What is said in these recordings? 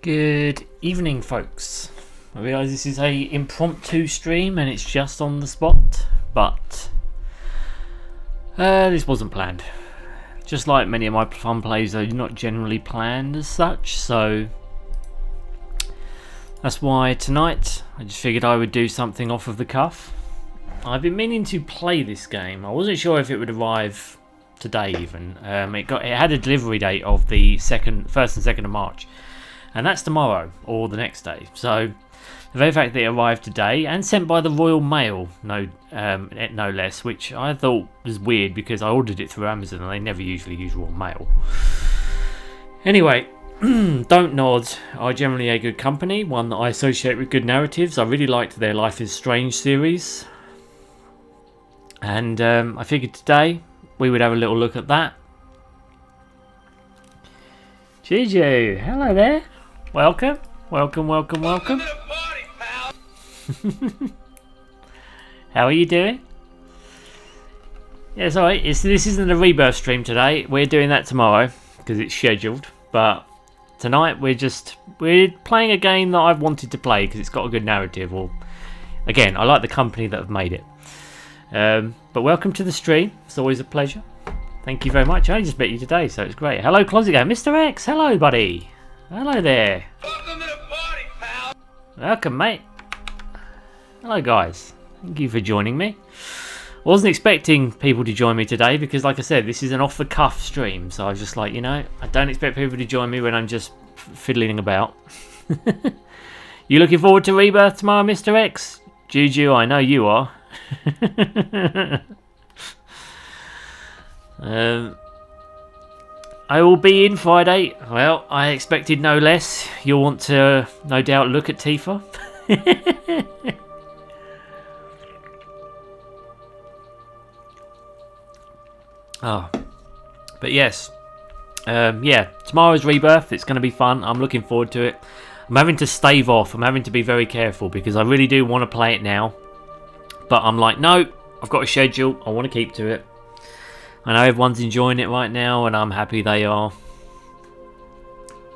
Good evening, folks. I realise this is a impromptu stream and it's just on the spot, but this wasn't planned. Just like many of my fun plays, they're not generally planned as such, so that's why tonight I just figured I would do something off of the cuff. I've been meaning to play this game. I wasn't sure if it would arrive today even. It had a delivery date of the 1st and 2nd of March. And that's tomorrow, or the next day. So, the very fact that it arrived today, and sent by the Royal Mail, no less, which I thought was weird because I ordered it through Amazon and they never usually use Royal Mail. Anyway, Dontnod are generally a good company, one that I associate with good narratives. I really liked their Life is Strange series. And I figured today we would have a little look at that. Juju, hello there. Welcome. How are you doing? Yeah, it's alright. This isn't a rebirth stream today. We're doing that tomorrow because it's scheduled. But tonight we're playing a game that I've wanted to play because it's got a good narrative. Well, again, I like the company that have made it. But welcome to the stream. It's always a pleasure. Thank you very much. I just met you today, so it's great. Hello, Closet Game. Mr. X, hello, buddy. Hello there. Welcome to the party, pal. Welcome, mate. Hello, guys. Thank you for joining me. I wasn't expecting people to join me today because, like I said, this is an off-the-cuff stream. So I was just like, I don't expect people to join me when I'm just fiddling about. You looking forward to Rebirth tomorrow, Mr. X? Juju, I know you are. I will be in Friday. Well, I expected no less. You'll want to, no doubt, look at Tifa. But yes. Tomorrow's Rebirth. It's going to be fun. I'm looking forward to it. I'm having to stave off. I'm having to be very careful because I really do want to play it now. But I'm like, no, I've got a schedule. I want to keep to it. I know everyone's enjoying it right now, and I'm happy they are.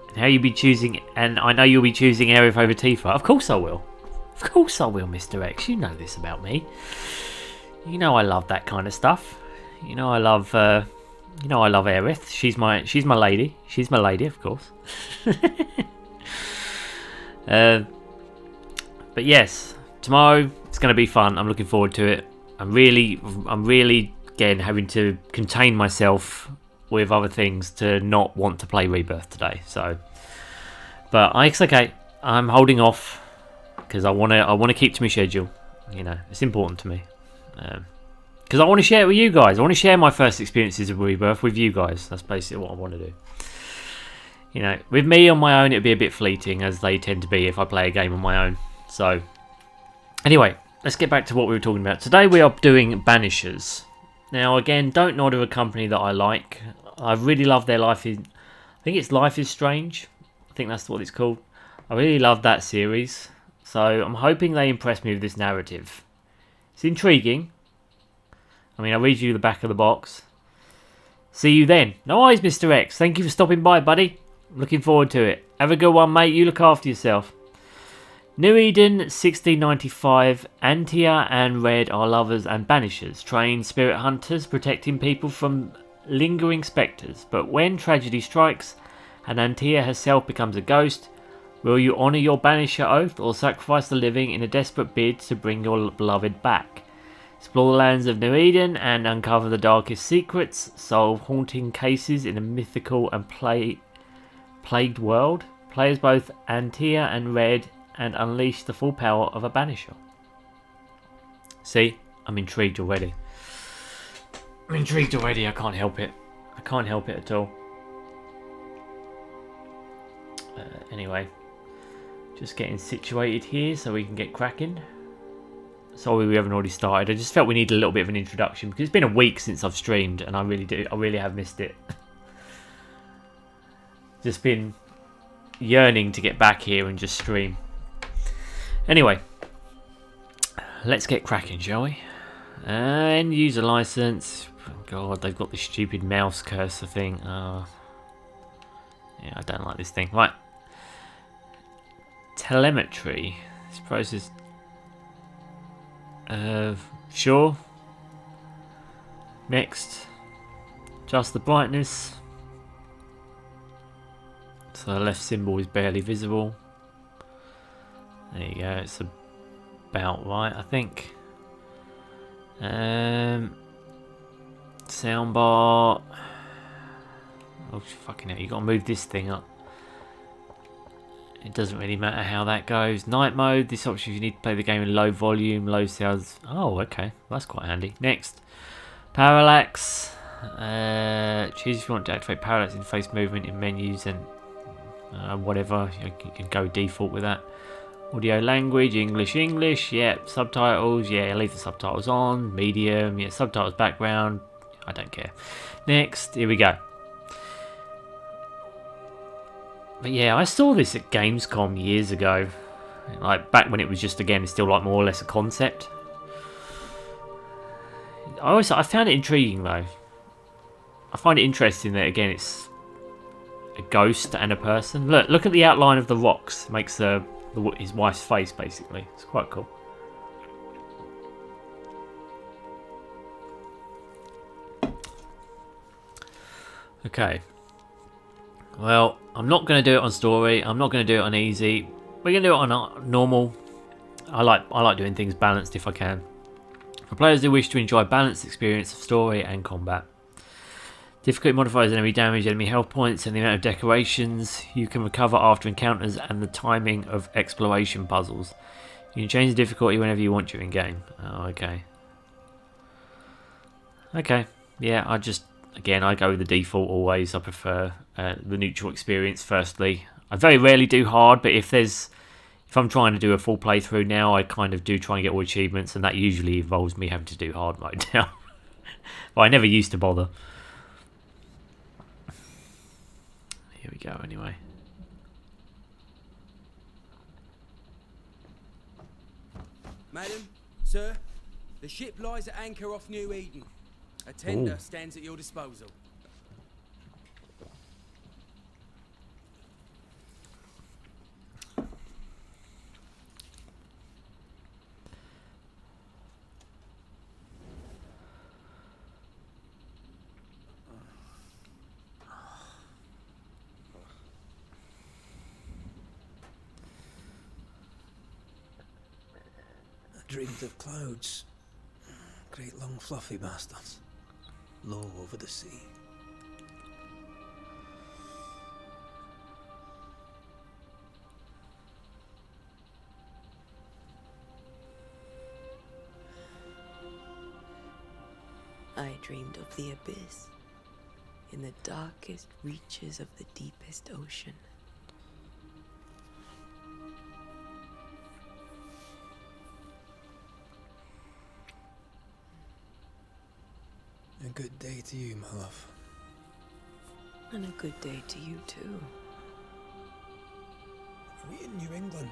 And how you be choosing? And I know you'll be choosing Aerith over Tifa. Of course I will. Of course I will, Mr. X. You know this about me. You know I love that kind of stuff. You know I love Aerith. She's my lady. She's my lady, of course. But yes, tomorrow it's going to be fun. I'm looking forward to it. I'm really. Again, having to contain myself with other things to not want to play Rebirth today. So, but it's okay. I'm holding off because I want to keep to my schedule. It's important to me because I want to share it with you guys. I want to share my first experiences of Rebirth with you guys. That's basically what I want to do. With me on my own, it'd be a bit fleeting, as they tend to be if I play a game on my own. So, anyway, let's get back to what we were talking about. Today we are doing Banishers. Now, again, Dontnod are a company that I like. I really love their Life is Strange. I think that's what it's called. I really love that series. So I'm hoping they impress me with this narrative. It's intriguing. I'll read you the back of the box. See you then. No worries, Mr. X. Thank you for stopping by, buddy. Looking forward to it. Have a good one, mate. You look after yourself. New Eden, 1695. Antia and Red are lovers and banishers, trained spirit hunters protecting people from lingering spectres. But when tragedy strikes and Antia herself becomes a ghost, will you honour your banisher oath or sacrifice the living in a desperate bid to bring your beloved back? Explore the lands of New Eden and uncover the darkest secrets, solve haunting cases in a mythical and plagued world. Play as both Antia and Red and unleash the full power of a banisher. See, I'm intrigued already. I can't help it. At all. Anyway, just getting situated here so we can get cracking. Sorry we haven't already started. I just felt we needed a little bit of an introduction because it's been a week since I've streamed and I really have missed it. Just been yearning to get back here and just stream. Anyway, let's get cracking, shall we? And user license. God, they've got this stupid mouse cursor thing. Yeah, I don't like this thing. Right. Telemetry. This process. Sure. Next. Adjust the brightness. So the left symbol is barely visible. There you go. It's about right, I think. Soundbar. Oh fucking hell! You got to move this thing up. It doesn't really matter how that goes. Night mode. This option you need to play the game in low volume, low sounds. Oh, okay. That's quite handy. Next, parallax. Choose if you want to activate parallax interface movement in menus and whatever. You can go default with that. Audio language, English, yeah. Subtitles, yeah. Leave the subtitles on. Medium, yeah. Subtitles background. I don't care. Next, here we go. But yeah, I saw this at Gamescom years ago. Like back when it was just, again, still like more or less a concept. I found it intriguing though. I find it interesting that again it's a ghost and a person. Look at the outline of the rocks. It makes his wife's face basically. It's quite cool. Okay. Well, I'm not going to do it on story. I'm not going to do it on easy. We're going to do it on normal. I like doing things balanced if I can. For players who wish to enjoy a balanced experience of story and combat. Difficulty modifies enemy damage, enemy health points, and the amount of decorations you can recover after encounters and the timing of exploration puzzles. You can change the difficulty whenever you want during game. Oh, okay. Okay. Yeah, I go with the default always. I prefer the neutral experience firstly. I very rarely do hard, but if I'm trying to do a full playthrough now, I kind of do try and get all achievements, and that usually involves me having to do hard mode now. But I never used to bother. Here we go anyway. Madam, sir, the ship lies at anchor off New Eden. A tender stands at your disposal. I dreamed of clouds. Great long fluffy bastards. Low over the sea. I dreamed of the abyss, in the darkest reaches of the deepest ocean. A good day to you, my love. And a good day to you too. Are we in New England?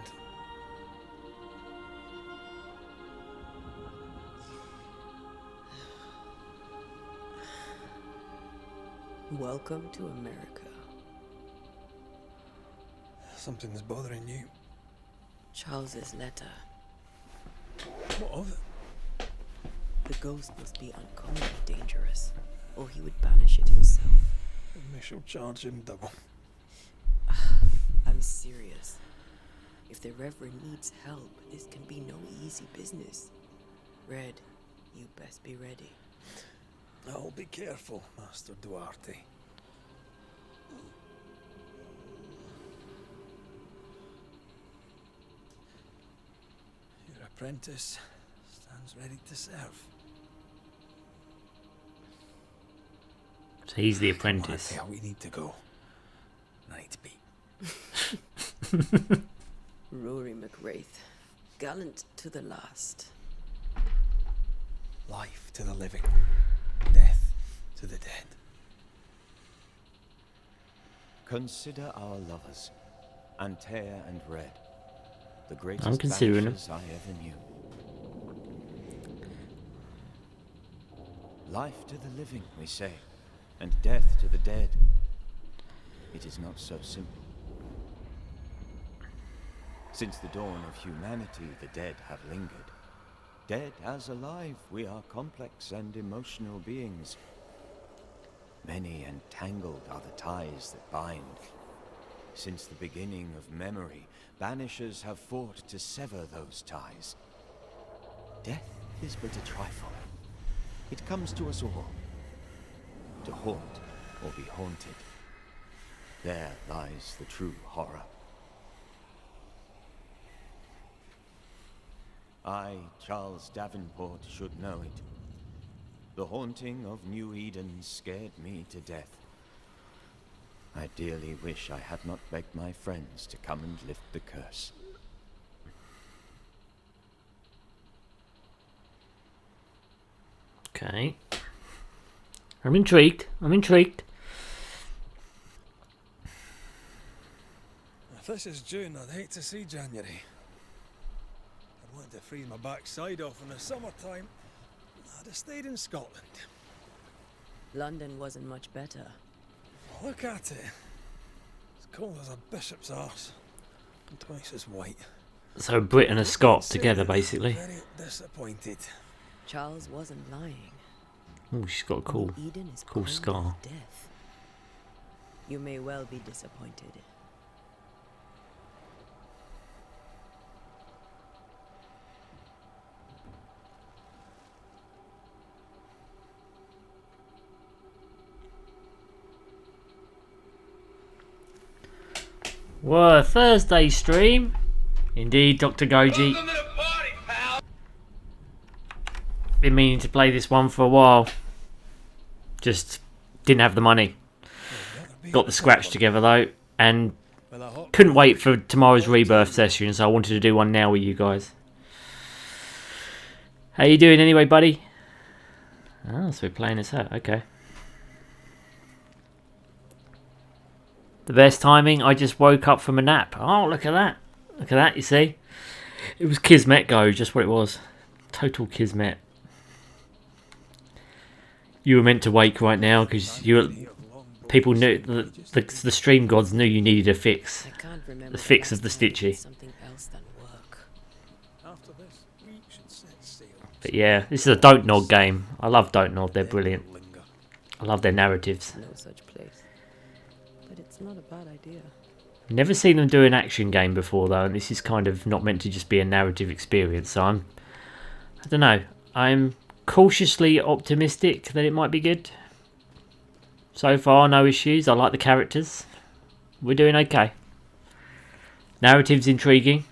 Welcome to America. Something's bothering you. Charles's letter. What of it? The ghost must be uncommonly dangerous, or he would banish it himself. And we shall charge him double. I'm serious. If the Reverend needs help, this can be no easy business. Red, you best be ready. I'll be careful, Master Duarte. Your apprentice stands ready to serve. So he's the apprentice. Duarte, we need to go. Night beat. Rory McWraith, gallant to the last. Life to the living. Death to the dead. Consider our lovers, Antea and Red, the greatest I'm considering banishers I ever knew. Life to the living, we say, and death to the dead. It is not so simple. Since the dawn of humanity, the dead have lingered. Dead as alive, we are complex and emotional beings. Many and tangled are the ties that bind. Since the beginning of memory, banishers have fought to sever those ties. Death is but a trifle. It comes to us all. To haunt or be haunted. There lies the true horror. I, Charles Davenport, should know it. The haunting of New Eden scared me to death. I dearly wish I had not begged my friends to come and lift the curse. Okay. I'm intrigued. I'm intrigued. If this is June, I'd hate to see January. I'd want to freeze my backside off in the summertime. I'd have stayed in Scotland. London wasn't much better. Look at it. As cold as a bishop's arse. And twice as white. So Brit and a Scot together, basically. Very disappointed. Charles wasn't lying. Oh, she's got a cool Eden is cool cold as scar. death. You may well be disappointed. Well, a Thursday stream. Indeed, Dr. Goji. Welcome to the party, pal. Been meaning to play this one for a while. Just didn't have the money. Got the scratch together though, and couldn't wait for tomorrow's rebirth session, so I wanted to do one now with you guys. How you doing anyway, buddy? Oh, so we're playing this out. Okay. The best timing, I just woke up from a nap. Oh, look at that. Look at that, you see? It was Kismet Go, just what it was. Total Kismet. You were meant to wake right now because people knew, the stream gods knew you needed a fix. I can't remember The fix last of the time I did Stitchy. something else than work. After this, we should set sail. But yeah, this is a dontnod game. I love dontnod, they're brilliant. I love their narratives. No such place. But it's not a bad idea. Never seen them do an action game before though, and this is kind of not meant to just be a narrative experience, so I don't know, I'm cautiously optimistic that it might be good. So far, no issues. I like the characters. We're doing okay. Narrative's intriguing.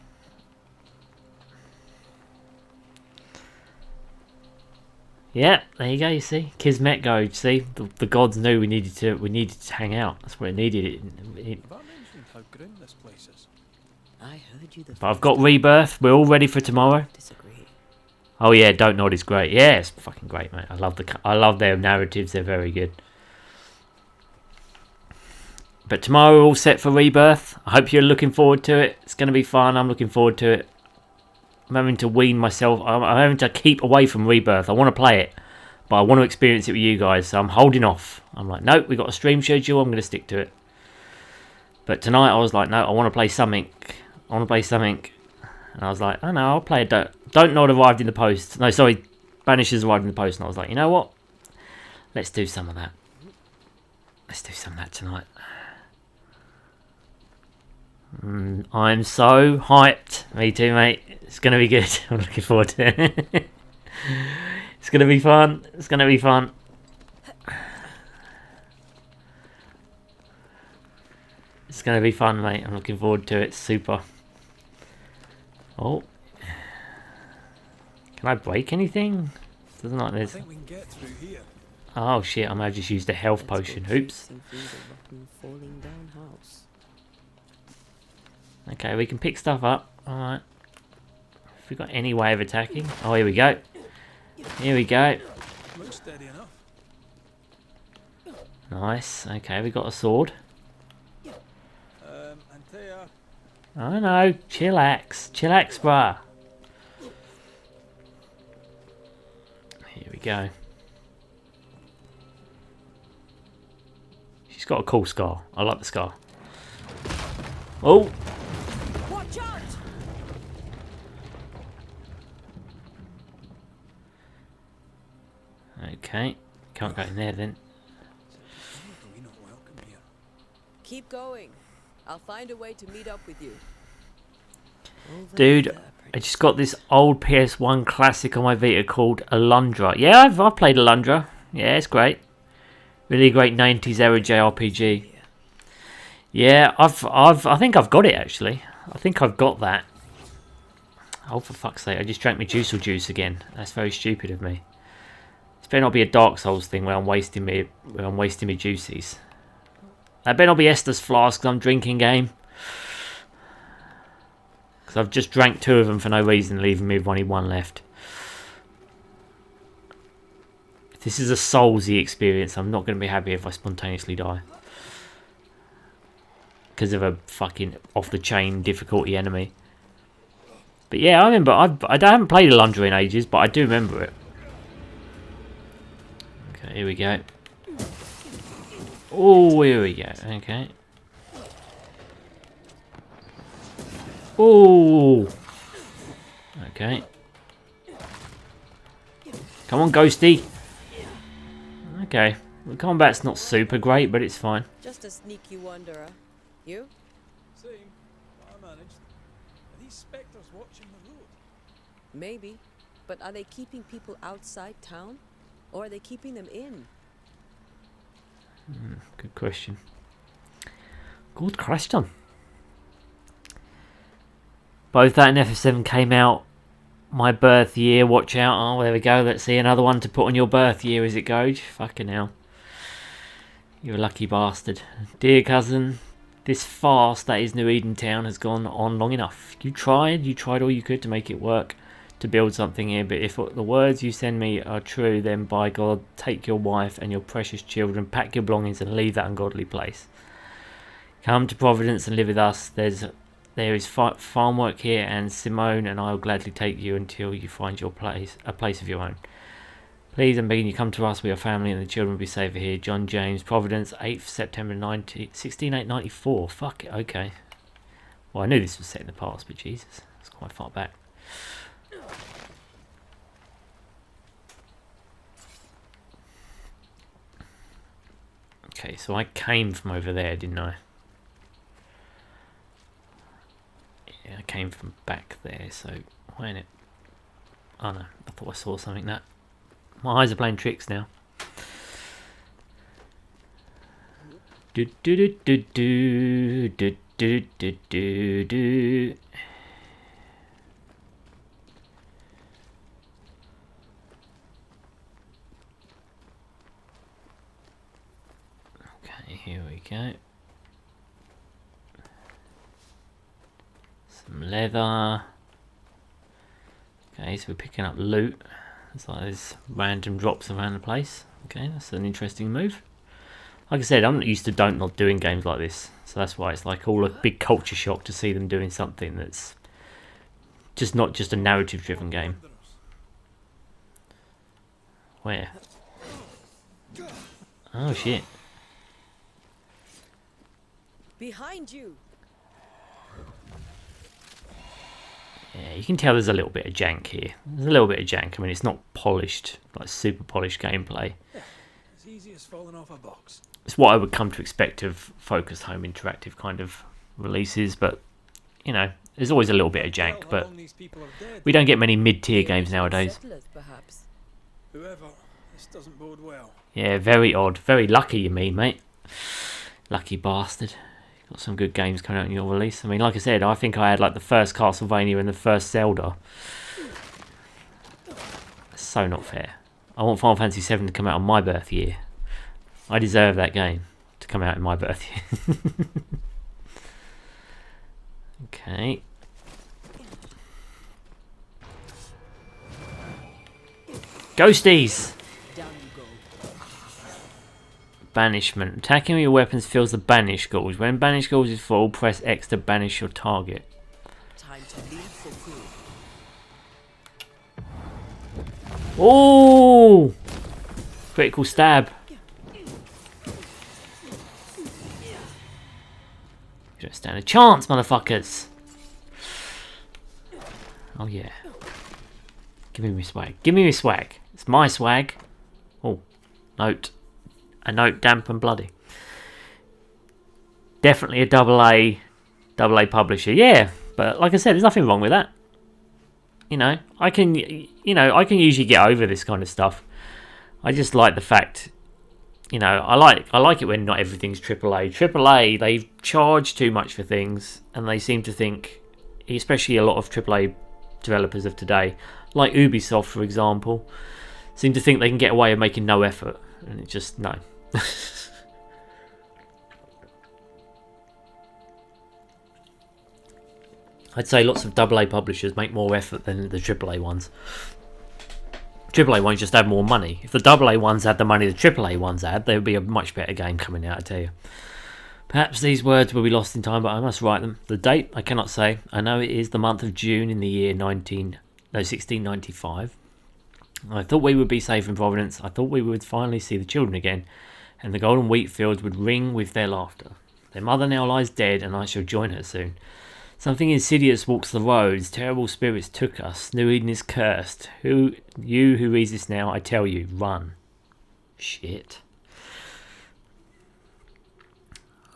Yeah, there you go. You see, Kismet Go. You see, the gods knew we needed to hang out. That's what it needed. Have I mentioned how grim this place is? I heard you the But I've got rebirth. We're all ready for tomorrow. disagree. Oh yeah, dontnod is great. Yeah, it's fucking great, mate. I love their narratives. They're very good. But tomorrow we're all set for rebirth. I hope you're looking forward to it. It's going to be fun. I'm looking forward to it. I'm having to wean myself. I'm having to keep away from rebirth. I want to play it, but I want to experience it with you guys. So I'm holding off. I'm like, nope, we've got a stream schedule. I'm going to stick to it. But tonight I was like, no, I want to play something. I want to play something. And I was like, oh no, I'll play a dontnod arrived in the post. No, sorry, Banishers arrived in the post. And I was like, you know what? Let's do some of that. Let's do some of that tonight. I'm so hyped. Me too, mate. It's going to be good. I'm looking forward to it. It's going to be fun. It's going to be fun. It's going to be fun, mate. I'm looking forward to it. Super. Oh. Can I break anything? Doesn't like I this. think we can get through here. Oh shit, I may have just used a health Let's go potion. Oops. traipsing through the rotten, falling down house. Okay, we can pick stuff up. Alright. Have we got any way of attacking? Oh, here we go. Here we go. Looks steady enough. Nice. Okay, we got a sword. Antea. Oh no, chillax. Chillax, bruh. Here we go. She's got a cool scar. I like the scar. Oh! Watch out! Okay. Can't go in there then. Are we not welcome here? Keep going. I'll find a way to meet up with you. Over Dude, there, I just got this old PS1 classic on my Vita called Alundra. Yeah, I've played Alundra. Yeah, it's great. Really great 90s era JRPG. Yeah, I think I've got it actually. I think I've got that. Oh, for fuck's sake! I just drank my juice again. That's very stupid of me. This better not be a Dark Souls thing where I'm wasting my juices. That better not be Esther's flask I'm drinking game. Because I've just drank 2 of them for no reason, leaving me with only 1 left. If this is a Soulsy experience, I'm not going to be happy if I spontaneously die. Because of a fucking off-the-chain difficulty enemy. But yeah, I remember, I haven't played Alundra in ages, but I do remember it. Okay, here we go. Oh, here we go, okay. Oh! Okay. Come on, Ghosty! Okay, the combat's not super great, but it's fine. Just a sneaky wanderer. You? Same. I managed. Are these spectres watching the road? Maybe. But are they keeping people outside town? Or are they keeping them in? Good question. Good question. Both that and FF7 came out my birth year. Watch out. Oh, there we go. Let's see another one to put on your birth year as it goes. Fucking hell. You're a lucky bastard. Dear cousin, this farce that is New Eden Town has gone on long enough. You tried all you could to make it work, to build something here, but if the words you send me are true, then by God, take your wife and your precious children, pack your belongings and leave that ungodly place. Come to Providence and live with us. There is farm work here, and Simone and I will gladly take you until you find your place, a place of your own. Please, I'm begging you, come to us. We are family and the children will be safer here. John James, Providence, 8th September 16894. Fuck it, okay. Well, I knew this was set in the past, but Jesus, it's quite far back. Okay, so I came from over there, didn't I? Yeah, I came from back there, so why ain't it? Oh no, I thought I saw something that. My eyes are playing tricks now. Do do do do do do do do do do. Okay, here we go. Some leather. Okay, so we're picking up loot. It's like there's random drops around the place. Okay, that's an interesting move. Like I said, I'm not used to dontnod doing games like this, so that's why it's like all a big culture shock to see them doing something that's just not just a narrative-driven game. Where? Oh shit! Behind you. Yeah, you can tell there's a little bit of jank here. There's a little bit of jank. I mean, it's not polished, like super polished gameplay. As easy as falling off a box. It's what I would come to expect of focused home interactive kind of releases, but you know, there's always a little bit of jank. How But long these people are dead. we don't get many mid-tier games nowadays. Settlers, perhaps. Whoever, this doesn't bode well. Yeah, very odd. Very lucky you mean, mate. Lucky bastard. Got some good games coming out in your release. I mean, like I said, I think I had like the first Castlevania and the first Zelda. That's so not fair. I want Final Fantasy VII to come out on my birth year. I deserve that game to come out in my birth year. Okay. Ghosties! Down you go. Banishment. Attacking with your weapons fills the banish gauge. When banish gauge is full, press X to banish your target. Time to leave for good. Oh! Critical stab. You don't stand a chance, motherfuckers. Oh yeah. Give me my swag. Give me my swag. It's my swag. Oh, note. A note, damp and bloody. Definitely a double A publisher. Yeah, but like I said, there's nothing wrong with that. I can usually get over this kind of stuff. I just like the fact, I like it when not everything's AAA. AAA, they charge too much for things, and they seem to think, especially a lot of AAA developers of today, like Ubisoft, for example, seem to think they can get away with making no effort, and it's just no. I'd say lots of AA publishers make more effort than the AAA ones. AAA ones just have more money. If the AA ones had the money the AAA ones had, there would be a much better game coming out, I tell you. Perhaps these words will be lost in time, but I must write them. The date, I cannot say. I know it is the month of June in the year 1695. I thought we would be safe in Providence. I thought we would finally see the children again, and the golden wheat fields would ring with their laughter. Their mother now lies dead, and I shall join her soon. Something insidious walks the roads, terrible spirits took us, New Eden is cursed. You who reads this now, I tell you, run. Shit.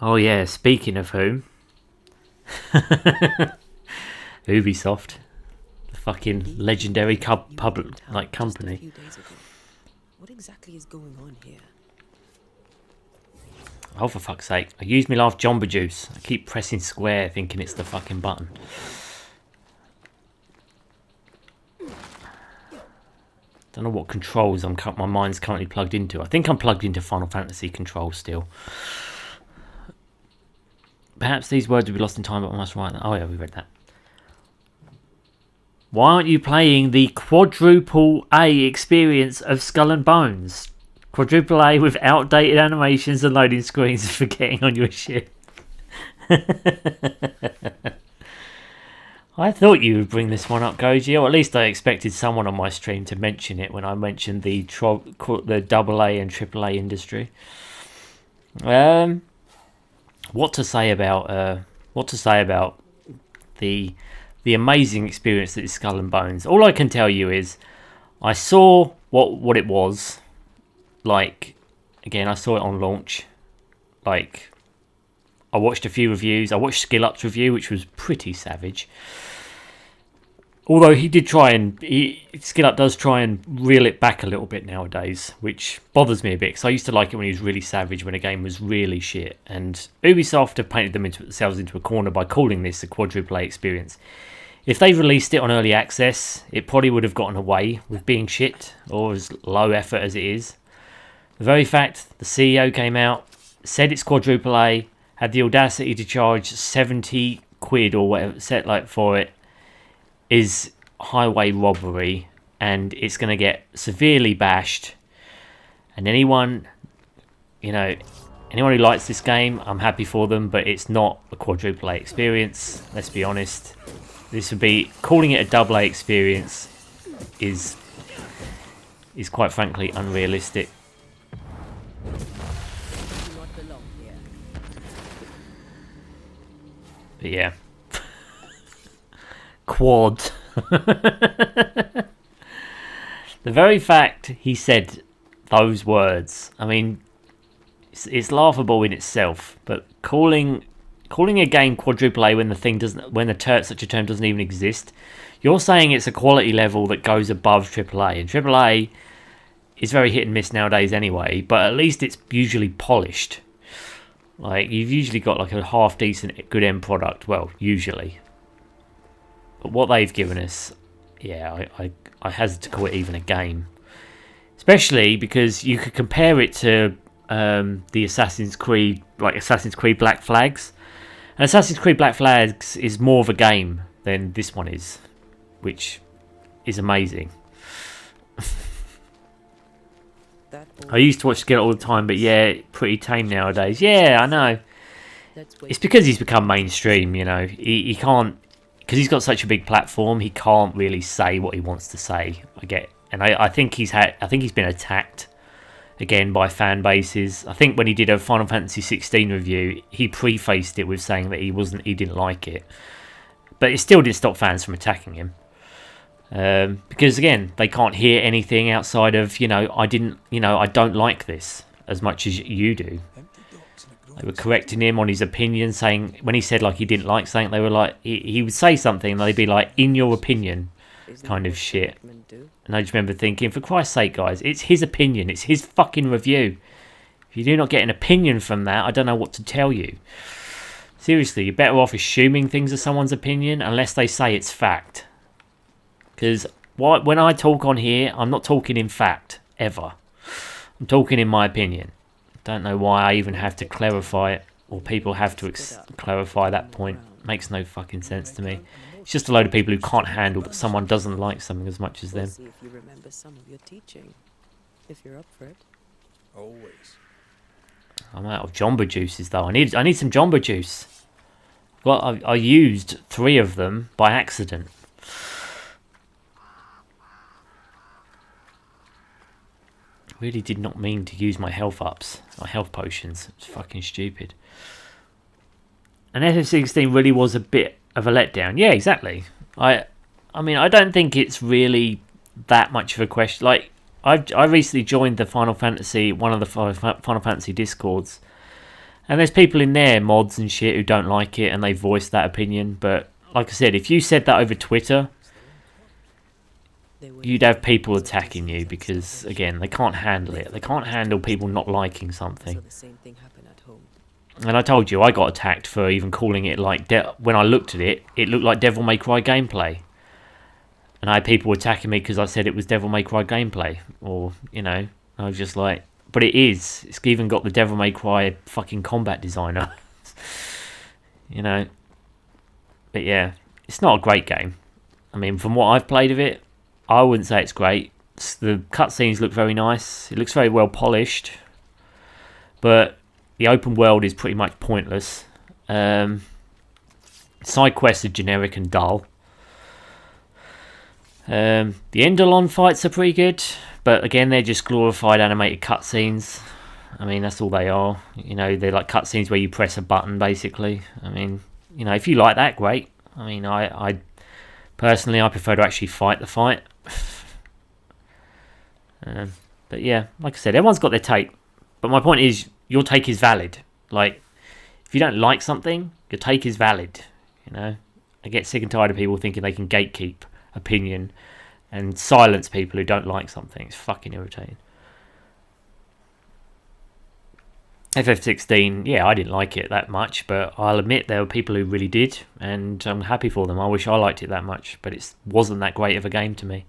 Oh yeah, speaking of whom. Ubisoft. The fucking legendary company. What exactly is going on here? Oh, for fuck's sake. I used me last Jamba Juice. I keep pressing square thinking it's the fucking button. Don't know what controls my mind's currently plugged into. I think I'm plugged into Final Fantasy controls still. Perhaps these words will be lost in time, but I must write them. Oh yeah, we read that. Why aren't you playing the quadruple A experience of Skull and Bones? Quadruple A with outdated animations and loading screens for getting on your ship. I thought you would bring this one up, Goji, or at least I expected someone on my stream to mention it when I mentioned the AA and AAA industry. What to say about the amazing experience that is Skull and Bones? All I can tell you is I saw what it was. Like, again, I saw it on launch. Like, I watched a few reviews. I watched Skill Up's review, which was pretty savage. Although Skill Up does try and reel it back a little bit nowadays, which bothers me a bit, because I used to like it when he was really savage, when a game was really shit. And Ubisoft have painted themselves into a corner by calling this a quadruple A experience. If they released it on early access, it probably would have gotten away with being shit, or as low effort as it is. The very fact the CEO came out, said it's quadruple A, had the audacity to charge 70 quid or whatever for it, is highway robbery, and it's going to get severely bashed. And anyone who likes this game, I'm happy for them, but it's not a quadruple A experience. Let's be honest. This would be calling it a AA experience is quite frankly unrealistic. But yeah. Quad. The very fact he said those words, I mean, it's laughable in itself, but calling a game quadruple A when such a term doesn't even exist, you're saying it's a quality level that goes above AAA, and AAA is very hit and miss nowadays anyway, but at least it's usually polished. Like, you've usually got like a half decent good end product, well, usually. But what they've given us, yeah, I hazard to call it even a game. Especially because you could compare it to the Assassin's Creed Black Flags. And Assassin's Creed Black Flags is more of a game than this one is, which is amazing. I used to watch Skill all the time, but yeah, pretty tame nowadays. Yeah, I know. It's because he's become mainstream, He can't, because he's got such a big platform, he can't really say what he wants to say. I think he's been attacked again by fan bases. I think when he did a Final Fantasy 16 review, he prefaced it with saying that he didn't like it, but it still didn't stop fans from attacking him. Because again, they can't hear anything outside of, I don't like this as much as you do. They were correcting him on his opinion, saying, when he said like he didn't like something, they were like, he would say something and they'd be like, in your opinion, kind of shit. And I just remember thinking, for Christ's sake, guys, it's his opinion, it's his fucking review. If you do not get an opinion from that, I don't know what to tell you. Seriously, you're better off assuming things are someone's opinion unless they say it's fact. Because when I talk on here, I'm not talking in fact, ever. I'm talking in my opinion. Don't know why I even have to clarify it, or people have to clarify that point. Makes no fucking sense to me. It's just a load of people who can't handle that someone doesn't like something as much as them. See if you remember some of your teaching, if you're up for it. Always. I'm out of Jamba juices though. I need some Jamba juice. Well, I used 3 of them by accident. Really did not mean to use my health ups, my health potions. It's fucking stupid. And FF16 really was a bit of a letdown. Yeah, exactly. I mean, I don't think it's really that much of a question. Like, I recently joined the one of the Final Fantasy Discords, and there's people in there, mods and shit, who don't like it, and they voiced that opinion. But like I said, if you said that over Twitter, you'd have people attacking you because, again, they can't handle it. They can't handle people not liking something. And I told you, I got attacked for even calling it like... when I looked at it, it looked like Devil May Cry gameplay. And I had people attacking me because I said it was Devil May Cry gameplay. Or, I was just like... But it is. It's even got the Devil May Cry fucking combat designer. But yeah, it's not a great game. I mean, from what I've played of it, I wouldn't say it's great. The cutscenes look very nice. It looks very well polished. But the open world is pretty much pointless. Side quests are generic and dull. The Enderlon fights are pretty good. But again, they're just glorified animated cutscenes. I mean, that's all they are. They're like cutscenes where you press a button, basically. I mean, if you like that, great. I mean, I personally, I prefer to actually fight the fight. But yeah, like I said, everyone's got their take. But my point is, your take is valid. Like, if you don't like something, your take is valid. I get sick and tired of people thinking they can gatekeep opinion and silence people who don't like something. It's fucking irritating. FF16, yeah, I didn't like it that much, but I'll admit there were people who really did, and I'm happy for them. I wish I liked it that much, but it wasn't that great of a game to me.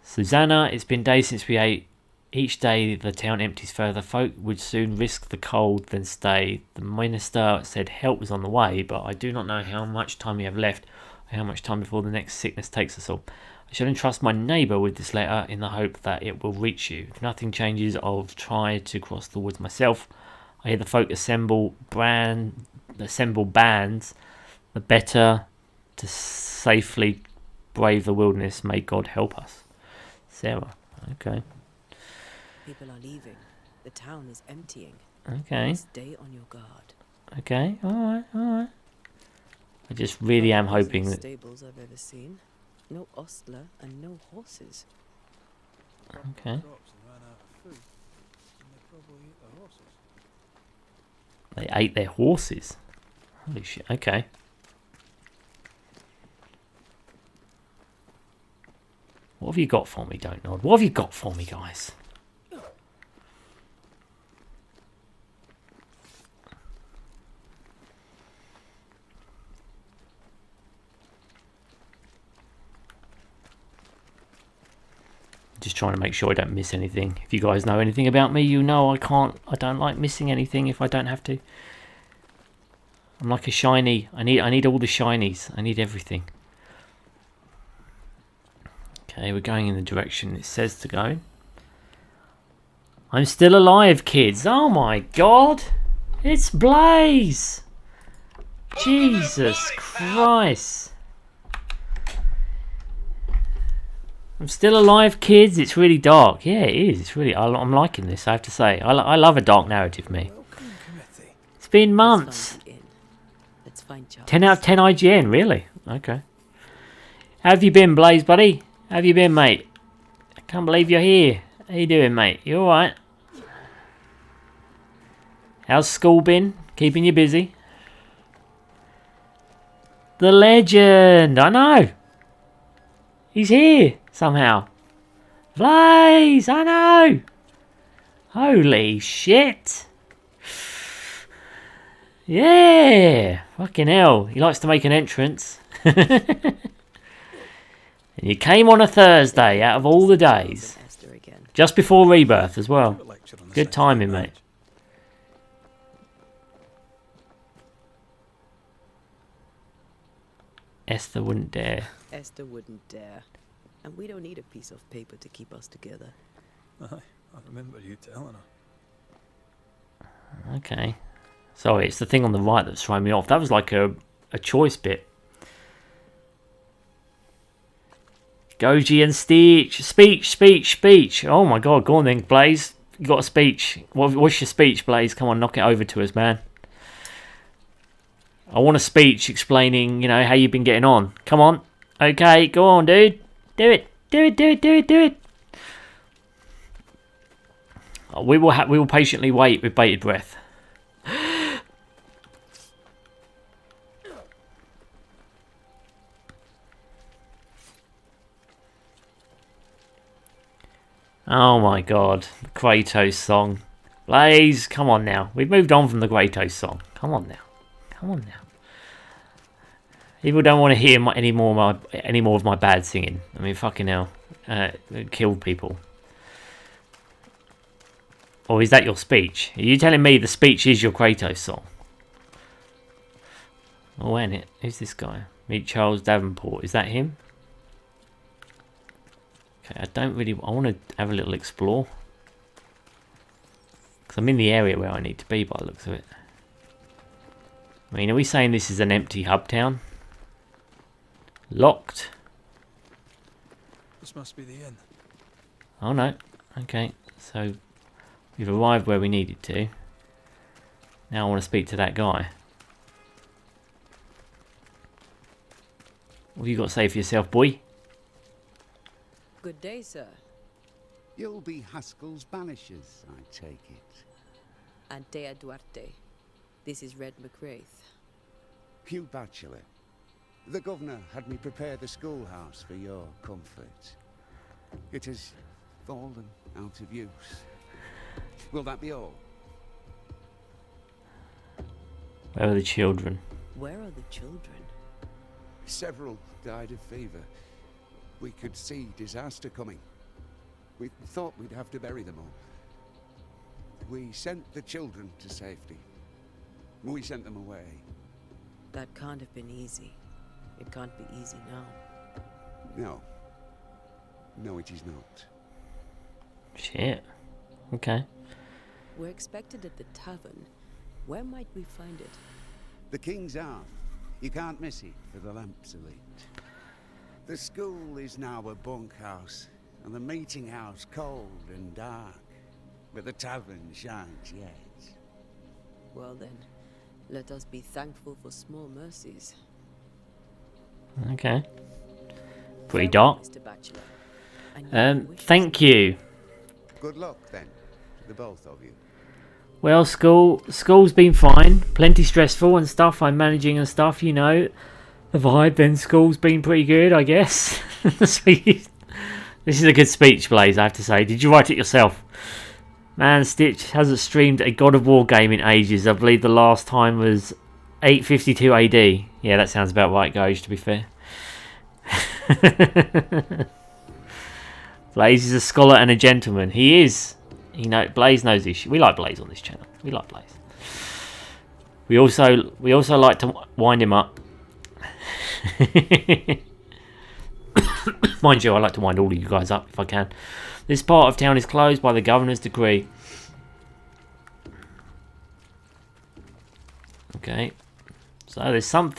Susanna, it's been days since we ate. Each day the town empties further. Folk would soon risk the cold than stay. The minister said help was on the way, but I do not know how much time we have left, or how much time before the next sickness takes us all. I shall entrust my neighbour with this letter in the hope that it will reach you. If nothing changes, I'll try to cross the woods myself. I hear the folk assemble bands, the better to safely brave the wilderness. May God help us. Sarah, okay. People are leaving. The town is emptying. Okay. Stay on your guard. Okay, alright. I just really am hoping that... Stables I've ever seen. No ostler and no horses. Okay. They ate their horses. Holy shit, okay. What have you got for me, dontnod? What have you got for me, guys? Just trying to make sure I don't miss anything. If you guys know anything about me, you know I don't like missing anything if I don't have to. I'm like a shiny. I need all the shinies. I need everything. Okay, we're going in the direction it says to go. I'm still alive, kids. Oh my god. It's Blaze. Jesus Christ. I'm still alive, kids. It's really dark. Yeah, it is. It's really. I'm liking this. I have to say. I love a dark narrative, me. It's been months. 10 out of 10 IGN, really? Okay. How have you been, Blaze, buddy? How have you been, mate? I can't believe you're here. How you doing, mate? You alright? How's school been? Keeping you busy? The legend! I know! He's here, somehow. Blaze! I know! Holy shit! Yeah! Fucking hell. He likes to make an entrance. And you came on a Thursday out of all the days. Just before Rebirth as well. Good timing, mate. Esther wouldn't dare. Esther wouldn't dare. And we don't need a piece of paper to keep us together. Aye, I remember you telling her. Okay. Sorry, it's the thing on the right that's throwing me off. That was like a choice bit. Goji and Stitch. Speech. Oh my god, go on then, Blaze. You got a speech. What's your speech, Blaze? Come on, knock it over to us, man. I want a speech explaining, you know, how you've been getting on. Come on. Okay, go on, dude. Do it. Do it. Oh, we will patiently wait with bated breath. Oh my god, the Kratos song. Blaze, come on now. We've moved on from the Kratos song. Come on now. People don't want to hear any more of my bad singing. I mean, fucking hell. It killed people. Or is that your speech? Are you telling me the speech is your Kratos song? Oh, ain't it? Who's this guy? Meet Charles Davenport. Is that him? Okay, I want to have a little explore. Because I'm in the area where I need to be by the looks of it. I mean, are we saying this is an empty hub town? Locked. This must be the inn. Oh no. Okay, so we've arrived where we needed to. Now I want to speak to that guy. What have you got to say for yourself, boy? Good day, sir. You'll be Haskell's Banishers, I take it. Antea Duarte. This is Red McWraith. Hugh Bachelor. The governor had me prepare the schoolhouse for your comfort. It has fallen out of use. Will that be all? Where are the children? Where are the children? Several died of fever. We could see disaster coming. We thought we'd have to bury them all. We sent the children to safety. We sent them away. That can't have been easy. It can't be easy now. No. No, it is not. Shit. Okay. We're expected at the tavern. Where might we find it? The King's Arm. You can't miss it, for the lamps are lit. The school is now a bunkhouse, and the meeting house cold and dark. But the tavern shines yet. Well then, let us be thankful for small mercies. Okay. Pretty Farewell, dark. Mr. Bachelor. And you wish Thank you. Good luck, then, to the both of you. Well, school's been fine. Plenty stressful and stuff. I'm managing and stuff, you know. The vibe, then school's been pretty good, I guess. This is a good speech, Blaze, I have to say. Did you write it yourself? Man, Stitch hasn't streamed a God of War game in ages. I believe the last time was 852 AD. Yeah, that sounds about right, Gage, to be fair. Blaze is a scholar and a gentleman. He is. Blaze knows this. We like Blaze on this channel. We like Blaze. We also like to wind him up. Mind you, I like to wind all of you guys up if I can. This part of town is closed by the governor's decree. Okay. So there's some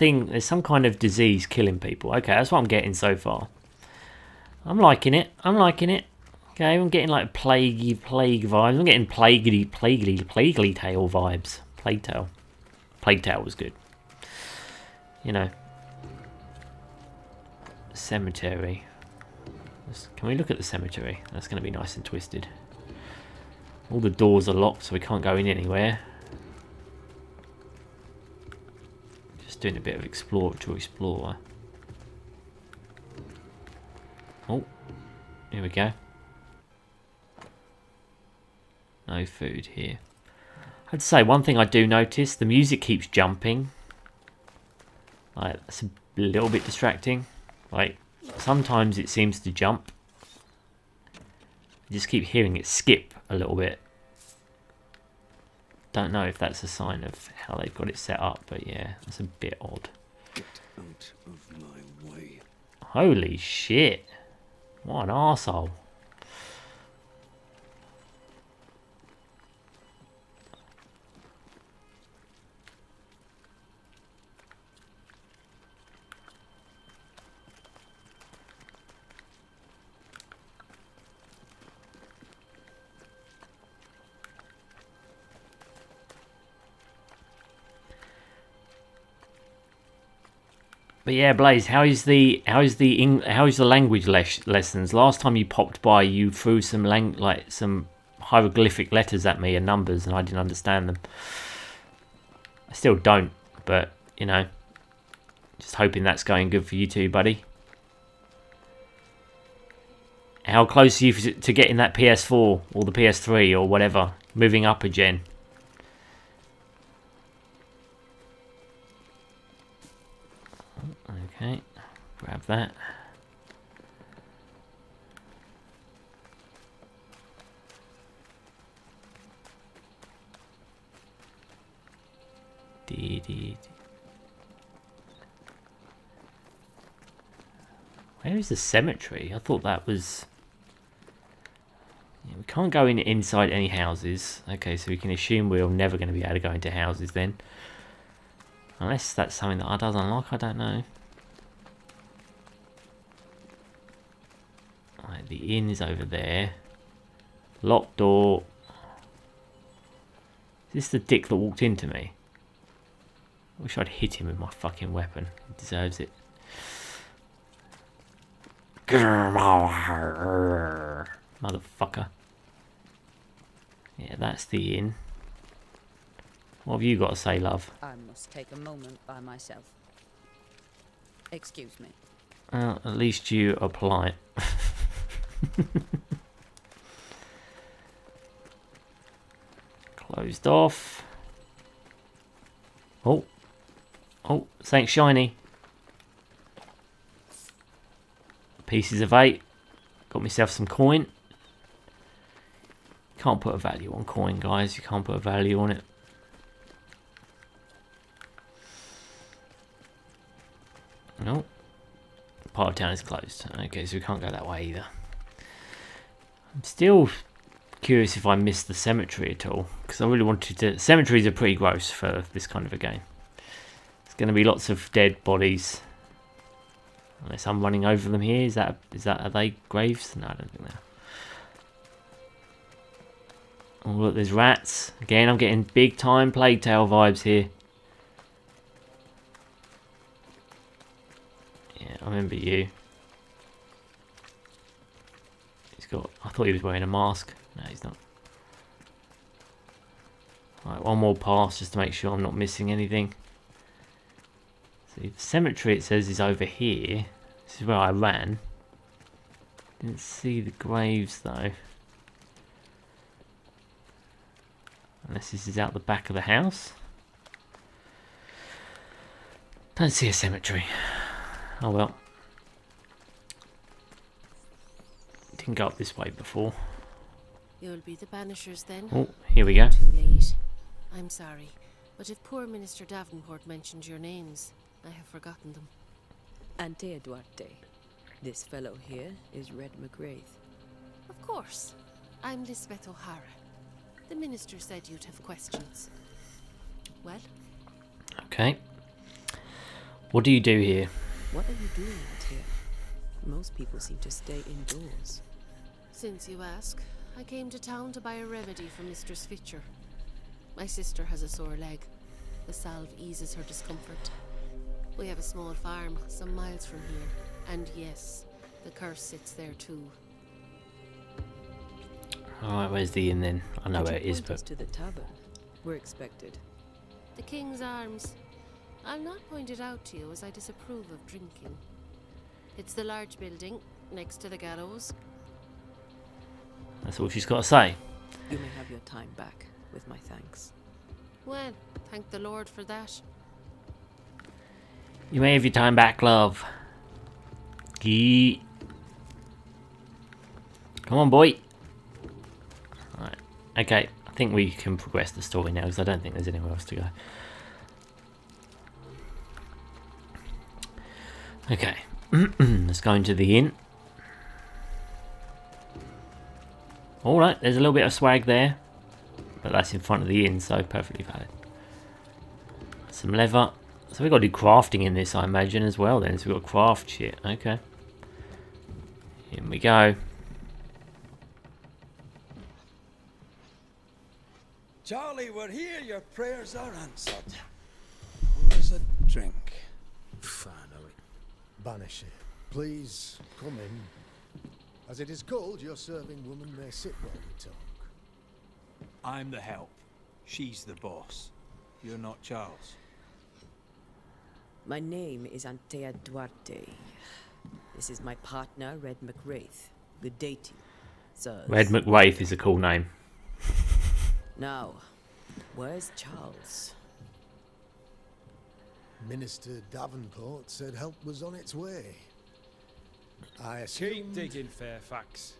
kind of disease killing people. Okay, that's what I'm getting so far. I'm liking it. Okay, I'm getting like plague vibes. I'm getting plaguey tale vibes. Plague tale was good. You know. cemetery. Can we look at the cemetery? That's going to be nice and twisted. All the doors are locked, so we can't go in anywhere. Just doing a bit of explore to explore. Oh, here we go. No food here. I'd say one thing I do notice, the music keeps jumping. Like, that's a little bit distracting. Like, sometimes it seems to jump. I just keep hearing it skip a little bit. Don't know if that's a sign of how they've got it set up, but yeah, that's a bit odd. Get out of my way. Holy shit. What an arsehole. But yeah, Blaze, how's the language lessons? Last time you popped by, you threw some hieroglyphic letters at me and numbers, and I didn't understand them. I still don't, but you know, just hoping that's going good for you too, buddy. How close are you to getting that PS4 or the PS3 or whatever, moving up a gen? Okay, grab that. Where is the cemetery? I thought that was... Yeah, we can't go inside any houses. Okay, so we can assume we're never going to be able to go into houses then. Unless that's something that I does unlock, I don't know. Right, the inn is over there. Locked door. Is this the dick that walked into me? I wish I'd hit him with my fucking weapon. He deserves it. Motherfucker. Yeah, that's the inn. What have you got to say, love? I must take a moment by myself. Excuse me. Well, at least you are polite. Closed off. Oh. Oh, something shiny. Pieces of 8. Got myself some coin. Can't put a value on coin, guys. You can't put a value on it. No. Part of town is closed. Okay, so we can't go that way either. I'm still curious if I missed the cemetery at all, because I really wanted to... Cemeteries are pretty gross for this kind of a game. There's going to be lots of dead bodies. Unless I'm running over them here. Are they graves? No, I don't think they are. Oh look, there's rats. Again, I'm getting big time Plague Tale vibes here. Yeah, I remember you. I thought he was wearing a mask. No, he's not. Right, one more pass just to make sure I'm not missing anything. See, the cemetery, it says, is over here. This is where I ran. Didn't see the graves though. Unless this is out the back of the house. Don't see a cemetery. Oh well. Didn't go up this way before. You'll be the Banishers then? Oh, here we go. Too late. I'm sorry, but if poor Minister Davenport mentioned your names, I have forgotten them. Ante Duarte. This fellow here is Red McGrath. Of course. I'm Lisbeth O'Hara. The minister said you'd have questions. Well? Okay. What do you do here? What are you doing out here? Most people seem to stay indoors. Since you ask, I came to town to buy a remedy for Mistress Fitcher. My sister has a sore leg. The salve eases her discomfort. We have a small farm some miles from here. And yes, the curse sits there too. Alright, where's the inn then? I know Could where it you is, point us but... to the tavern. We're expected. The King's Arms. I'll not point it out to you as I disapprove of drinking. It's the large building next to the gallows. That's all she's got to say. You may have your time back, with my thanks. Well, thank the Lord for that. You may have your time back, love. Gee. Come on, boy. Right. Okay, I think we can progress the story now because I don't think there's anywhere else to go. Okay, let's go into the inn. Alright, there's a little bit of swag there, but that's in front of the inn, so perfectly valid. Some leather. So we've got to do crafting in this, I imagine, as well then. So we've got craft shit. Okay. In we go. Charlie, we're here. Your prayers are answered. Pour us a drink. Finally. Banisher, please come in. As it is called, your serving woman may sit while we talk. I'm the help. She's the boss. You're not Charles. My name is Antea Duarte. This is my partner, Red McWraith. Good day to you, sirs. Red McWraith is a cool name. Now, where's Charles? Minister Davenport said help was on its way. I Keep assumed... digging, Fairfax.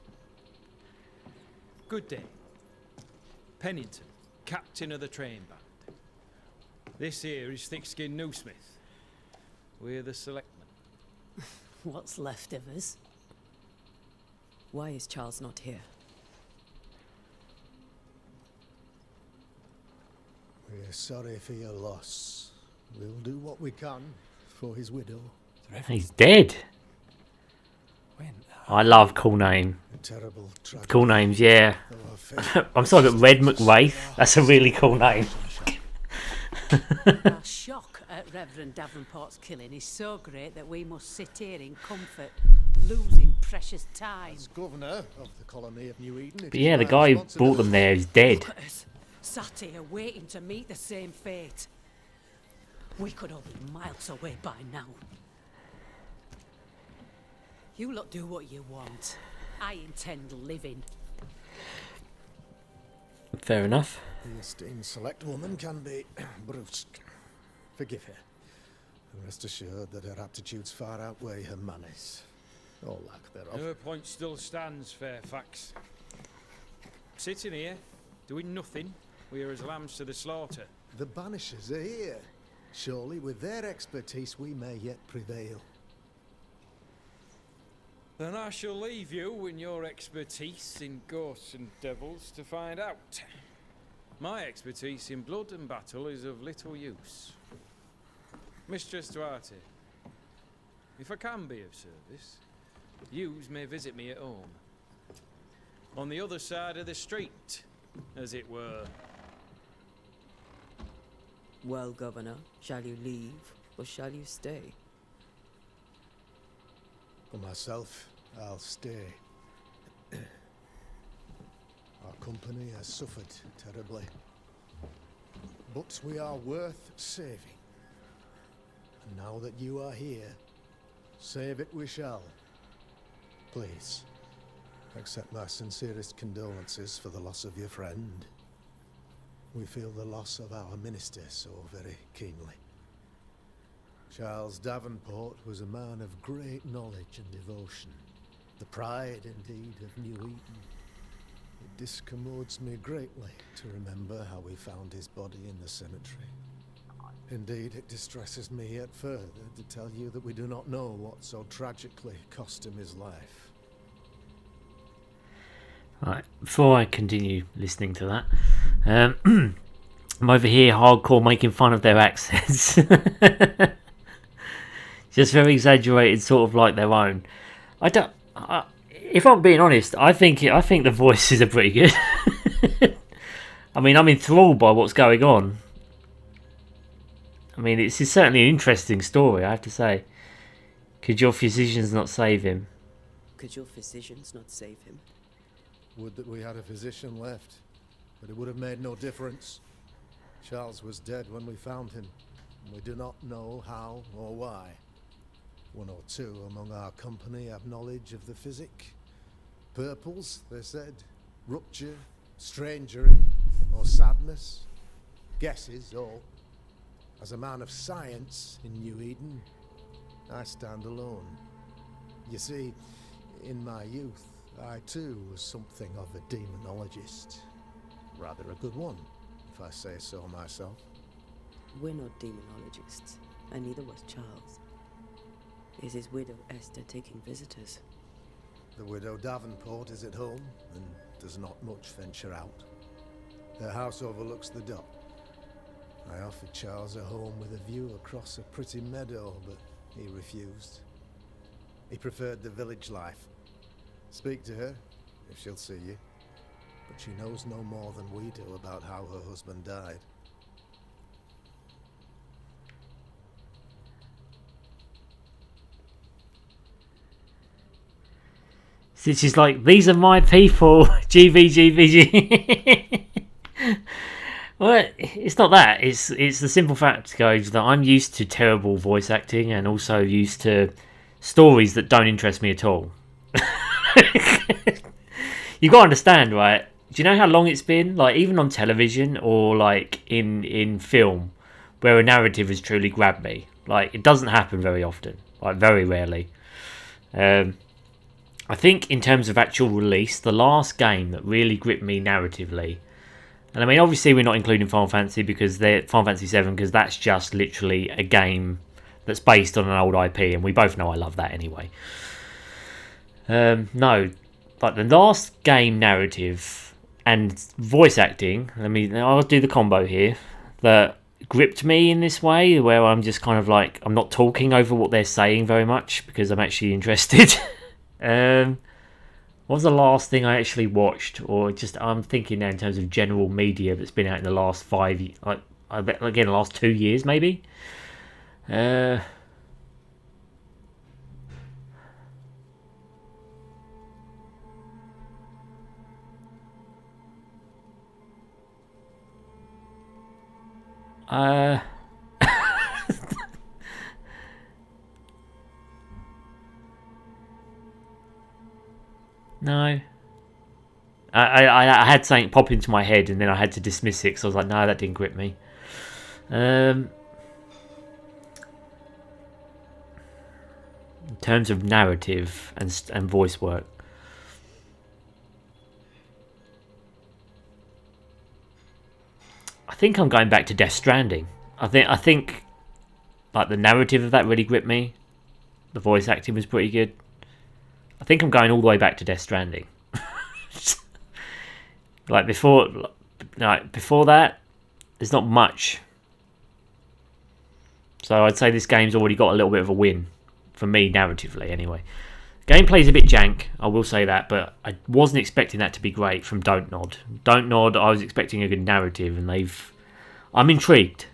Good day. Pennington, captain of the train band. This here is Thick-Skinned Newsmith. We're the selectmen. What's left of us? Why is Charles not here? We're sorry for your loss. We'll do what we can for his widow. He's dead. When? I love cool name. A terrible tragedy. Cool names, yeah. I'm sorry, but Red McWraith. That's a really cool name. Our shock at Reverend Davenport's killing is so great that we must sit here in comfort, losing precious time. As governor of the colony of New Eden, But yeah, the guy who brought them there is dead. Look at us, sat here waiting to meet the same fate. We could all be miles away by now. You lot do what you want. I intend living. Fair enough. The esteemed select woman can be brusque. Forgive her. And rest assured that her aptitudes far outweigh her manners. Or lack thereof. Her point still stands, Fairfax. Sitting here, doing nothing, we're as lambs to the slaughter. The Banishers are here. Surely with their expertise we may yet prevail. Then I shall leave you and your expertise in ghosts and devils to find out. My expertise in blood and battle is of little use. Mistress Duarte, if I can be of service, yous may visit me at home. On the other side of the street, as it were. Well, Governor, shall you leave or shall you stay? For myself, I'll stay. Our company has suffered terribly. But we are worth saving. And now that you are here, save it we shall. Please, accept my sincerest condolences for the loss of your friend. We feel the loss of our minister so very keenly. Charles Davenport was a man of great knowledge and devotion. The pride, indeed, of New Eden. It discommodes me greatly to remember how we found his body in the cemetery. Indeed, it distresses me yet further to tell you that we do not know what so tragically cost him his life. Right, before I continue listening to that, I'm over here hardcore making fun of their accents. Just very exaggerated, sort of like their own. If I'm being honest, I think the voices are pretty good. I mean, I'm enthralled by what's going on. I mean, it's certainly an interesting story, I have to say. Could your physicians not save him? Could your physicians not save him? Would that we had a physician left, but it would have made no difference. Charles was dead when we found him, and we do not know how or why. One or two among our company have knowledge of the physic. Purples, they said. Rupture, strangery, or sadness. Guesses, all. As a man of science in New Eden, I stand alone. You see, in my youth, I too was something of a demonologist. Rather a good one, if I say so myself. We're not demonologists, and neither was Charles. Is his widow Esther taking visitors? The widow Davenport is at home, and does not much venture out. Their house overlooks the dock. I offered Charles a home with a view across a pretty meadow, but he refused. He preferred the village life. Speak to her, if she'll see you. But she knows no more than we do about how her husband died. So she's like, these are my people. GVGVG. Well, it's not that. It's the simple fact, guys, that I'm used to terrible voice acting and also used to stories that don't interest me at all. You got to understand, right? Do you know how long it's been? Like, even on television or like in film, where a narrative has truly grabbed me. Like, it doesn't happen very often. Like, very rarely. I think in terms of actual release, the last game that really gripped me narratively, and I mean, obviously we're not including Final Fantasy because they're Final Fantasy 7, because that's just literally a game that's based on an old IP, and we both know I love that anyway. No, like the last game narrative and voice acting, I'll do the combo here, that gripped me in this way, where I'm just kind of like, I'm not talking over what they're saying very much because I'm actually interested. What was the last thing I actually watched, or just I'm thinking now in terms of general media that's been out in the last 5 years, like I bet again the last 2 years maybe. No. I had something pop into my head and then I had to dismiss it because I was like, no, that didn't grip me. In terms of narrative and voice work, I think I'm going back to Death Stranding. I think like the narrative of that really gripped me. The voice acting was pretty good. I think I'm going all the way back to Death Stranding. Before that, there's not much. So I'd say this game's already got a little bit of a win for me narratively, anyway. Gameplay's a bit jank, I will say that, but I wasn't expecting that to be great from Dontnod. Dontnod, I was expecting a good narrative, and I'm intrigued.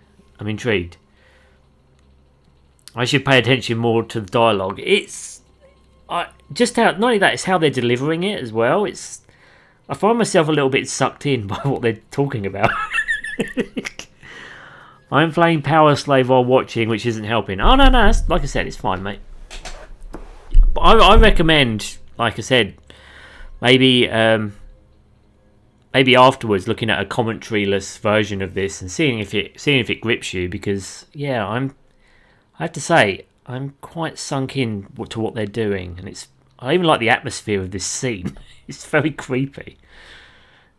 I should pay attention more to the dialogue. Not only that, it's how they're delivering it as well. I find myself a little bit sucked in by what they're talking about. I'm playing Power Slave while watching, which isn't helping. Oh no, like I said, it's fine, mate. But I recommend, like I said, maybe afterwards looking at a commentary-less version of this and seeing if it grips you, because yeah, I have to say I'm quite sunk in to what they're doing, and I even like the atmosphere of this scene. It's very creepy.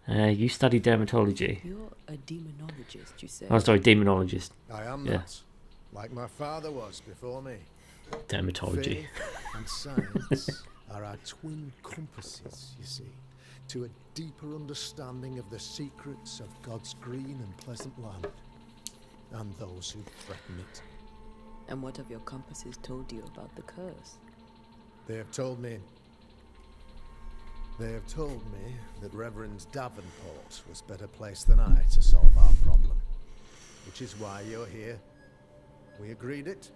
You study dermatology. You're a demonologist, you say? Oh, sorry, demonologist. I am that, like my father was before me. Dermatology. Faith and science are our twin compasses, you see, to a deeper understanding of the secrets of God's green and pleasant land, and those who threaten it. And what have your compasses told you about the curse? They have told me that Reverend Davenport was better placed than I to solve our problem. Which is why you're here. We agreed it.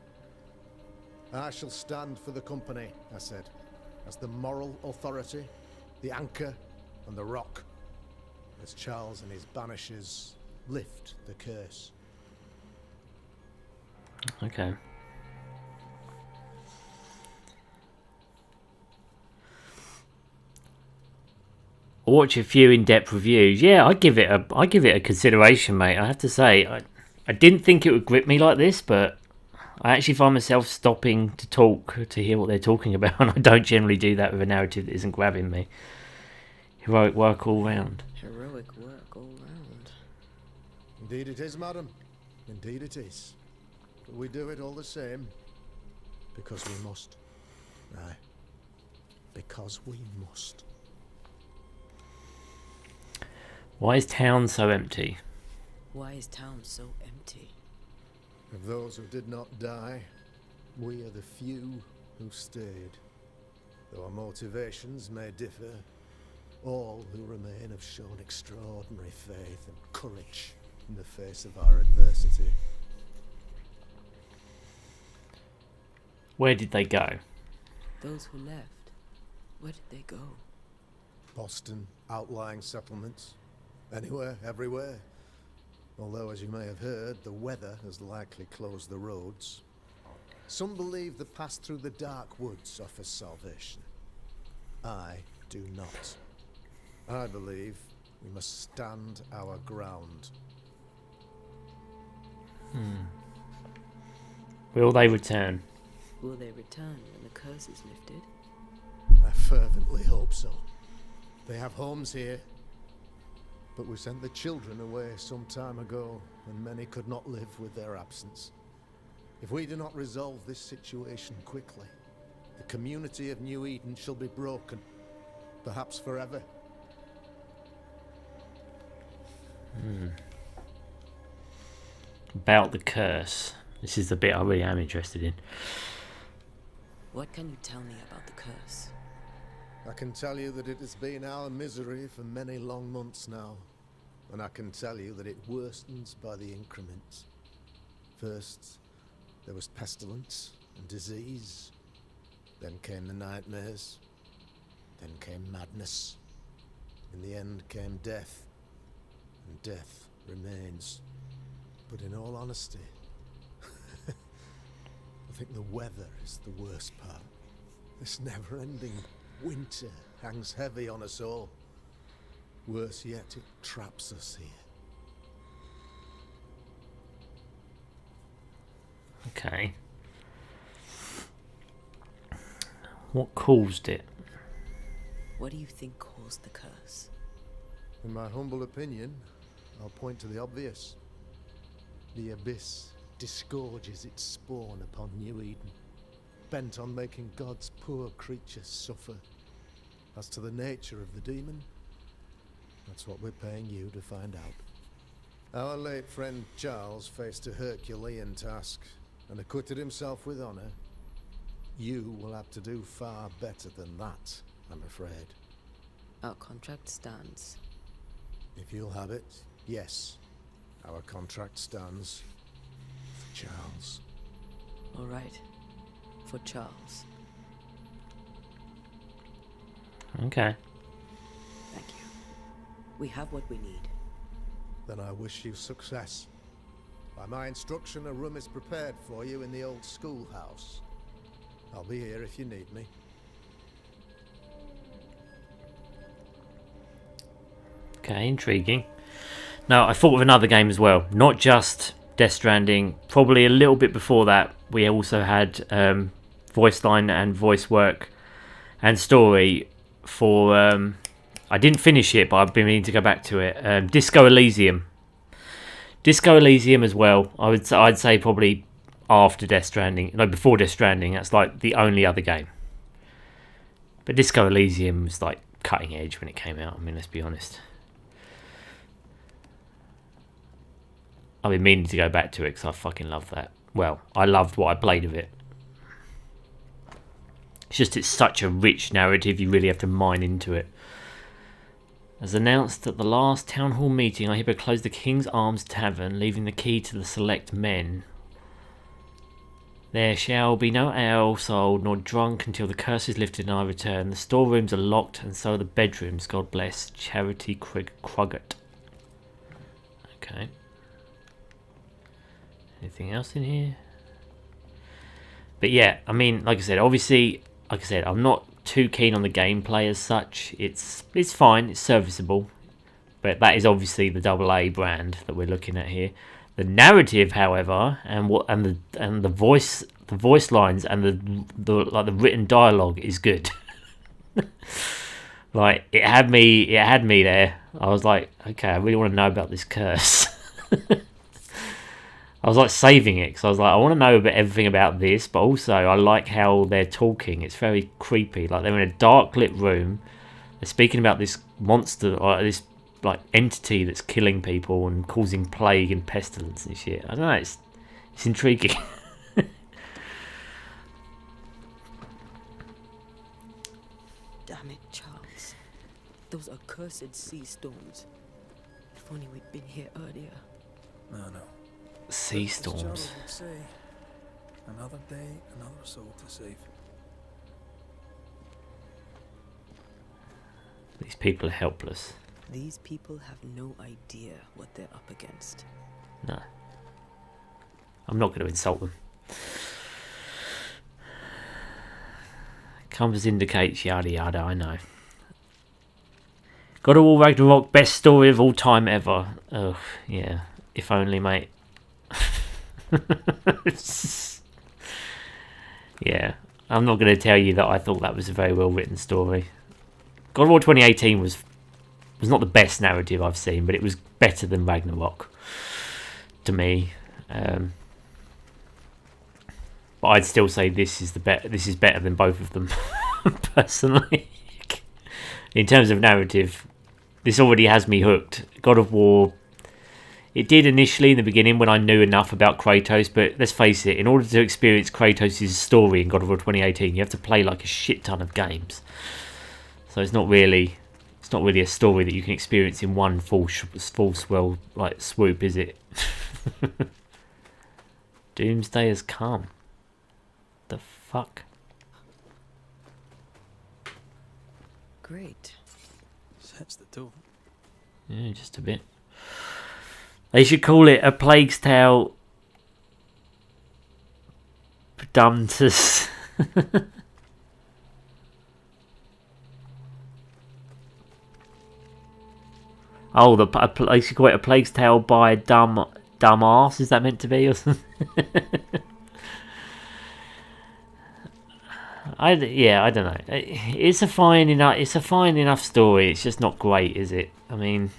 I shall stand for the company, I said, as the moral authority, the anchor, and the rock, as Charles and his banishers lift the curse. Okay. I'll watch a few in-depth reviews. Yeah, I give it a consideration, mate. I have to say, I didn't think it would grip me like this, but I actually find myself stopping to talk to hear what they're talking about, and I don't generally do that with a narrative that isn't grabbing me. Heroic work all round. Heroic work all round. Indeed it is, madam. Indeed it is. But we do it all the same. Because we must. Aye. Because we must. Why is town so empty? Why is town so empty? Of those who did not die, we are the few who stayed. Though our motivations may differ, all who remain have shown extraordinary faith and courage in the face of our adversity. Where did they go? Those who left, where did they go? Boston, outlying settlements. Anywhere, everywhere. Although, as you may have heard, the weather has likely closed the roads. Some believe the path through the dark woods offers salvation. I do not. I believe we must stand our ground. Will they return? Will they return when the curse is lifted? I fervently hope so. They have homes here. But we sent the children away some time ago, and many could not live with their absence. If we do not resolve this situation quickly, the community of New Eden shall be broken, perhaps forever. About the curse. This is the bit I really am interested in. What can you tell me about the curse? I can tell you that it has been our misery for many long months now, and I can tell you that it worsens by the increments. First, there was pestilence and disease, then came the nightmares, then came madness. In the end came death, and death remains. But in all honesty, I think the weather is the worst part. This never-ending winter hangs heavy on us all. Worse yet, it traps us here. Okay. What caused it? What do you think caused the curse? In my humble opinion, I'll point to the obvious. The abyss disgorges its spawn upon New Eden, bent on making God's poor creatures suffer. As to the nature of the demon, that's what we're paying you to find out. Our late friend Charles faced a Herculean task and acquitted himself with honor. You will have to do far better than that, I'm afraid. Our contract stands. If you'll have it, yes. Our contract stands. For Charles. All right. For Charles. Okay. Thank you. We have what we need. Then I wish you success. By my instruction, a room is prepared for you in the old schoolhouse. I'll be here if you need me. Okay, intriguing. Now, I thought of another game as well. Not just Death Stranding. Probably a little bit before that, we also had voice line and voice work and story for... I didn't finish it, but I've been meaning to go back to it. Disco Elysium. Disco Elysium as well. I'd say probably after Death Stranding. No, before Death Stranding. That's like the only other game. But Disco Elysium was like cutting edge when it came out. I mean, let's be honest. I've been meaning to go back to it because I fucking love that. Well, I loved what I played of it. It's such a rich narrative, you really have to mine into it. As announced at the last town hall meeting, I hereby closed the King's Arms Tavern, leaving the key to the select men. There shall be no ale sold nor drunk until the curse is lifted and I return. The storerooms are locked, and so are the bedrooms. God bless. Charity Crugget. Okay. Anything else in here? But yeah, I mean, like I said, obviously, like I said, I'm not too keen on the gameplay as such. It's fine, it's serviceable, but that is obviously the AA brand that we're looking at here. The narrative, however, and the voice lines and the written dialogue is good. Like it had me there. I was like, okay, I really want to know about this curse. I was like saving it because I was like, I want to know everything about this, but also I like how they're talking. It's very creepy. Like they're in a dark lit room. They're speaking about this monster or this like entity that's killing people and causing plague and pestilence and shit. I don't know. It's intriguing. Damn it, Charles. Those accursed sea storms. If only we'd been here earlier. No. Sea As storms. Charles would say, another day, another soul to save. These people are helpless. These people have no idea what they're up against. No. I'm not going to insult them. Compass indicates yada yada, I know. God of War Ragnarok, best story of all time ever. Oh, yeah. If only, mate. Yeah. I'm not going to tell you that I thought that was a very well written story. God of War 2018 was not the best narrative I've seen, but it was better than Ragnarok to me. But I'd still say this is better than both of them, personally. In terms of narrative, this already has me hooked. God of War, it did initially in the beginning when I knew enough about Kratos, but let's face it, in order to experience Kratos' story in God of War 2018, you have to play like a shit ton of games. So it's not really a story that you can experience in one full swell like swoop, is it? Doomsday has come. The fuck? Great. Sets the tone. Yeah, just a bit. They should call it A Plague's Tale Dumtus. Oh, they should call it A Plague's Tale by Dumbass. Is that meant to be or something? I don't know. It's a fine enough story. It's just not great, is it? I mean,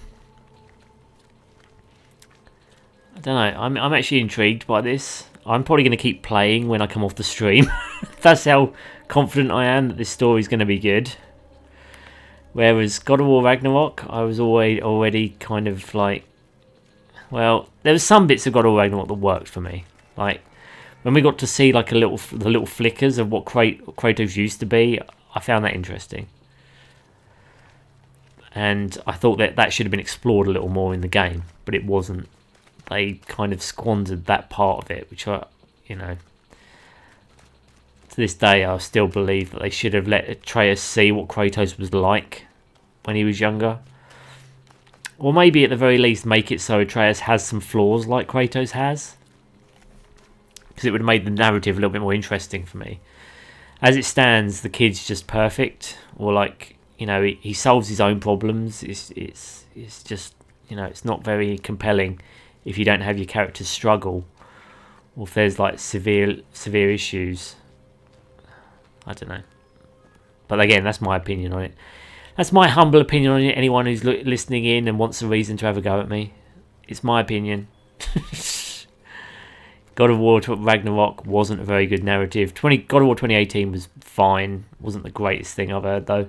I don't know. I'm actually intrigued by this. I'm probably going to keep playing when I come off the stream. That's how confident I am that this story is going to be good. Whereas God of War Ragnarok, I was already kind of like, well, there was some bits of God of War Ragnarok that worked for me. Like when we got to see like the little flickers of what Kratos used to be, I found that interesting. And I thought that should have been explored a little more in the game, but it wasn't. They kind of squandered that part of it, which to this day I still believe that they should have let Atreus see what Kratos was like when he was younger. Or maybe at the very least make it so Atreus has some flaws like Kratos has. Because it would have made the narrative a little bit more interesting for me. As it stands, the kid's just perfect. Or like, he solves his own problems. It's just, it's not very compelling if you don't have your characters struggle. Or if there's like severe issues. I don't know. But again, that's my opinion on it. That's my humble opinion on it. Anyone who's listening in and wants a reason to have a go at me. It's my opinion. God of War Ragnarok wasn't a very good narrative. God of War 2018 was fine. Wasn't the greatest thing I've heard though.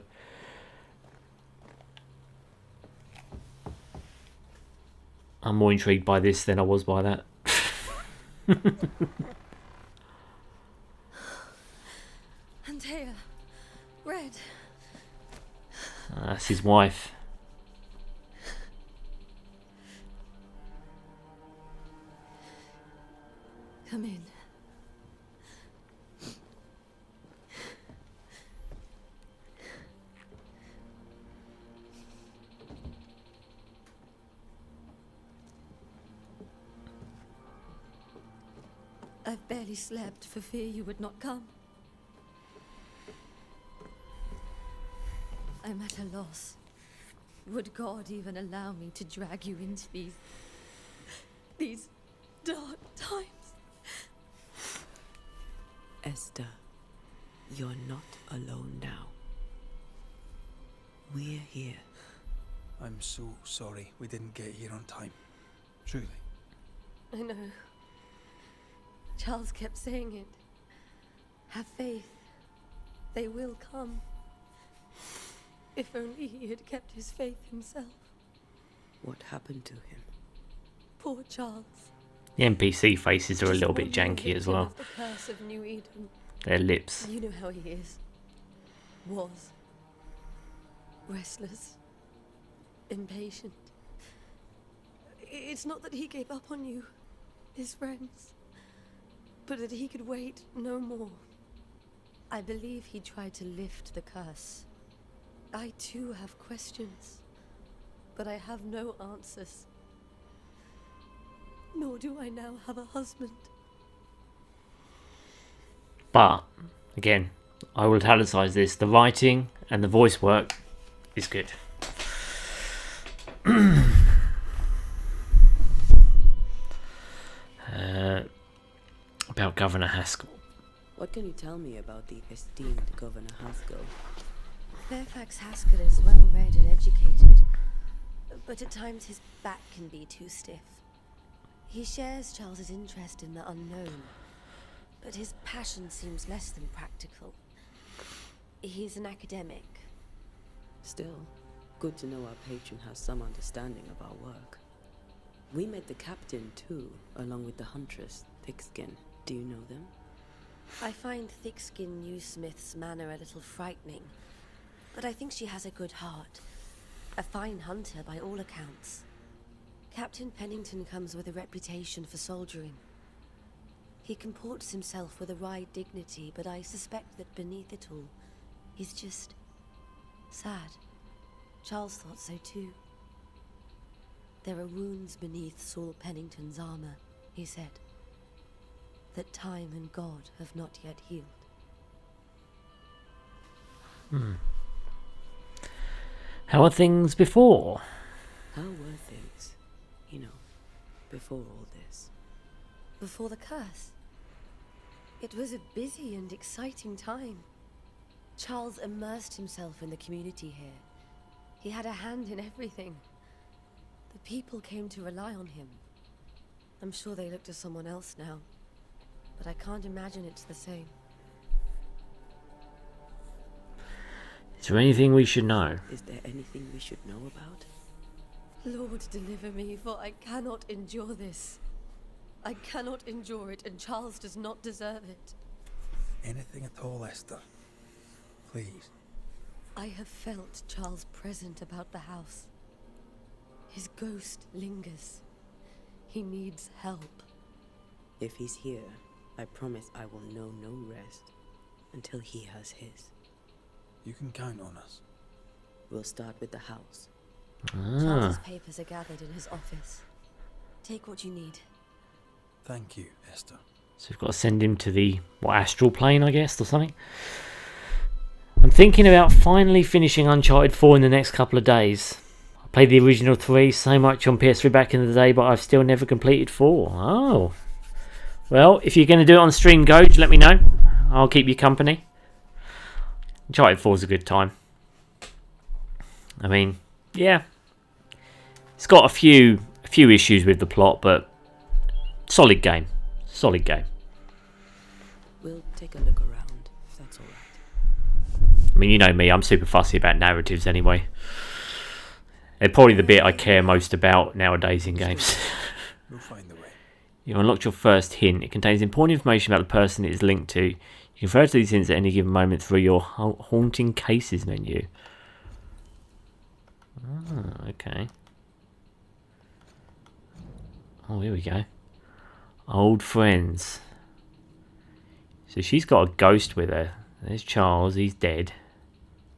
I'm more intrigued by this than I was by that. Antea, Red. That's his wife. Come in. I've barely slept for fear you would not come. I'm at a loss. Would God even allow me to drag you into these dark times? Esther, you're not alone now. We're here. I'm so sorry we didn't get here on time. Truly. I know. Charles kept saying it. Have faith. They will come. If only he had kept his faith himself. What happened to him? Poor Charles. The NPC faces are a little bit janky as well. The curse of New Eden. Their lips. You know how he is. Was. Restless. Impatient. It's not that he gave up on you, his friends, but that he could wait no more. I believe he tried to lift the curse. I too have questions, but I have no answers. Nor do I now have a husband. But, again, I will italicize this. The writing and the voice work is good. About Governor Haskell. What can you tell me about the esteemed Governor Haskell? Fairfax Haskell is well read and educated, but at times his back can be too stiff. He shares Charles's interest in the unknown, but his passion seems less than practical. He's an academic. Still, good to know our patron has some understanding of our work. We met the captain too, along with the huntress, Thickskin. Do you know them? I find Thickskin Newsmith's manner a little frightening, but I think she has a good heart. A fine hunter by all accounts. Captain Pennington comes with a reputation for soldiering. He comports himself with a wry dignity, but I suspect that beneath it all, he's just sad. Charles thought so too. There are wounds beneath Saul Pennington's armor, he said, that time and God have not yet healed. How are things before? How were things, before all this? Before the curse? It was a busy and exciting time. Charles immersed himself in the community here. He had a hand in everything. The people came to rely on him. I'm sure they look to someone else now, but I can't imagine it's the same. Is there anything we should know? Is there anything we should know about? Lord, deliver me, for I cannot endure this. I cannot endure it, and Charles does not deserve it. Anything at all, Esther. Please. I have felt Charles present about the house. His ghost lingers. He needs help. If he's here, I promise I will know no rest until he has his. You can count on us. We'll start with the house. Charles's papers are gathered in his office. Take what you need. Thank you, Esther. So we've got to send him to the astral plane, I guess, or something. I'm thinking about finally finishing Uncharted 4 in the next couple of days. I played the original 3 so much on PS3 back in the day, but I've still never completed 4. Oh. Well, if you're going to do it on stream, Goj, let me know. I'll keep you company. Uncharted 4 is a good time. I mean, yeah. It's got a few issues with the plot, but solid game. Solid game. We'll take a look around, if that's alright. I mean, you know me, I'm super fussy about narratives anyway. They're probably the bit I care most about nowadays in games. We'll find the way. You unlocked your first hint. It contains important information about the person it is linked to. You can refer to these hints at any given moment through your haunting cases menu. Ah, okay. Oh, here we go. Old friends. So she's got a ghost with her. There's Charles, he's dead.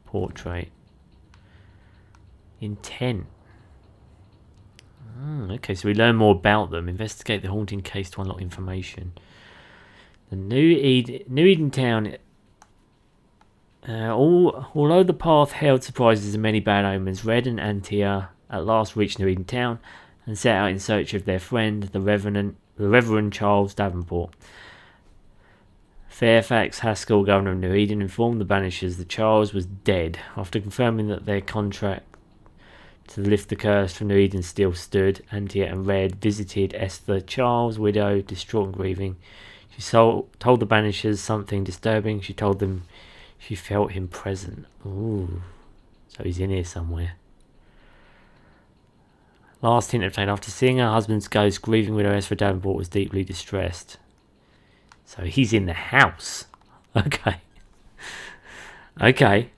Portrait. Intent. Okay, so we learn more about them. Investigate the haunting case to unlock information. The New Eden town. Although the path held surprises and many bad omens, Red and Antia at last reached New Eden town and set out in search of their friend, the Reverend Charles Davenport. Fairfax Haskell, governor of New Eden, informed the Banishers that Charles was dead. After confirming that their contract to lift the curse from New Eden still stood, Antia and Red visited Esther, Charles' widow, distraught and grieving. She told the Banishers something disturbing. She told them she felt him present. Ooh, so he's in here somewhere. Last hint obtained. After seeing her husband's ghost, grieving widow Esther Davenport was deeply distressed. So he's in the house. Okay. Okay.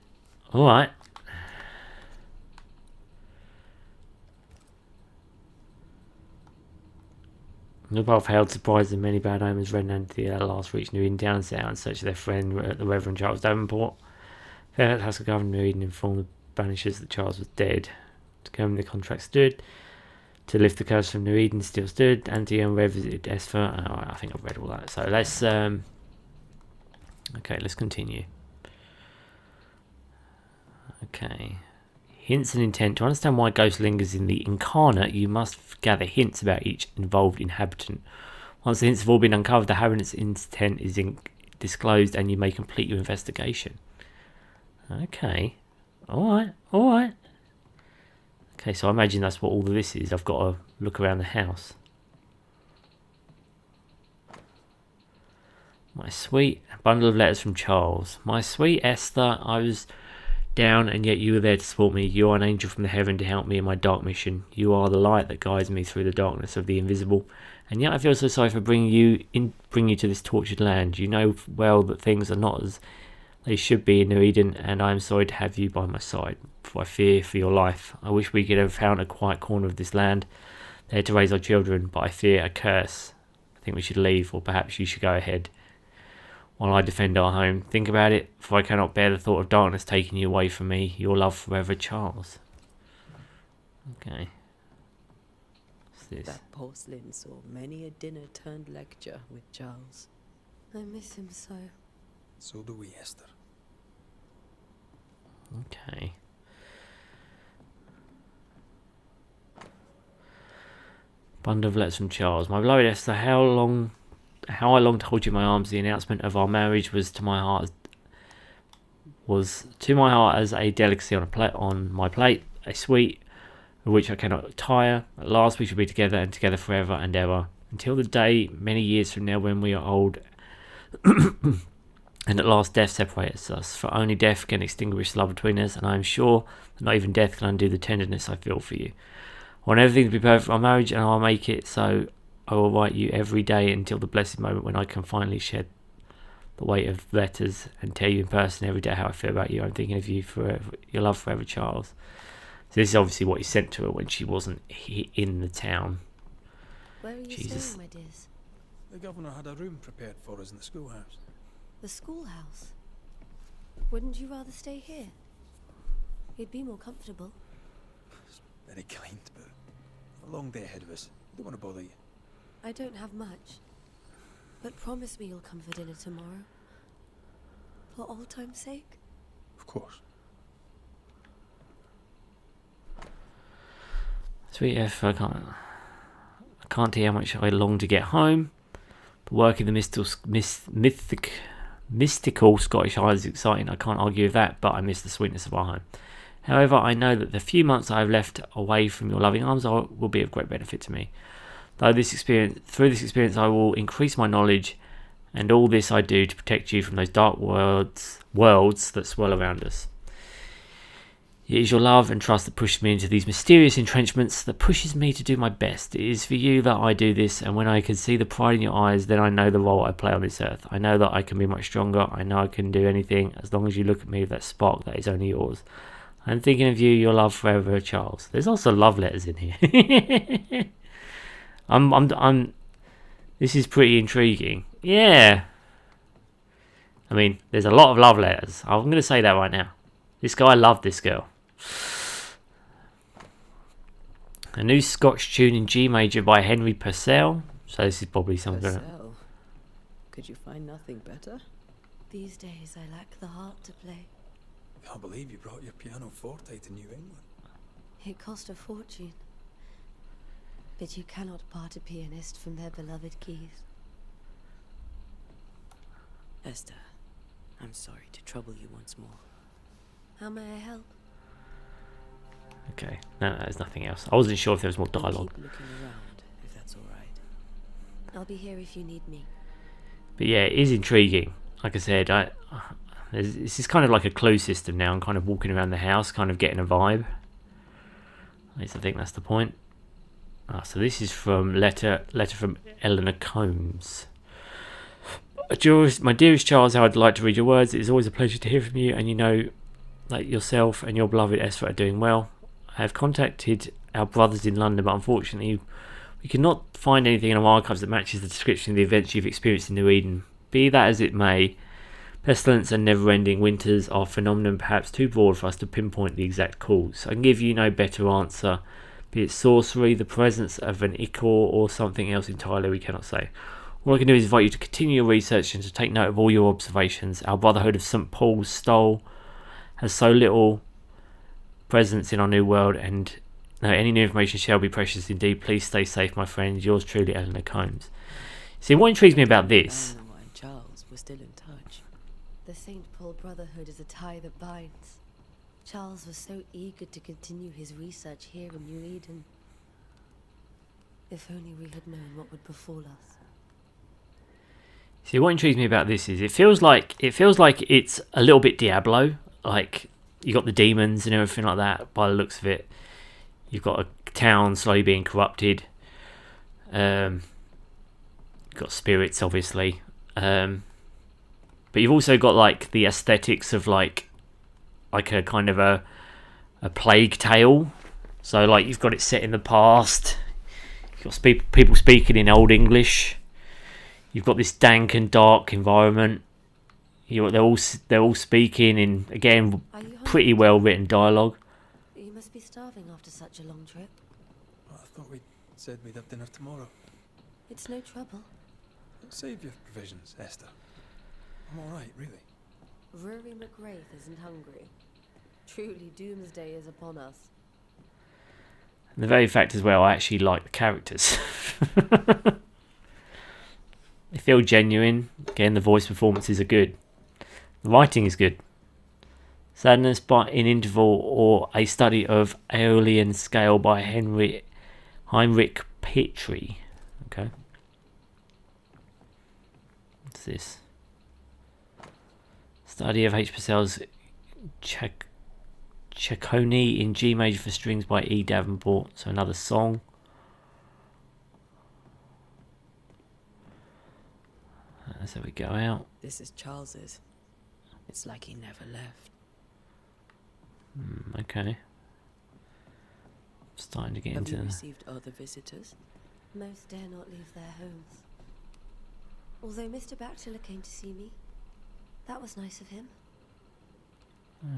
Alright. The path held surprised and many bad omens. Red and Anthony at last reached New Eden town, set out in search of their friend, the Reverend Charles Davenport. Fairfax Haskell, governor of New Eden, informed the Banishers that Charles was dead. To confirm the contract stood. To lift the curse from New Eden still stood. Anthony and Red visited Esper. I think I've read all that. So let's okay, let's continue. Okay. Hints and intent. To understand why ghost lingers in the incarnate, you must gather hints about each involved inhabitant. Once the hints have all been uncovered, the habitant's intent is disclosed and you may complete your investigation. Okay. Alright, alright. Okay, so I imagine that's what all of this is. I've got to look around the house. My sweet bundle of letters from Charles. My sweet Esther, I was down and yet you were there to support me. You are an angel from the heaven to help me in my dark mission. You are the light that guides me through the darkness of the invisible. And yet I feel so sorry for bringing you to this tortured land. You know well that things are not as they should be in New Eden, and I am sorry to have you by my side, for I fear for your life. I wish we could have found a quiet corner of this land there to raise our children, but I fear a curse. I think we should leave, or perhaps you should go ahead while I defend our home. Think about it, for I cannot bear the thought of darkness taking you away from me. Your love forever, Charles. Okay. What's this? That porcelain saw many a dinner turned lecture with Charles. I miss him so. So do we, Esther. Okay. Bundle of letters from Charles. My beloved Esther, how I long to hold you in my arms. The announcement of our marriage was to my heart as a delicacy on my plate, a sweet of which I cannot tire. At last we shall be together and together forever and ever, until the day many years from now when we are old and at last death separates us. For only death can extinguish love between us, and I am sure that not even death can undo the tenderness I feel for you. I want everything to be perfect for our marriage, and I'll make it so. I will write you every day until the blessed moment when I can finally shed the weight of letters and tell you in person every day how I feel about you. I'm thinking of you forever, your love forever, Charles. So this is obviously what he sent to her when she wasn't in the town. Where are you staying, my dears? The governor had a room prepared for us in the schoolhouse. The schoolhouse? Wouldn't you rather stay here? You'd be more comfortable. It's very kind, but a long day ahead of us. I don't want to bother you. I don't have much. But promise me you'll come for dinner tomorrow. For old time's sake. Of course. Sweet F, I can't tell you how much I long to get home. The work in the mystical Scottish Isles is exciting. I can't argue with that, but I miss the sweetness of our home. However, I know that the few months I have left away from your loving arms will be of great benefit to me. Through this experience, I will increase my knowledge, and all this I do to protect you from those dark worlds that swirl around us. It is your love and trust that pushes me into these mysterious entrenchments, that pushes me to do my best. It is for you that I do this, and when I can see the pride in your eyes, then I know the role I play on this earth. I know that I can be much stronger. I know I can do anything as long as you look at me with that spark that is only yours. I'm thinking of you, your love forever, Charles. There's also love letters in here. This is pretty intriguing. Yeah. I mean, there's a lot of love letters. I'm going to say that right now. This guy loved this girl. A new Scotch tune in G major by Henry Purcell. So this is probably something. Purcell. Could you find nothing better? These days I lack the heart to play. Can't believe you brought your pianoforte to New England. It cost a fortune. But you cannot part a pianist from their beloved keys. Esther, I'm sorry to trouble you once more. How may I help? Okay, no, there's nothing else. I wasn't sure if there was more dialogue. Keep looking around, if that's all right. I'll be here if you need me. But yeah, it is intriguing. Like I said, this is kind of like a clue system now. I'm kind of walking around the house, kind of getting a vibe. At least I think that's the point. So this is from letter from Eleanor Combs. My dearest Charles, how I'd like to read your words. It is always a pleasure to hear from you, and you know that yourself and your beloved Esther are doing well. I have contacted our brothers in London, but unfortunately we cannot find anything in our archives that matches the description of the events you've experienced in New Eden. Be that as it may, pestilence and never-ending winters are a phenomenon perhaps too broad for us to pinpoint the exact cause. I can give you no better answer, be it sorcery, the presence of an ichor, or something else entirely we cannot say. All I can do is invite you to continue your research and to take note of all your observations. Our Brotherhood of St. Paul's Stole has so little presence in our new world, and any new information shall be precious indeed. Please stay safe, my friend. Yours truly, Eleanor Combs. See, what intrigues me about this... Eleanor and Charles were still in touch. The St. Paul Brotherhood is a tie that binds. Charles was so eager to continue his research here in New Eden. If only we had known what would befall us. See, what intrigues me about this is it feels like it's a little bit Diablo. Like, you got the demons and everything like that by the looks of it. You've got a town slowly being corrupted. You've got spirits, obviously. But you've also got like the aesthetics of like a kind of a plague tale. So like you've got it set in the past. You've got people speaking in Old English. You've got this dank and dark environment. They're all speaking in, again, pretty well written dialogue. You must be starving after such a long trip. Well, I thought we said we'd have dinner tomorrow. It's no trouble. Save your provisions, Esther. I'm all right, really. Rory McGrath isn't hungry. Truly, doomsday is upon us. And the very fact as well, I actually like the characters. They feel genuine. Again, the voice performances are good. The writing is good. Sadness by in Interval, or a study of Aeolian Scale by Heinrich Petrie. Okay. What's this? Study of H. Purcell's Cecconi in G major for strings by E. Davenport. So another song. So we go out. This is Charles's. It's like he never left. Okay. Starting to get Have into... you received other visitors? Most dare not leave their homes. Although Mr. Bachelor came to see me. That was nice of him.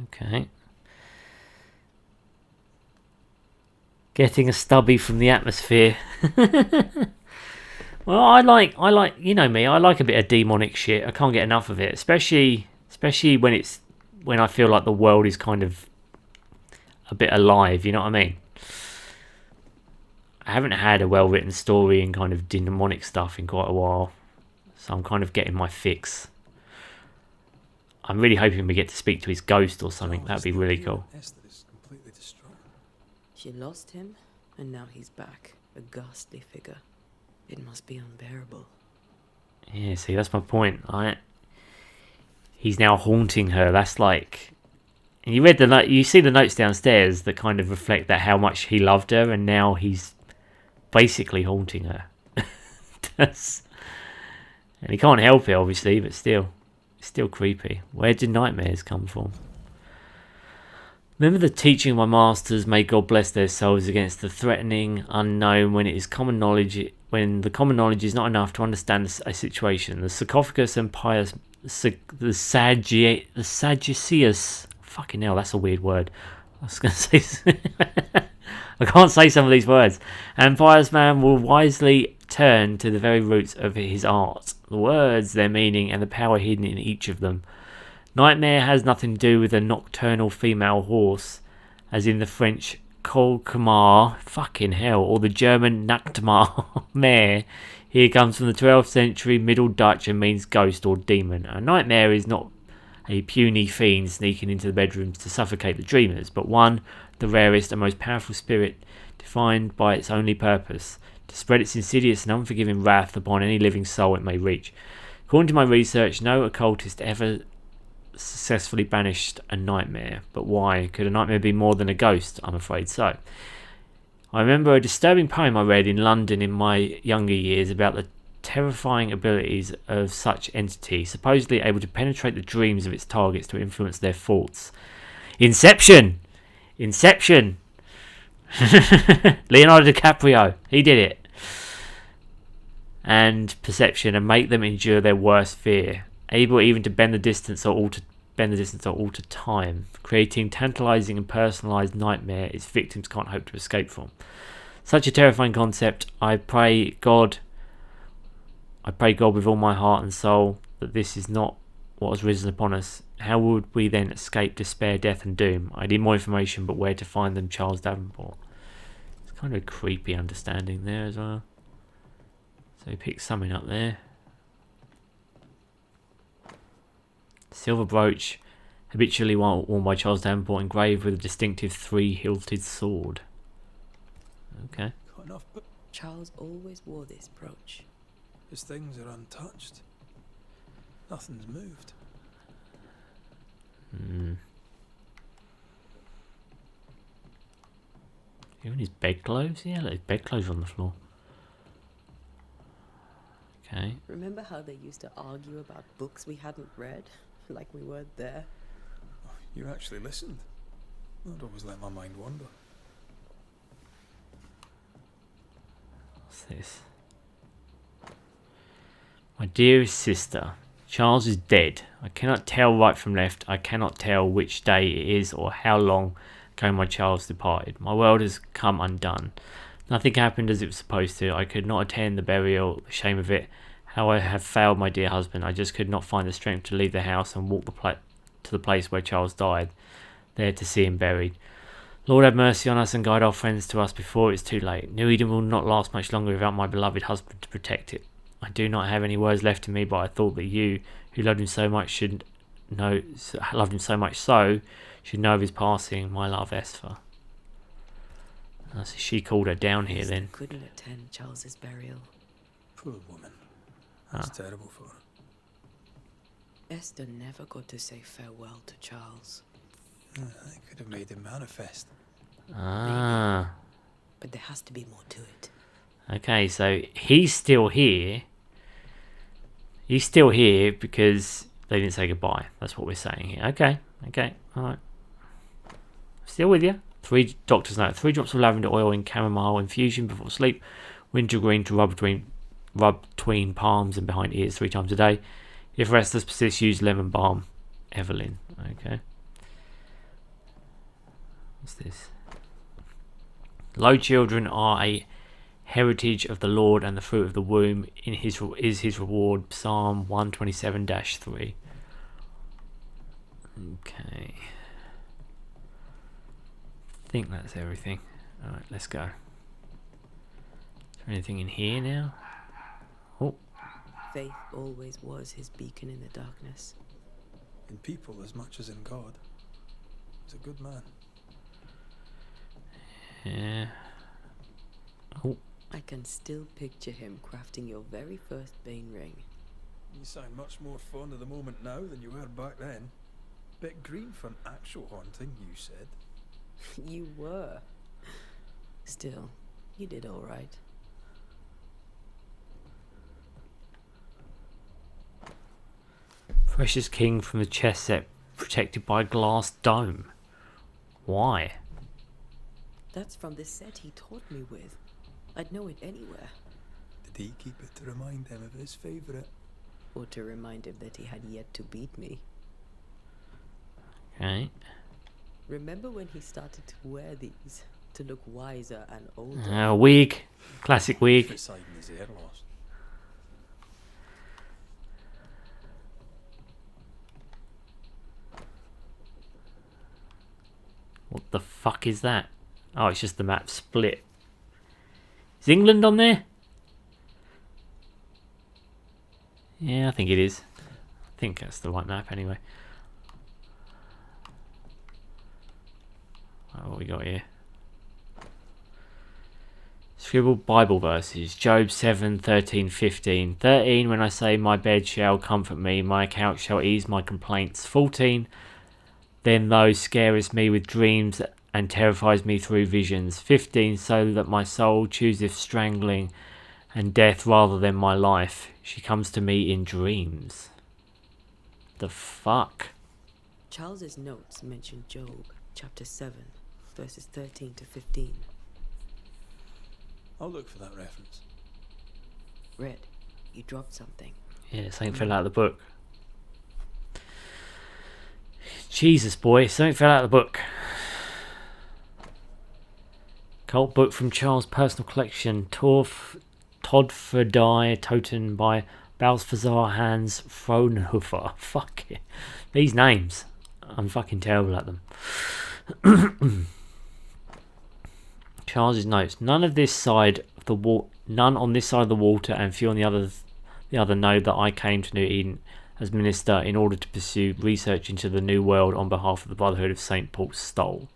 Okay. Getting a stubby from the atmosphere. Well, I like, you know me, I like a bit of demonic shit. I can't get enough of it, especially when I feel like the world is kind of a bit alive, you know what I mean? I haven't had a well-written story and kind of demonic stuff in quite a while, so I'm kind of getting my fix. I'm really hoping we get to speak to his ghost or something. That'd be really cool. Esther is completely distraught. She lost him, and now he's back, a ghastly figure. It must be unbearable. Yeah, see, that's my point. He's now haunting her. That's like... And you read the note, you see the notes downstairs that kind of reflect that how much he loved her, and now he's basically haunting her. And he can't help it, obviously, but still. It's still creepy. Where did nightmares come from? Remember the teaching of my masters, may God bless their souls, against the threatening unknown when the common knowledge is not enough to understand a situation. The sarcophagus and pious, the Sadduceus, fucking hell, that's a weird word. I was going to say, I can't say some of these words. And pious man will wisely return to the very roots of his art, the words, their meaning, and the power hidden in each of them. Nightmare has nothing to do with a nocturnal female horse, as in the French Kolkmar, fucking hell, or the German Nachtmar mare. Here comes from the 12th century Middle Dutch and means ghost or demon. A nightmare is not a puny fiend sneaking into the bedrooms to suffocate the dreamers, but one, the rarest and most powerful spirit, defined by its only purpose, to spread its insidious and unforgiving wrath upon any living soul it may reach. According to my research, no occultist ever successfully banished a nightmare. But why? Could a nightmare be more than a ghost? I'm afraid so. I remember a disturbing poem I read in London in my younger years about the terrifying abilities of such entity, supposedly able to penetrate the dreams of its targets to influence their thoughts. Inception! Inception! Leonardo DiCaprio, he did it. And perception, and make them endure their worst fear, able even to bend the distance or alter time, creating tantalizing and personalized nightmare its victims can't hope to escape from. Such a terrifying concept. I pray God with all my heart and soul that this is not what has risen upon us. How would we then escape despair, death and doom? I need more information, but where to find them? Charles Davenport. It's kind of a creepy understanding there as well. So he picks something up there. Silver brooch, habitually worn by Charles Davenport, engraved with a distinctive 3-hilted sword. Okay. Charles always wore this brooch. His things are untouched. Nothing's moved. Even his bedclothes? Yeah, look, his bedclothes on the floor. Okay. Remember how they used to argue about books we hadn't read? Like we weren't there. Oh, you actually listened. I'd always let my mind wander. What's this? My dearest sister, Charles is dead. I cannot tell right from left. I cannot tell which day it is or how long ago my Charles departed. My world has come undone. Nothing happened as it was supposed to. I could not attend the burial, the shame of it. How I have failed my dear husband. I just could not find the strength to leave the house and walk to the place where Charles died, there to see him buried. Lord have mercy on us and guide our friends to us before it is too late. New Eden will not last much longer without my beloved husband to protect it. I do not have any words left in me, but I thought that you, who loved him so much, should know of his passing. My love, Esther. So she called her down here then. Couldn't attend Charles's burial. Poor woman. That's terrible for her. Esther never got to say farewell to Charles. I could have made him manifest. Ah. But there has to be more to it. Okay, so he's still here. He's still here because they didn't say goodbye. That's what we're saying here. Okay, alright. Still with you. 3 doctor's note. 3 drops of lavender oil in chamomile infusion before sleep. Wintergreen to rub between palms and behind ears 3 times a day. If restless persists, use lemon balm. Evelyn. Okay. What's this? Low children are a heritage of the Lord, and the fruit of the womb is his reward. Psalm 127-3. Okay. I think that's everything. Alright, let's go. Is there anything in here now? Oh. Faith always was his beacon in the darkness. In people as much as in God. He's a good man. Yeah. Oh. I can still picture him crafting your very first Bane ring. You sound much more fond of the moment now than you were back then. Bit green for an actual haunting, you said. You were. Still, you did all right. Precious king from the chess set, protected by a glass dome. Why? That's from the set he taught me with. I'd know it anywhere. Did he keep it to remind him of his favourite? Or to remind him that he had yet to beat me. Okay. Remember when he started to wear these? to look wiser and older. A wig. Classic wig. Beside his hair loss. What the fuck is that? Oh, it's just the map split. Is England on there? Yeah, I think it is. I think that's the right map anyway. Right, what we got here? Scribbled Bible verses. Job 7, 13, 15. 13, when I say my bed shall comfort me, my couch shall ease my complaints. 14, then thou scarest me with dreams and terrifies me through visions. 15, so that my soul chooseth strangling and death rather than my life. She comes to me in dreams. The fuck? Charles's notes mention Job, chapter 7, verses 13 to 15. I'll look for that reference. Red, you dropped something. Yeah, something fell out of the book. Jesus, boy, something fell out of the book. Cult book from Charles' personal collection. Todfordai Toten by Balthazar Hans Fraunhofer. Fuck it. These names. I'm fucking terrible at them. Charles's notes. None on this side of the water, and few on the other know that I came to New Eden as minister in order to pursue research into the new world on behalf of the Brotherhood of St. Paul's Stole.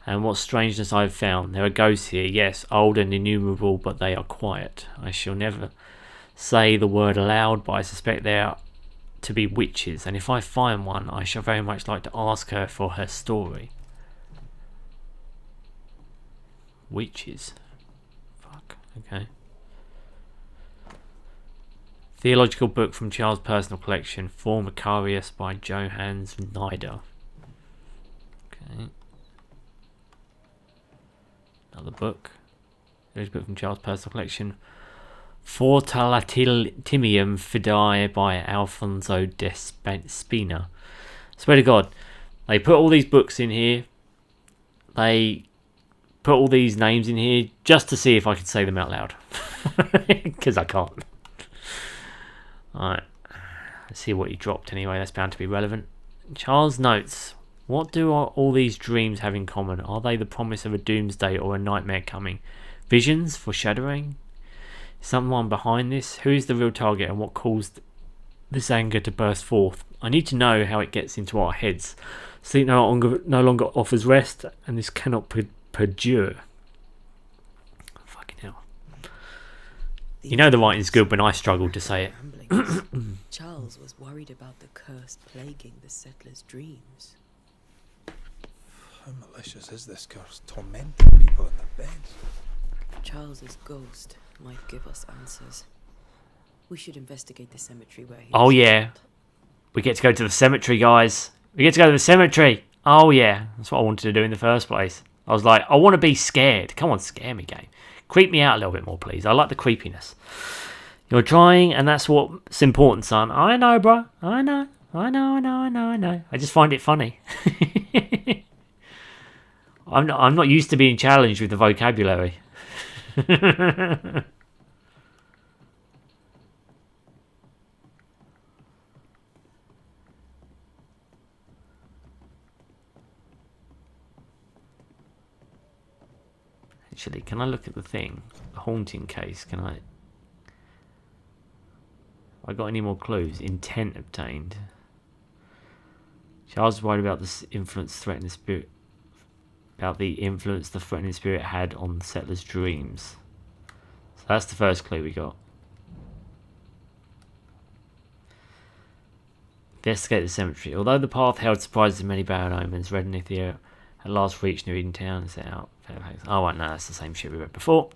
And what strangeness I have found. There are ghosts here, yes, old and innumerable, but they are quiet. I shall never say the word aloud, but I suspect they are to be witches, and if I find one, I shall very much like to ask her for her story. Witches. Fuck, okay. Theological book from Charles' personal collection, Formicarius by Johannes Nieder. Okay. Another book. There's a book from Charles' personal collection, Fortalatimium Fidei by Alfonso de Spina. Swear to God, they put all these books in here. They put all these names in here just to see if I could say them out loud. Because I can't. Alright. Let's see what he dropped anyway. That's bound to be relevant. Charles notes. What do all these dreams have in common? Are they the promise of a doomsday or a nightmare coming? Visions? Foreshadowing? Someone behind this? Who is the real target and what caused this anger to burst forth? I need to know how it gets into our heads. Sleep no longer offers rest, and this cannot perdure. Fucking hell. You know the writing's good when I struggle to say it. Charles was worried about the curse plaguing the settlers' dreams. How malicious is this curse, tormenting people in their beds? Charles's ghost might give us answers. We should investigate the cemetery where he Oh was yeah. killed. We get to go to the cemetery, guys. We get to go to the cemetery. Oh yeah. That's what I wanted to do in the first place. I was like, I want to be scared. Come on, scare me, game. Creep me out a little bit more, please. I like the creepiness. You're trying, and that's what's important, son. I know, bro. I know. I just find it funny. I'm not used to being challenged with the vocabulary. Actually, can I look at the thing? The haunting case, can I? Have I got any more clues? Intent obtained. Charles was worried about the influence threatening spirit. About the influence the threatening spirit had on the settlers' dreams. So that's the first clue we got. Investigate the cemetery. Although the path held surprises and many bad omens, Red and Ithia at last reached New Eden Town and set out. Oh, right, no, that's the same shit we read before.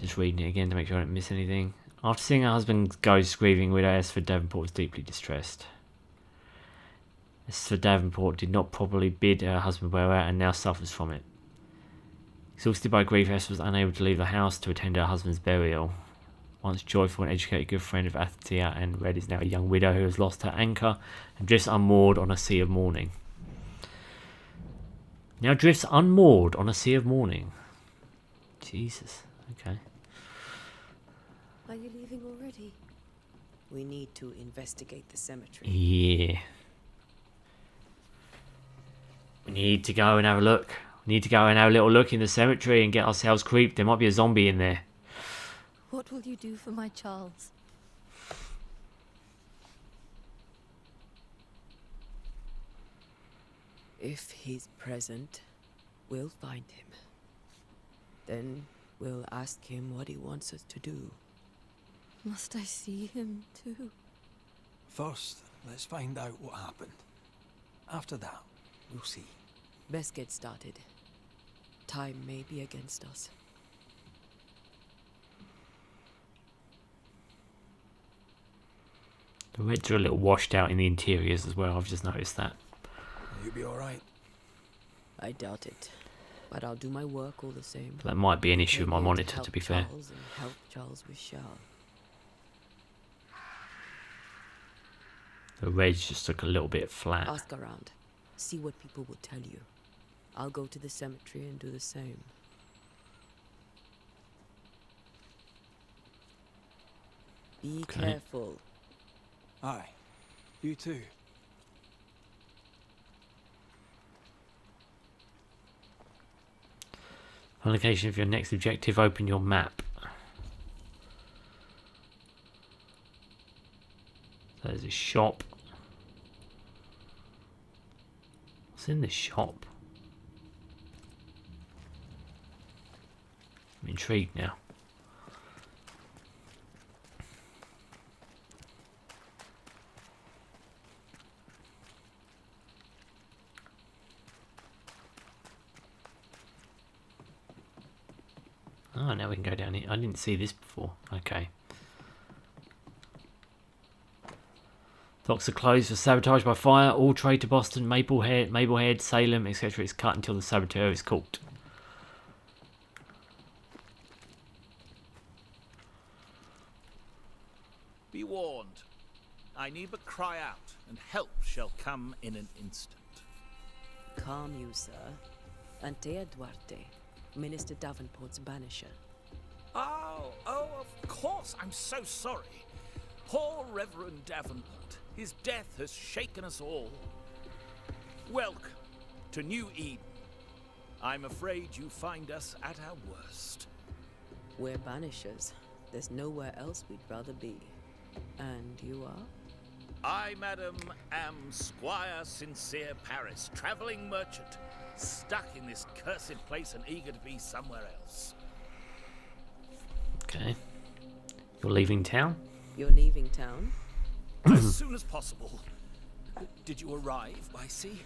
Just reading it again to make sure I don't miss anything. After seeing her husband's ghost grieving, widow Esther Davenport was deeply distressed. Esther Davenport did not properly bid her husband farewell and now suffers from it. Exhausted by grief, Esther was unable to leave the house to attend her husband's burial. Once joyful and educated good friend of Athia and Red is now a young widow who has lost her anchor and drifts unmoored on a sea of mourning. Now drifts unmoored on a sea of morning. Jesus. Okay. Are you leaving already? We need to investigate the cemetery. Yeah. We need to go and have a look. We need to go and have a little look in the cemetery and get ourselves creeped. There might be a zombie in there. What will you do for my Charles? If he's present, we'll find him. Then we'll ask him what he wants us to do. Must I see him too? First, let's find out what happened. After that, we'll see. Best get started. Time may be against us. The reds are a little washed out in the interiors as well. I've just noticed that. You'll be alright. I doubt it. But I'll do my work all the same. That might be an issue with my monitor, to be fair. Charles and help Charles we shall. The reds just look a little bit flat. Ask around. See what people will tell you. I'll go to the cemetery and do the same. Be careful. Aye. You too. On location of your next objective, open your map. There's a shop. What's in the shop? I'm intrigued now. Oh, now we can go down here. I didn't see this before. Okay. Docks are closed for sabotage by fire. All trade to Boston, Mablehead, Salem, etc. is cut until the saboteur is caught. Be warned. I need but cry out, and help shall come in an instant. Calm you, sir. Antea Duarte, Minister Davenport's banisher. Oh, of course. I'm so sorry. Poor Reverend Davenport. His death has shaken us all. Welcome to New Eden. I'm afraid you find us at our worst. We're banishers. There's nowhere else we'd rather be. And you are? I, madam, am Squire Sincere Paris, travelling merchant, stuck in this cursed place and eager to be somewhere else. Okay. You're leaving town? You're leaving town? As soon as possible. Did you arrive by sea?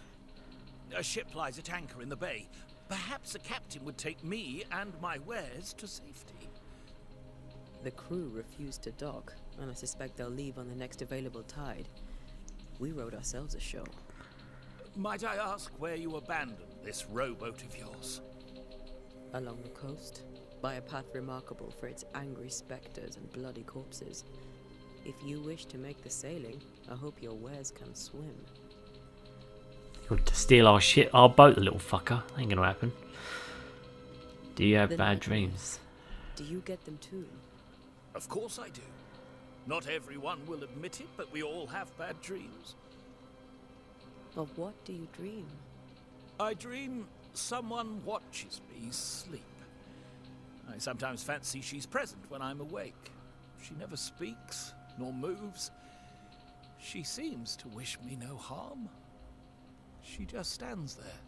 A ship lies at anchor in the bay. Perhaps the captain would take me and my wares to safety. The crew refused to dock, and I suspect they'll leave on the next available tide. We rode ourselves ashore. Might I ask where you abandoned this rowboat of yours? Along the coast, by a path remarkable for its angry specters and bloody corpses. If you wish to make the sailing, I hope your wares can swim. You want to steal our boat, the little fucker? Ain't gonna happen. Do you have The bad nightmares. dreams? Do you get them too? Of course I do. Not everyone will admit it, but we all have bad dreams. Of what do you dream? I dream someone watches me sleep. I sometimes fancy she's present when I'm awake. She never speaks, nor moves. She seems to wish me no harm. She just stands there,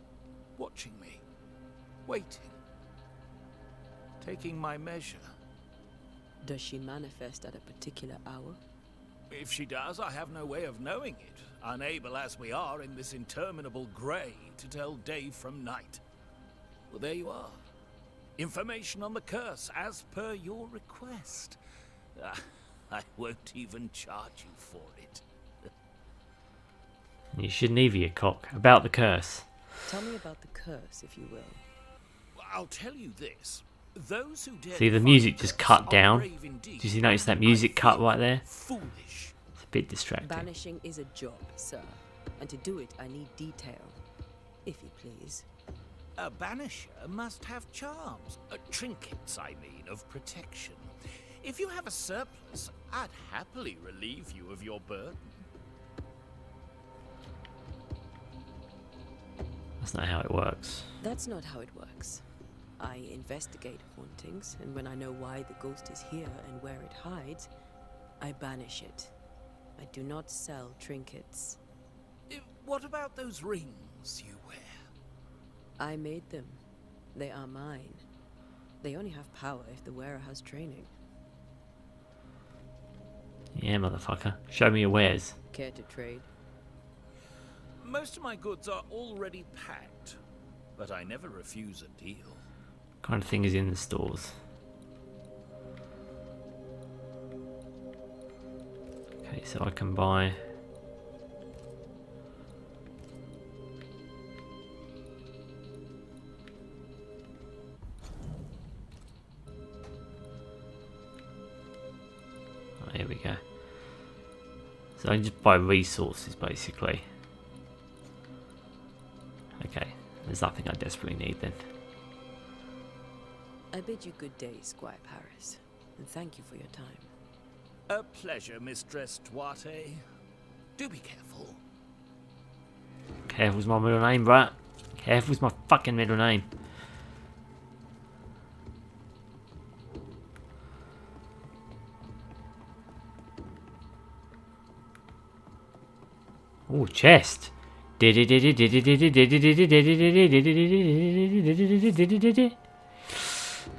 watching me, waiting, taking my measure. Does she manifest at a particular hour? If she does, I have no way of knowing it, unable as we are in this interminable grey to tell day from night. Well, there you are. Information on the curse, as per your request. I won't even charge you for it. You shouldn't either, you cock. About the curse. Tell me about the curse, if you will. I'll tell you this. Those who dare See, the defy music the just curse cut are down. brave indeed, Did you notice that and music I cut feel right there? Foolish. It's a bit distracting. Banishing is a job, sir. And to do it, I need detail. If you please. A banisher must have charms. Trinkets, I mean, of protection. If you have a surplus, I'd happily relieve you of your burden. That's not how it works. That's not how it works. I investigate hauntings, and when I know why the ghost is here and where it hides, I banish it. I do not sell trinkets. What about those rings you wear? I made them. They are mine. They only have power if the wearer has training. Yeah, motherfucker. Show me your wares. Care to trade? Most of my goods are already packed, but I never refuse a deal. What kind of thing is in the stores? Okay, so I can buy... Oh, here we go. So I can just buy resources, basically. Okay, there's nothing I desperately need then. I bid you good day, Squire Paris, and thank you for your time. A pleasure, Mistress Duarte. Do be careful. Careful's my middle name, bruh. Careful's my fucking middle name. Oh, chest.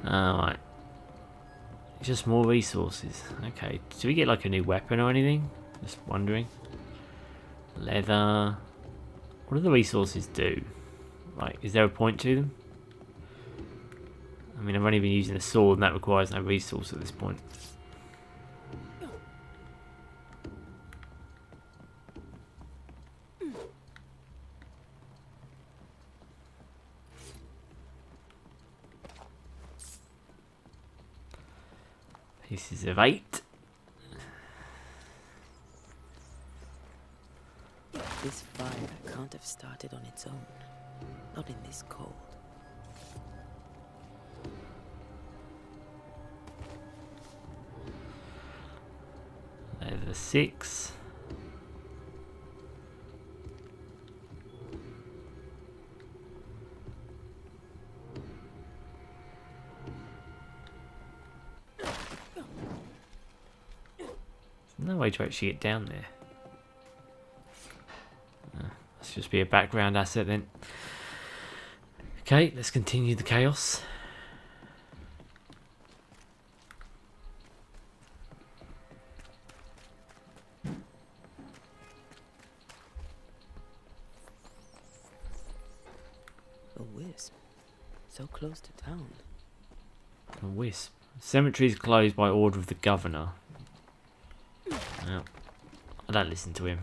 Alright. Just more resources. Okay. Do we get like a new weapon or anything? Just wondering. Leather. What do the resources do? Like, is there a point to them? I mean, I've only been using a sword and that requires no resource at this point. Pieces of 8. This fire can't have started on its own. Not in this cold. Leather 6. No way to actually get down there. Let's just be a background asset then. Okay, let's continue the chaos. A wisp. So close to town. A wisp. Cemetery is closed by order of the governor. Well, I don't listen to him.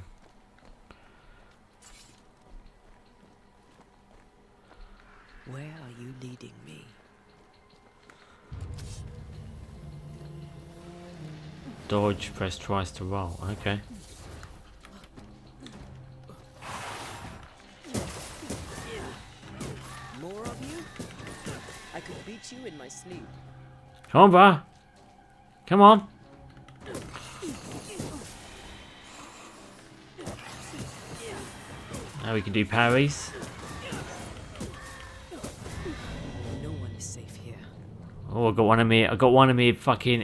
Where are you leading me? Dodge, press twice to roll. Okay. More of you? I could beat you in my sleep. Come on, brah. Come on. Now we can do parries. No one is safe here. Oh, I got one of me fucking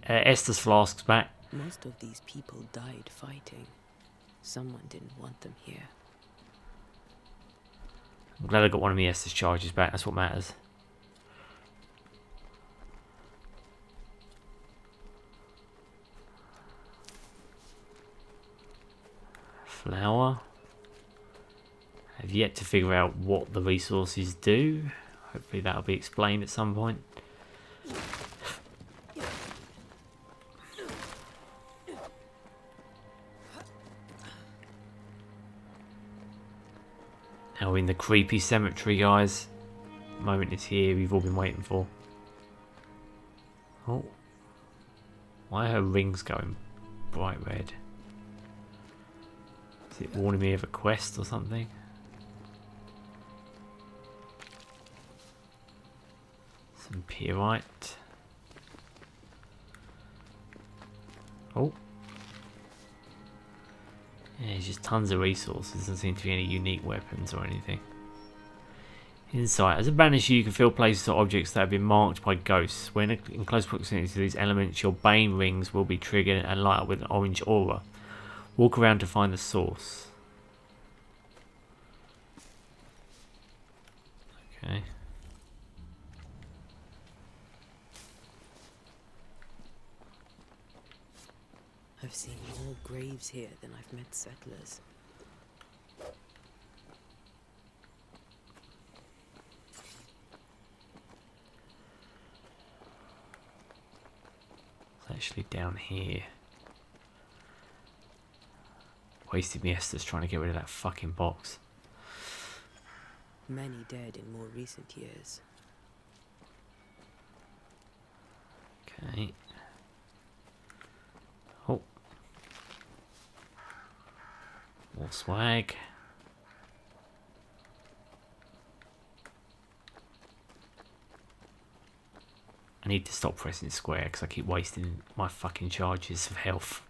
Estus flasks back. Most of these people died fighting. Someone didn't want them here. I'm glad I got one of my Estus charges back. That's what matters. Flour. I've yet to figure out what the resources do. Hopefully that'll be explained at some point. Now we're in the creepy cemetery, guys. The moment is here we've all been waiting for. Oh. Why are her rings going bright red? Is it warning me of a quest or something? here, right? Oh. Yeah, there's just tons of resources. Doesn't seem to be any unique weapons or anything. Insight. As a banisher, you can fill places or objects that have been marked by ghosts. When in close proximity to these elements, your bane rings will be triggered and light up with an orange aura. Walk around to find the source. Okay. I've seen more graves here than I've met settlers. It's actually down here. Wasted me Esther's trying to get rid of that fucking box. Many dead in more recent years. Okay. Oh. More swag. I need to stop pressing square because I keep wasting my fucking charges of health.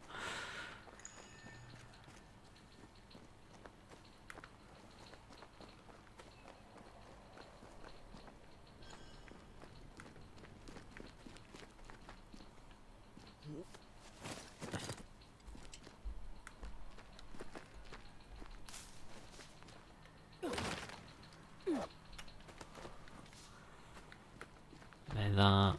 Leather.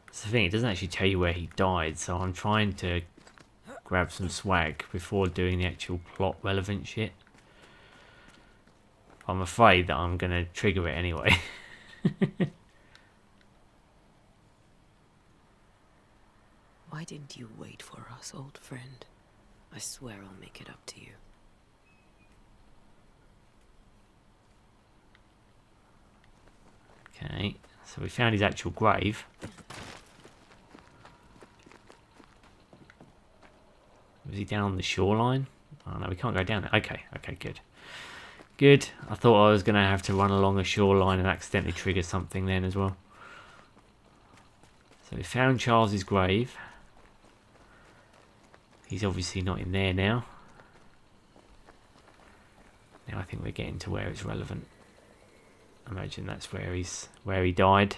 That's the thing, it doesn't actually tell you where he died, so I'm trying to grab some swag before doing the actual plot relevant shit. I'm afraid that I'm going to trigger it anyway. Why didn't you wait for us, old friend? I swear I'll make it up to you. Okay, so we found his actual grave. Was he down on the shoreline? Oh no, we can't go down there. Okay, okay, good. Good. I thought I was going to have to run along a shoreline and accidentally trigger something then as well. So we found Charles's grave. He's obviously not in there now. Now I think we're getting to where it's relevant. I imagine that's where he died.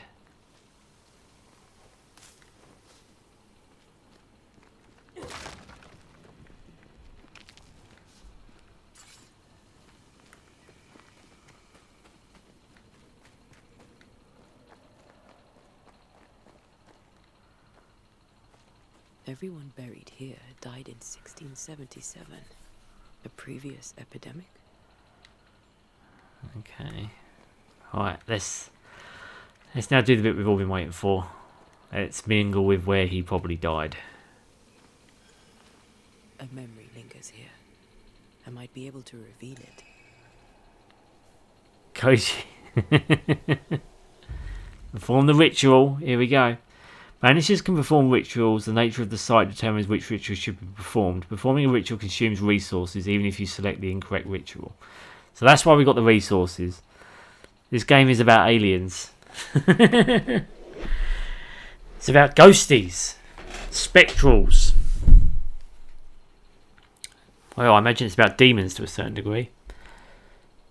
Everyone buried here died in 1677. A previous epidemic? Okay. Alright, let's now do the bit we've all been waiting for. Let's mingle with where he probably died. A memory lingers here. I might be able to reveal it. Koji. Perform the ritual. Here we go. Banishers can perform rituals. The nature of the site determines which ritual should be performed. Performing a ritual consumes resources, even if you select the incorrect ritual. So that's why we got the resources. This game is about aliens. It's about ghosties. Spectrals. Well, I imagine it's about demons to a certain degree.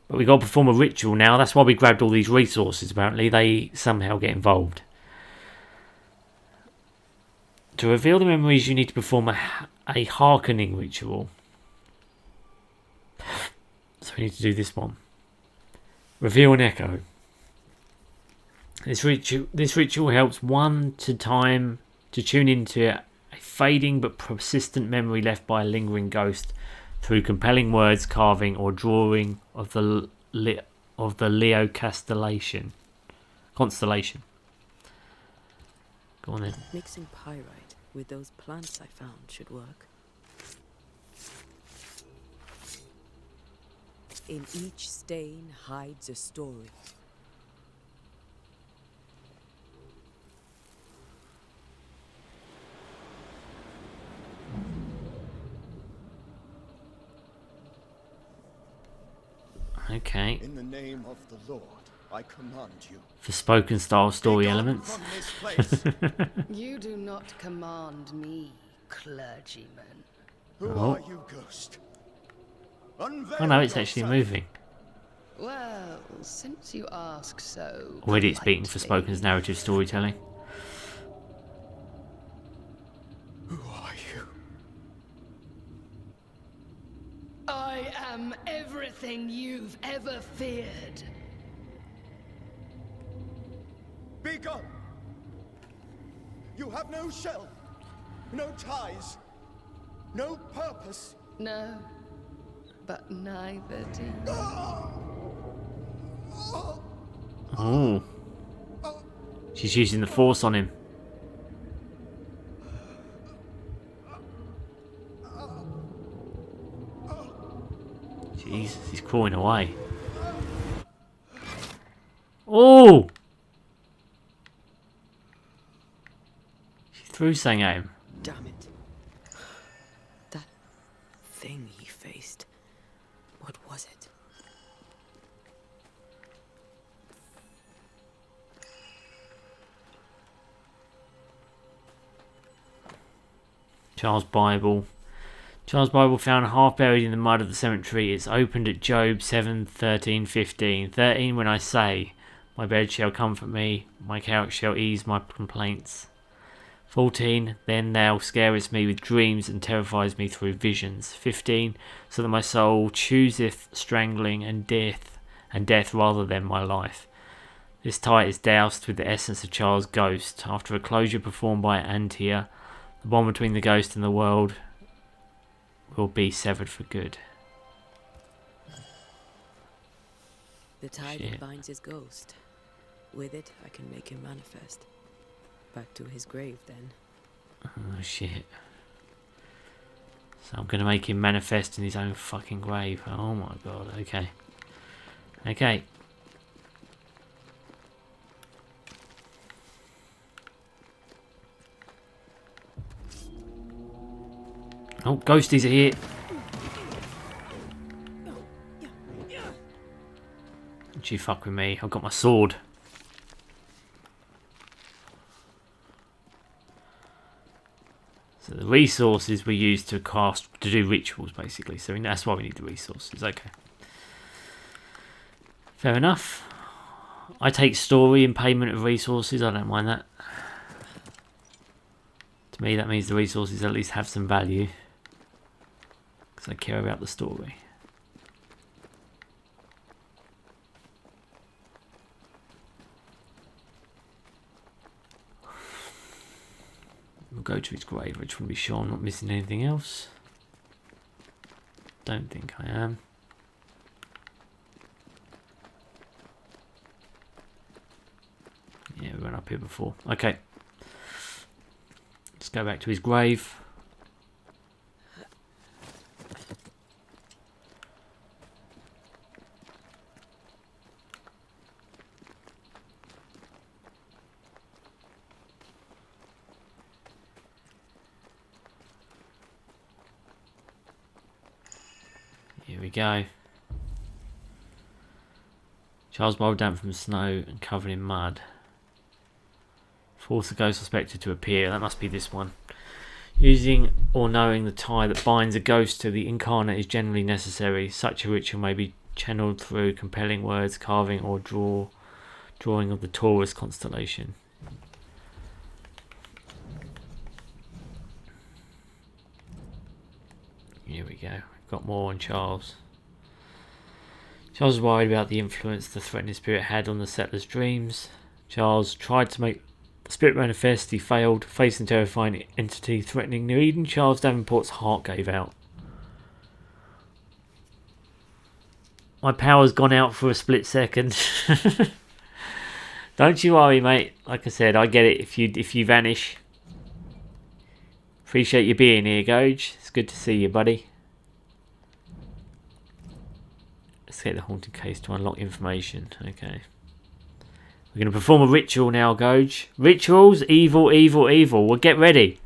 But we got to perform a ritual now. That's why we grabbed all these resources, apparently. They somehow get involved. To reveal the memories, you need to perform a hearkening ritual. So we need to do this one. Reveal an echo. This ritual helps one to tune into a fading but persistent memory left by a lingering ghost through compelling words, carving, or drawing of the Leo constellation. Go on then. Mixing pyrite with those plants I found should work. In each stain hides a story. Okay. In the name of the Lord, I command you. For spoken style story elements. You do not command me, clergyman. Who Oh. are you, ghost? Unveil Oh no, it's actually yourself. moving. Well, since you ask so. Already it's beaten for politely, spoken's narrative storytelling. Who are you? I am everything you've ever feared. Be gone! You have no shell, no ties, no purpose. No, but neither do you. Oh. She's using the force on him. Jesus, he's crawling away. Oh! She threw something at him. Damn it. That thing he faced. What was it? Charles' Bible. Charles' Bible found half buried in the mud of the cemetery. It's opened at Job 7:13-15. 13, when I say, my bed shall comfort me, my couch shall ease my complaints. 14, then thou scarest me with dreams and terrifies me through visions. 15, so that my soul chooseth strangling and death rather than my life. This tide is doused with the essence of Charles' ghost. After a closure performed by Antia, the bond between the ghost and the world will be severed for good. The tide Shit. that binds his ghost. With it, I can make him manifest. Back to his grave, then. Oh shit. So I'm gonna make him manifest in his own fucking grave. Oh my god, okay. Okay. Oh, ghosties are here. Don't you fuck with me. I've got my sword. So the resources we use to do rituals, basically. So that's why we need the resources. Okay. Fair enough. I take story in payment of resources. I don't mind that. To me, that means the resources at least have some value. Because I care about the story. We'll go to his grave. I just want to be sure I'm not missing anything else. Don't think I am. Yeah, we went up here before. Okay. Let's go back to his grave. Here we go. Charles Bowl damp from snow and covered in mud. Force the ghost suspected to appear. That must be this one. Using or knowing the tie that binds a ghost to the incarnate is generally necessary. Such a ritual may be channeled through compelling words, carving, or drawing of the Taurus constellation. Here we go. We've got more on Charles. Charles was worried about the influence the threatening spirit had on the settlers' dreams. Charles tried to make the spirit manifest. He failed. Facing a terrifying entity threatening New Eden, Charles Davenport's heart gave out. My power's gone out for a split second. Don't you worry, mate. Like I said, I get it if you vanish. Appreciate you being here, Gage. It's good to see you, buddy. Let's get the haunted case to unlock information. Okay. We're going to perform a ritual now, Goj. Rituals, evil, evil, evil. Well, get ready.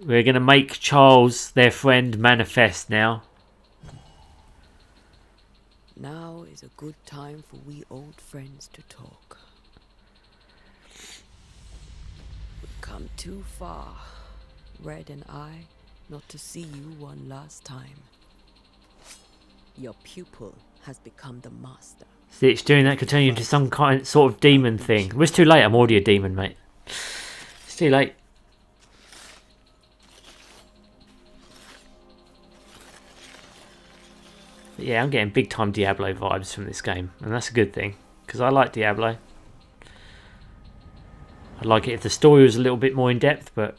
We're going to make Charles, their friend, manifest now. Now is a good time for we old friends to talk. We've come too far, Red and I, not to see you one last time. Your pupil has become the master. Stitch, doing that could turn you into some kind, sort of demon thing. Well, it's too late. I'm already a demon, mate. It's too late. But yeah, I'm getting big time Diablo vibes from this game, and that's a good thing because I like Diablo. I'd like it if the story was a little bit more in depth, but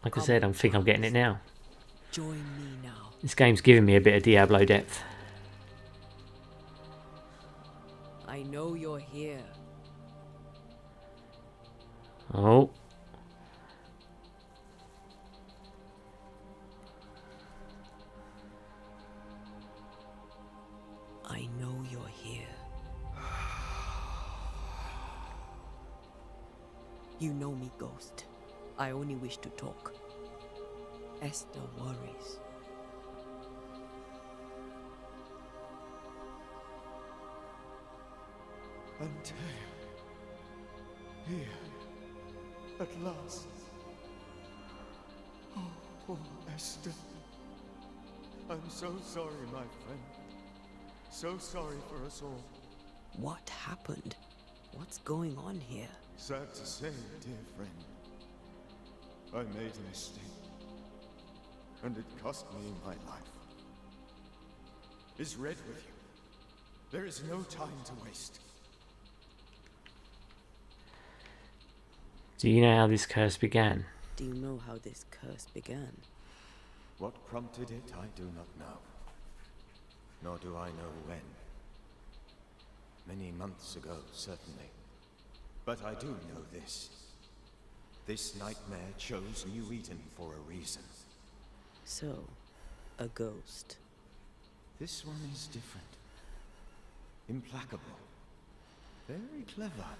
like I said, I think I'm getting it now. Join me now. This game's giving me a bit of Diablo depth. I know you're here. Oh. I know you're here. You know me, Ghost. I only wish to talk. Esther worries. Until here, at last. Oh, Esther. I'm so sorry, my friend. So sorry for us all. What happened? What's going on here? Sad to say, dear friend. I made a mistake. And it cost me my life. Is Red with you? There is no time to waste. Do you know how this curse began? Do you know how this curse began? What prompted it, I do not know. Nor do I know when. Many months ago, certainly. But I do know this. This nightmare chose New Eden for a reason. So, a ghost. This one is different. Implacable. Very clever.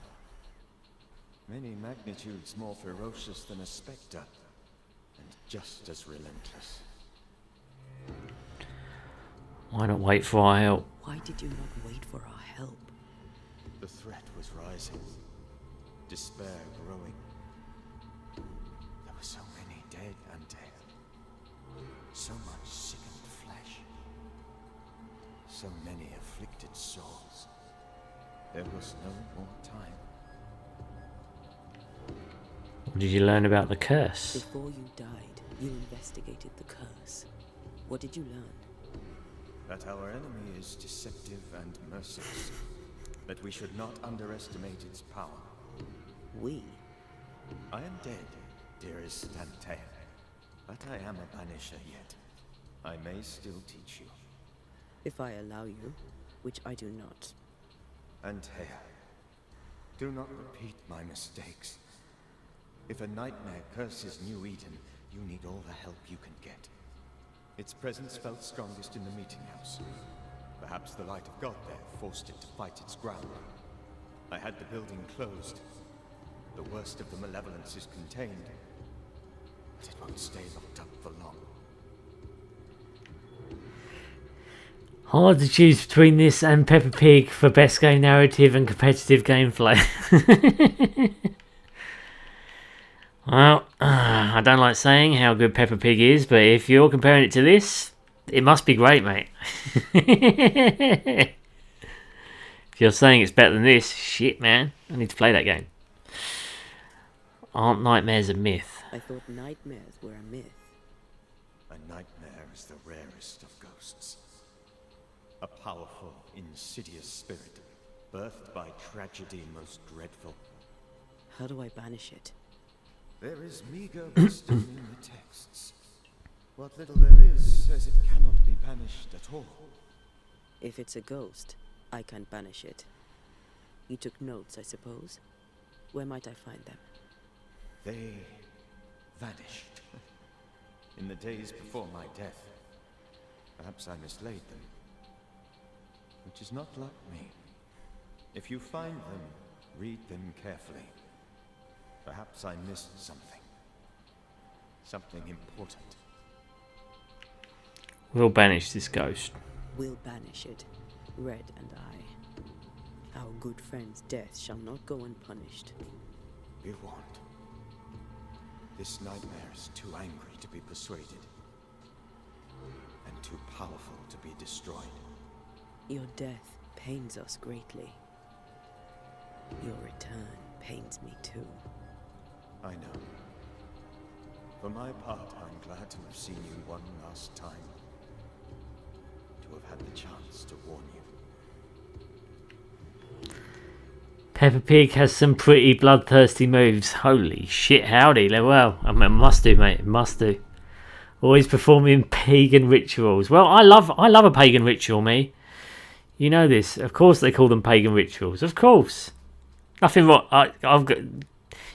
Many magnitudes more ferocious than a spectre. And just as relentless. Why not wait for our help? Why did you not wait for our help? The threat was rising. Despair growing. There were so many dead and dead. So much sickened flesh. So many afflicted souls. There was no more time. What did you learn about the curse? Before you died, you investigated the curse. What did you learn? That our enemy is deceptive and merciless. That we should not underestimate its power. We? I am dead, dearest Antea. But I am a banisher yet. I may still teach you. If I allow you, which I do not. Antea, do not repeat my mistakes. If a nightmare curses New Eden, you need all the help you can get. Its presence felt strongest in the meeting house. Perhaps the light of God there forced it to fight its ground. I had the building closed. The worst of the malevolence is contained. But it won't stay locked up for long. Hard to choose between this and Peppa Pig for best game narrative and competitive gameplay. Well, I don't like saying how good Peppa Pig is, but if you're comparing it to this, it must be great, mate. If you're saying it's better than this, shit, man. I need to play that game. Aren't nightmares a myth? I thought nightmares were a myth. A nightmare is the rarest of ghosts. A powerful, insidious spirit, birthed by tragedy most dreadful. How do I banish it? There is meager wisdom in the texts. What little there is says it cannot be banished at all. If it's a ghost, I can't banish it. You took notes, I suppose? Where might I find them? They vanished. In the days before my death. Perhaps I mislaid them. Which is not like me. If you find them, read them carefully. Perhaps I missed something. Something important. We'll banish this ghost. We'll banish it, Red and I. Our good friend's death shall not go unpunished. Be warned. This nightmare is too angry to be persuaded. And too powerful to be destroyed. Your death pains us greatly. Your return pains me too. I know. For my part, I'm glad to have seen you one last time. To have had the chance to warn you. Peppa Pig has some pretty bloodthirsty moves. Holy shit, howdy. Well, I mean, must do, mate. Must do. Always performing pagan rituals. Well, I love a pagan ritual, me. You know this. Of course they call them pagan rituals. Of course. Nothing wrong. I've got...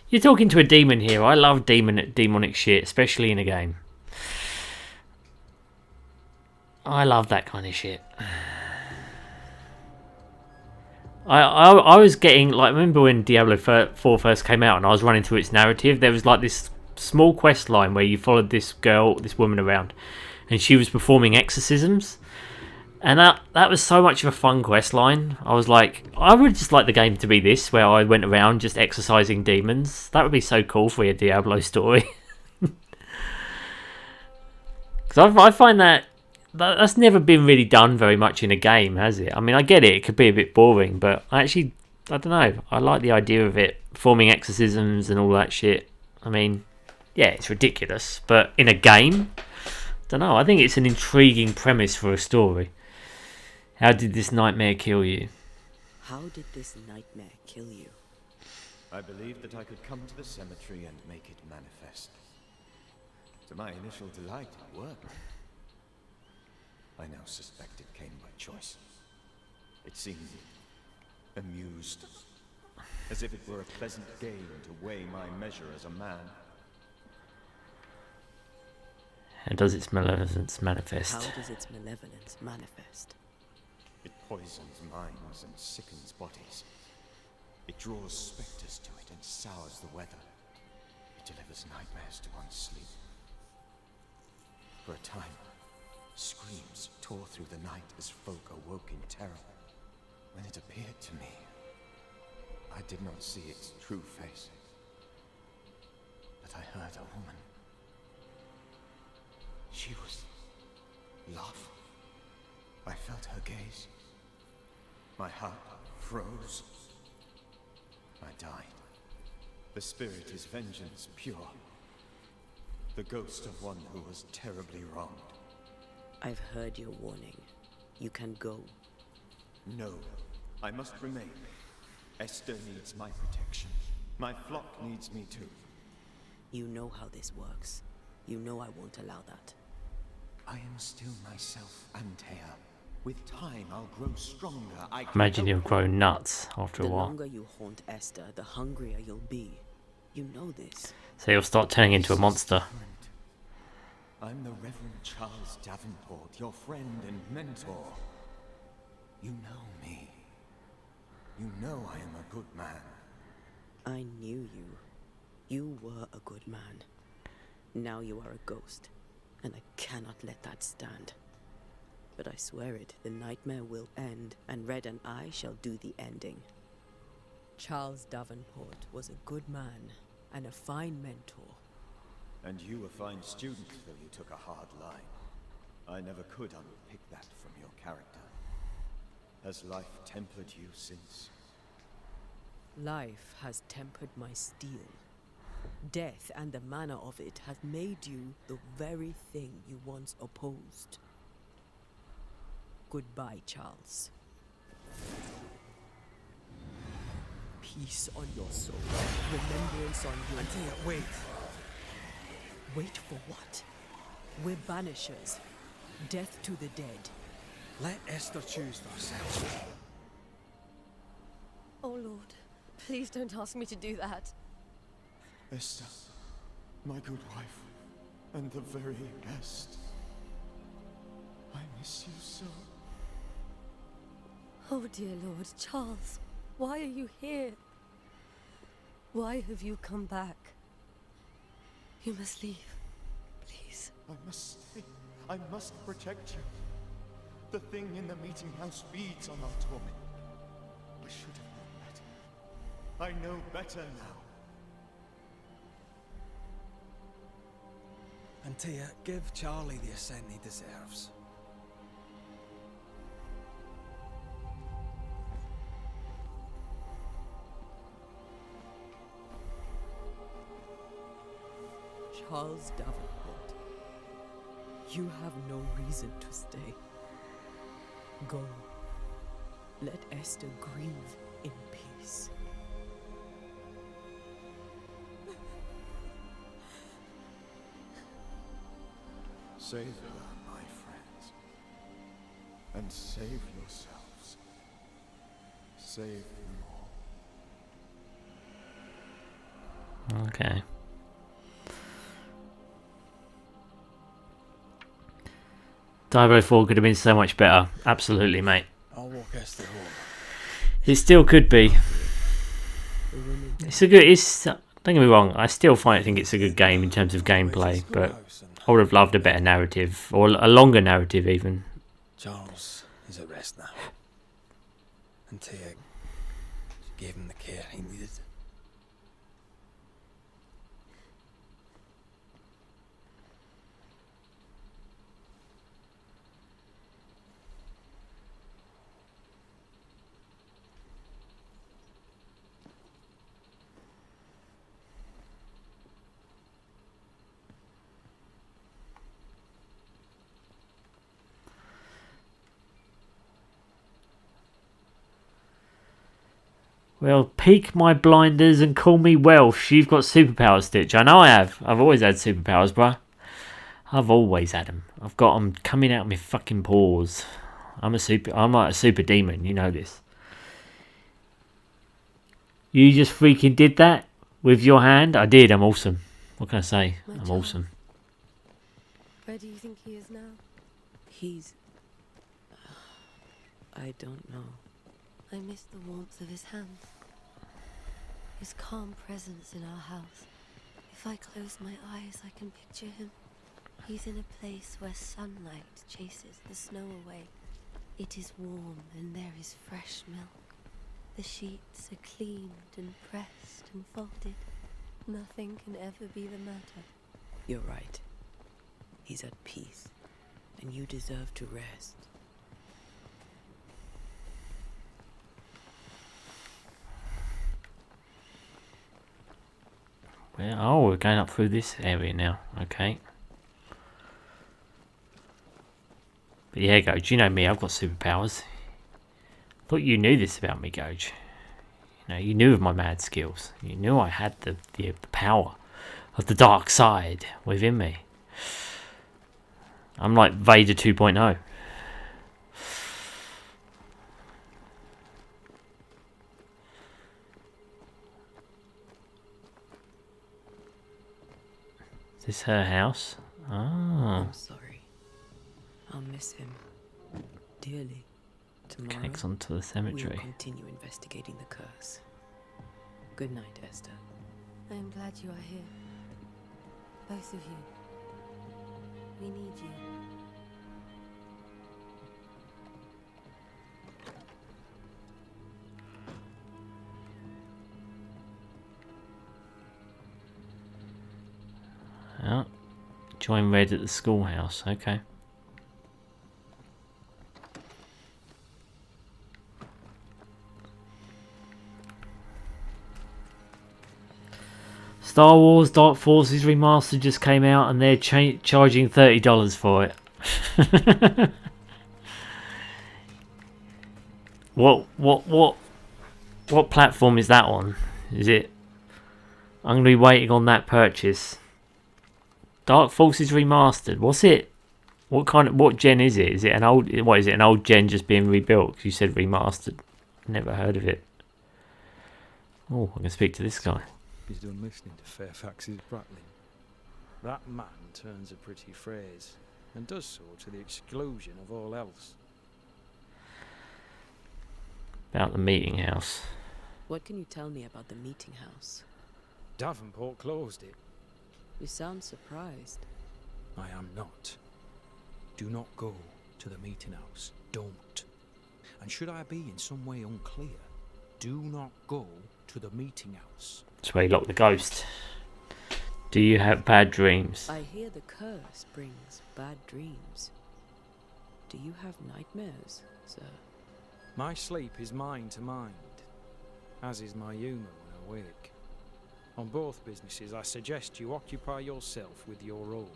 You're talking to a demon here. I love demonic shit, especially in a game. I love that kind of shit. I was getting, like, remember when Diablo 4 first came out and I was running through its narrative? There was like this small quest line where you followed this woman around and she was performing exorcisms. And that was so much of a fun quest line. I was like, I would just like the game to be this, where I went around just exorcising demons. That would be so cool for a Diablo story. Because I find that's never been really done very much in a game, has it? I mean, I get it. It could be a bit boring, but I don't know. I like the idea of it, performing exorcisms and all that shit. I mean, yeah, it's ridiculous, but in a game, I don't know. I think it's an intriguing premise for a story. How did this nightmare kill you? How did this nightmare kill you? I believed that I could come to the cemetery and make it manifest. To my initial delight, it worked. I now suspect it came by choice. It seemed amused, as if it were a pleasant game to weigh my measure as a man. And does its malevolence manifest? How does its malevolence manifest? It poisons minds and sickens bodies. It draws specters to it and sours the weather. It delivers nightmares to one's sleep. For a time, screams tore through the night as folk awoke in terror. When it appeared to me, I did not see its true face. But I heard a woman. She was love. I felt her gaze. My heart froze. I died. The spirit is vengeance pure. The ghost of one who was terribly wronged. I've heard your warning. You can go. No, I must remain. Esther needs my protection. My flock needs me too. You know how this works. You know I won't allow that. I am still myself, Antea. With time, I'll grow stronger. Imagine you'll grow nuts after a The while. longer you haunt Esther, the hungrier you'll be. You know this. So you'll start turning into a monster. I'm the Reverend Charles Davenport, your friend and mentor. You know me. You know I am a good man. I knew you. You were a good man. Now you are a ghost, and I cannot let that stand. But I swear it, the nightmare will end, and Red and I shall do the ending. Charles Davenport was a good man and a fine mentor. And you a fine student, though you took a hard line. I never could unpick that from your character. Has life tempered you since? Life has tempered my steel. Death and the manner of it has made you the very thing you once opposed. Goodbye, Charles. Peace on your soul. Remembrance on your... Antea, wait. Wait for what? We're banishers. Death to the dead. Let Esther choose for herself. Oh, Lord. Please don't ask me to do that. Esther, my good wife, and the very best. I miss you so. Oh, dear Lord, Charles, why are you here? Why have you come back? You must leave, please. I must stay. I must protect you. The thing in the meeting house feeds on our torment. I should have known better. I know better now. And Tia, give Charlie the ascent he deserves. Charles Davenport, you have no reason to stay. Go. Let Esther grieve in peace. Save her, my friends. And save yourselves. Save them all. Okay. Diablo 4 could have been so much better. Absolutely, mate. I'll walk Esther home. It still could be. It's a good. Don't get me wrong. I still think it's a good game in terms of gameplay, but I would have loved a better narrative or a longer narrative even. Charles is at rest now, and Tia gave him the care he needed. Well, peek my blinders and call me Welsh. You've got superpowers, Stitch. I know I have. I've always had superpowers, bruh. I've always had them. I've got them coming out of my fucking paws. I'm like a super demon. You know this. You just freaking did that with your hand? I did. I'm awesome. What can I say? I'm awesome. Where do you think he is now? He's... I don't know. I miss the warmth of his hands. His calm presence in our house. If I close my eyes, I can picture him. He's in a place where sunlight chases the snow away. It is warm and there is fresh milk. The sheets are cleaned and pressed and folded. Nothing can ever be the matter. You're right. He's at peace, and you deserve to rest. Well, we're going up through this area now. Okay. But yeah, Goj, you know me. I've got superpowers. Thought you knew this about me, Goj. You know, you knew of my mad skills. You knew I had the power of the dark side within me. I'm like Vader 2.0. Is this her house? Ah. I'm sorry. I'll miss him dearly. Tomorrow, Connects onto the cemetery. We'll continue investigating the curse. Good night, Esther. I am glad you are here. Both of you. We need you. Oh, join Red at the schoolhouse. Okay. Star Wars Dark Forces Remastered just came out and they're charging $30 for it. What platform is that on? Is it? I'm going to be waiting on that purchase. Dark Forces Remastered. What's it? What gen is it? Is it an old? What is it? An old gen just being rebuilt? 'Cause you said remastered. Never heard of it. Oh, I can speak to this guy. He's done listening to Fairfax's prattling. That man turns a pretty phrase. and does so to the exclusion of all else. About the meeting house. What can you tell me about the meeting house? Davenport closed it. You sound surprised. I am not. Do not go to the meeting house. Don't. And should I be in some way unclear, do not go to the meeting house. That's where you lock the ghost. Do you have bad dreams? I hear the curse brings bad dreams. Do you have nightmares, sir? My sleep is mind to mind, as is my humour when I wake. On both businesses, I suggest you occupy yourself with your own.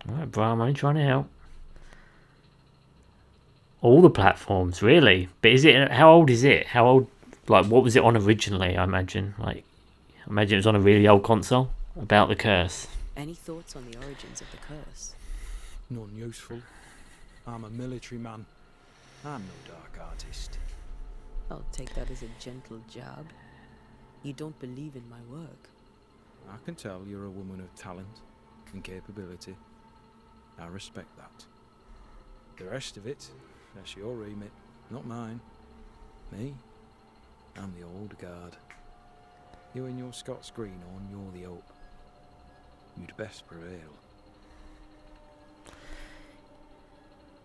Alright, bro, I'm only trying to help. All the platforms, really? But is it? How old is it? How old? Like, what was it on originally? I imagine. Like, I imagine it was on a really old console. About the curse. Any thoughts on the origins of the curse? None useful. I'm a military man. I'm no dark artist. I'll take that as a gentle jab. You don't believe in my work. I can tell you're a woman of talent and capability. I respect that. The rest of it, that's your remit, not mine. Me, I'm the old guard. You and your Scots greenhorn, you're the hope. You'd best prevail.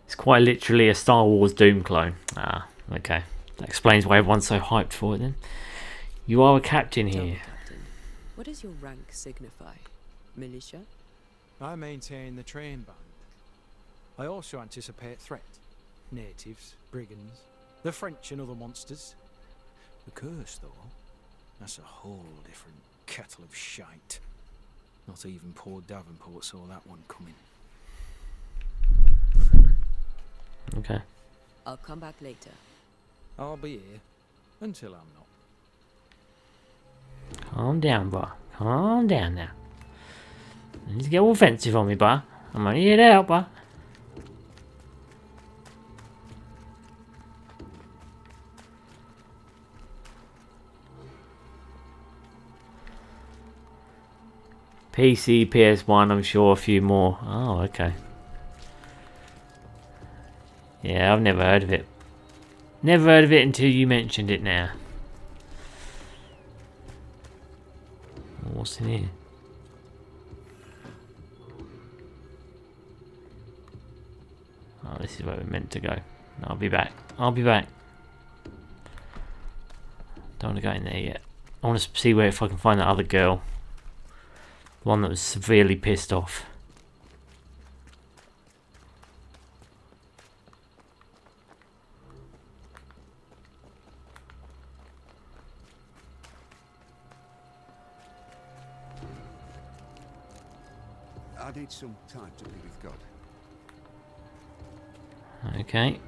It's quite literally a Star Wars Doom clone. Ah, okay. That explains why everyone's so hyped for it then. You are a captain Tell me, here. Captain, what does your rank signify? Militia? I maintain the train band. I also anticipate threat. Natives, brigands, the French and other monsters. The curse, though, that's a whole different kettle of shite. Not even poor Davenport saw that one coming. Okay. I'll come back later. I'll be here until I'm not. Calm down, bro. Calm down now. You need to get all offensive on me, bro. I'm only here to help, bro. PC, PS1, I'm sure a few more. Oh, okay. Yeah, I've never heard of it. Never heard of it until you mentioned it now. What's in here? Oh, this is where we're meant to go. I'll be back. I'll be back. Don't want to go in there yet. I want to see where if I can find that other girl. The one that was severely pissed off. I need some time to be with God. Okay.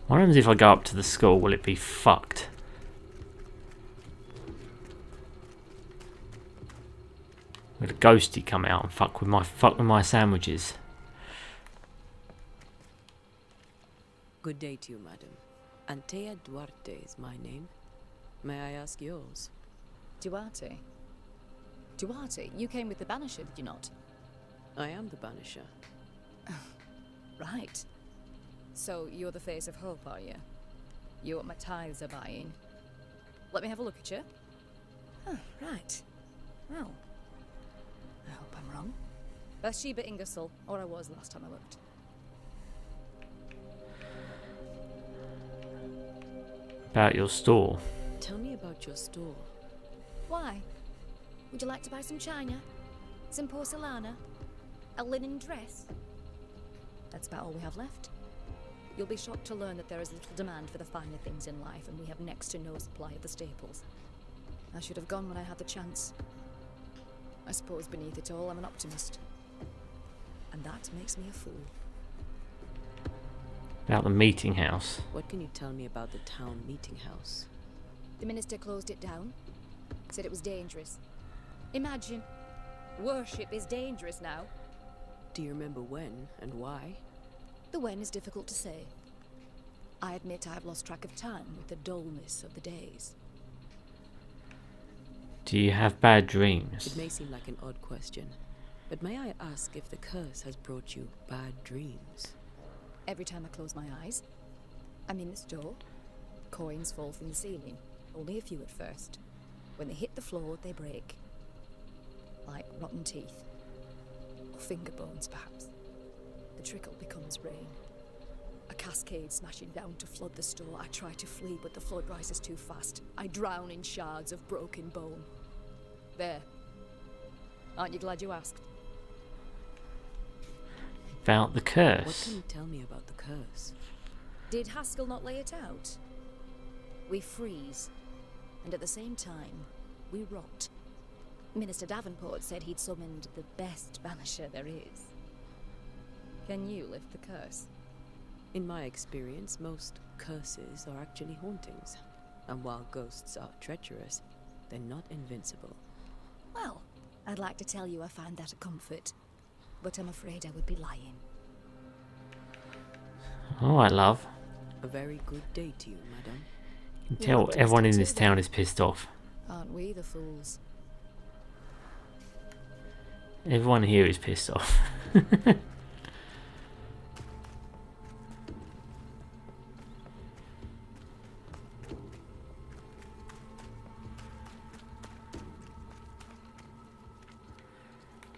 What happens if I go up to the school? Will it be fucked? Will a ghosty come out and fuck with my sandwiches? Good day to you, madam. Antea Duarte is my name. May I ask yours? Duarte? Duarte, you came with the Banisher, did you not? I am the Banisher. Right. So you're the face of hope, are you? You're what my tithes are buying. Let me have a look at you. Oh, right. Well, I hope I'm wrong. Bathsheba Ingersoll, or I was last time I looked. About your store. Tell me about your store. Why? Would you like to buy some china? Some porcelana? A linen dress? That's about all we have left. You'll be shocked to learn that there is little demand for the finer things in life, and we have next to no supply of the staples. I should have gone when I had the chance. I suppose beneath it all, I'm an optimist. And that makes me a fool. About the meeting house. What can you tell me about the town meeting house? The minister closed it down. Said it was dangerous. Imagine. Worship is dangerous now. Do you remember when and why? The when is difficult to say. I admit I've lost track of time with the dullness of the days. Do you have bad dreams? It may seem like an odd question, But may I ask if the curse has brought you bad dreams? Every time I close my eyes, I'm in this door. Coins fall from the ceiling. Only a few at first. When they hit the floor, they break. Like rotten teeth. Or finger bones, perhaps. The trickle becomes rain. A cascade smashing down to flood the store. I try to flee, but the flood rises too fast. I drown in shards of broken bone. There. Aren't you glad you asked? About the curse. What can you tell me about the curse? Did Haskell not lay it out? We freeze, and at the same time, we rot. Minister Davenport said he'd summoned the best banisher there is. Can you lift the curse? In my experience, most curses are actually hauntings. And while ghosts are treacherous, they're not invincible. Well, I'd like to tell you I find that a comfort, but I'm afraid I would be lying. Alright, love. A very good day to you, madam. You can tell everyone in this town is pissed off. Aren't we the fools? Everyone here is pissed off.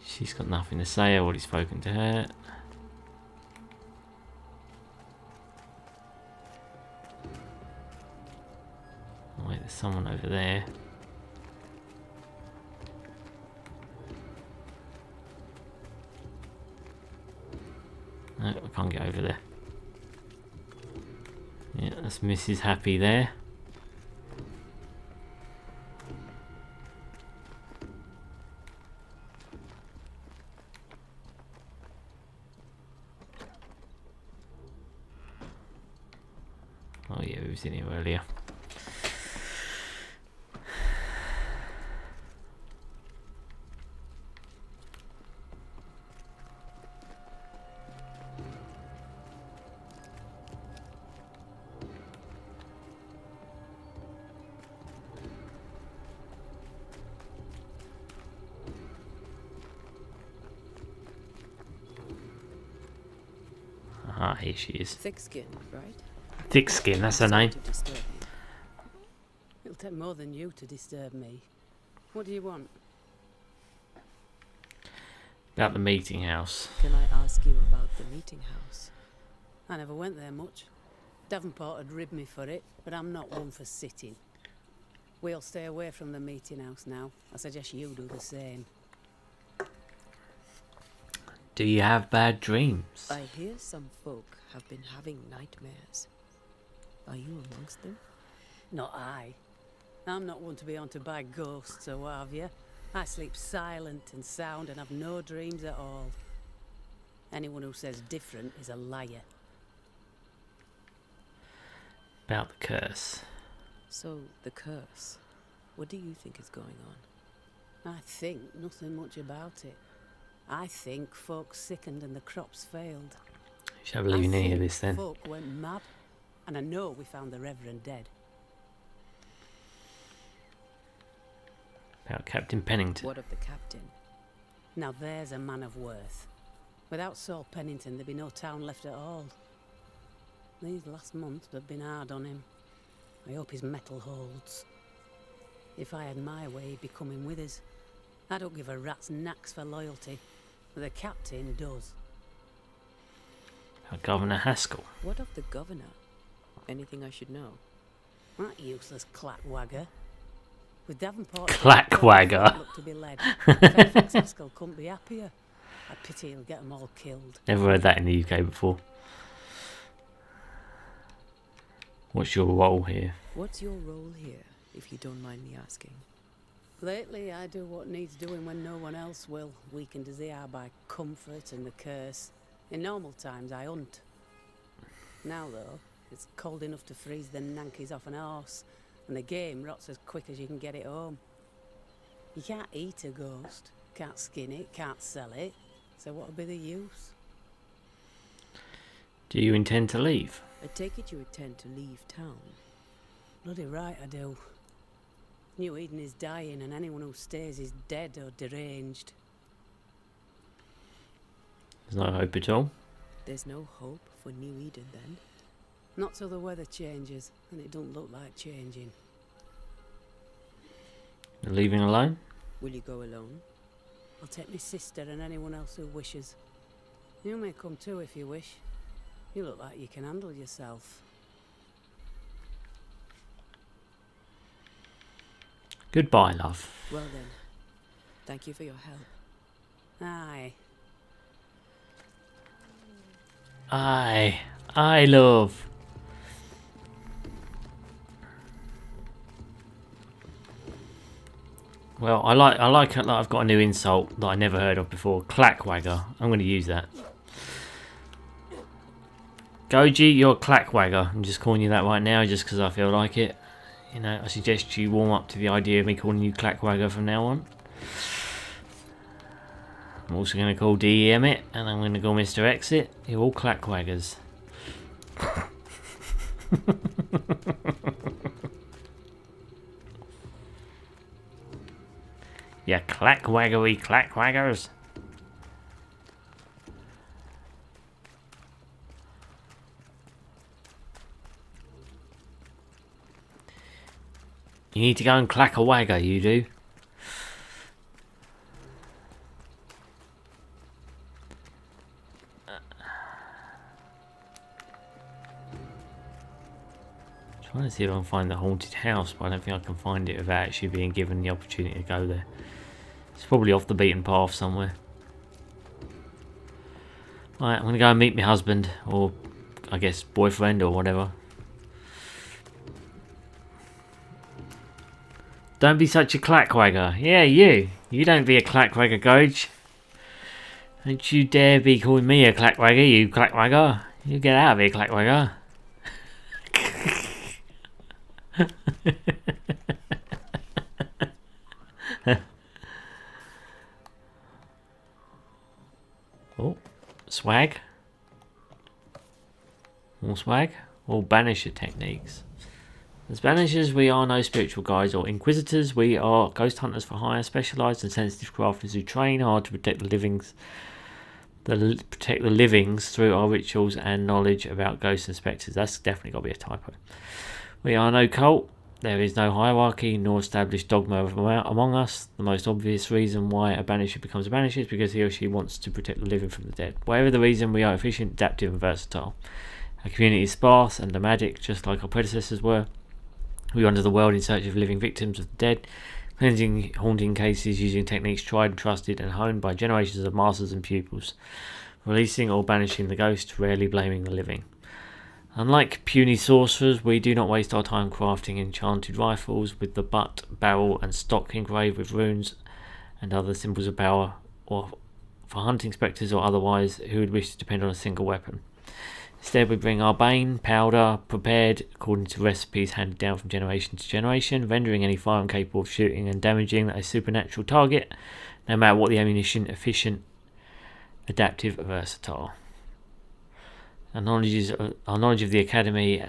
She's got nothing to say. I've already spoken to her. Oh, wait, there's someone over there. No, I can't get over there. Yeah, that's Mrs. Happy there. Oh yeah, we was in here earlier. Ah, here she is. Thick skin, right? Thick skin, that's her name. It'll take more than you to disturb me. What do you want? About the meeting house. Can I ask you about the meeting house? I never went there much. Davenport had ribbed me for it, but I'm not one for sitting. We'll stay away from the meeting house now. I suggest you do the same. Do you have bad dreams? I hear some folk have been having nightmares. Are you amongst them? Not I. I'm not one to be haunted by ghosts or what have you. I sleep silent and sound and have no dreams at all. Anyone who says different is a liar. About the curse. So, the curse. What do you think is going on? I think nothing much about it. I think folks sickened and the crops failed. You should have believe in any of this then. Folk went mad, and I know we found the Reverend dead. About Captain Pennington. What of the captain? Now there's a man of worth. Without Saul Pennington, there'd be no town left at all. These last months have been hard on him. I hope his mettle holds. If I had my way, he'd be coming with us. I don't give a rat's knacks for loyalty, but the captain does. About Governor Haskell. What of the governor? Anything I should know? That useless clackwagger. With Davenport... Clackwagger. Look to be led. Fairfax Haskell couldn't be happier. I pity he'll get them all killed. Never heard that in the UK before. What's your role here? What's your role here, if you don't mind me asking? Lately, I do what needs doing when no one else will, weakened as they are by comfort and the curse. In normal times, I hunt. Now, though, it's cold enough to freeze the nankies off an horse, and the game rots as quick as you can get it home. You can't eat a ghost, can't skin it, can't sell it, so what'll be the use? Do you intend to leave? I take it you intend to leave town. Bloody right I do. New Eden is dying, and anyone who stays is dead or deranged. There's no hope at all. There's no hope for New Eden then? Not till the weather changes, and it don't look like changing. You're leaving alone? Will you go alone? I'll take my sister and anyone else who wishes. You may come too if you wish. You look like you can handle yourself. Goodbye, love. Well then, thank you for your help. Aye. I love. Well, I like that I've got a new insult that I never heard of before. Clackwagger. I'm going to use that. Goji, you're a clackwagger. I'm just calling you that right now just because I feel like it. You know, I suggest you warm up to the idea of me calling you Clackwagger from now on. I'm also going to call DEM it, and I'm going to call Mr. Exit. You're all Clackwaggers. Yeah, clackwaggery clackwaggers. You need to go and clack a wagger, you do. Trying to see if I can find the haunted house, but I don't think I can find it without actually being given the opportunity to go there. It's probably off the beaten path somewhere. Right, I'm going to go and meet my husband, or I guess boyfriend or whatever. Don't be such a clackwagger. Yeah, you. You don't be a clackwagger, Goj. Don't you dare be calling me a clackwagger, you clackwagger. You get out of here, clackwagger. Oh, swag. More swag. All banisher techniques. As banishers, we are no spiritual guides or inquisitors. We are ghost hunters for hire, specialised and sensitive crafters who train hard to protect the livings. Protect the livings through our rituals and knowledge about ghosts and spectres. That's definitely got to be a typo. We are no cult. There is no hierarchy nor established dogma among us. The most obvious reason why a banisher becomes a banisher is because he or she wants to protect the living from the dead. Whatever the reason, we are efficient, adaptive and versatile. Our community is sparse and nomadic, just like our predecessors were. We wander the world in search of living victims of the dead, cleansing haunting cases using techniques tried and trusted and honed by generations of masters and pupils, releasing or banishing the ghost, rarely blaming the living. Unlike puny sorcerers, we do not waste our time crafting enchanted rifles with the butt, barrel and stock engraved with runes and other symbols of power, or for hunting spectres or otherwise who would wish to depend on a single weapon. Instead, we bring our bane powder prepared according to recipes handed down from generation to generation, rendering any firearm capable of shooting and damaging a supernatural target, no matter what the ammunition, efficient, adaptive, versatile. Our knowledge of the academy,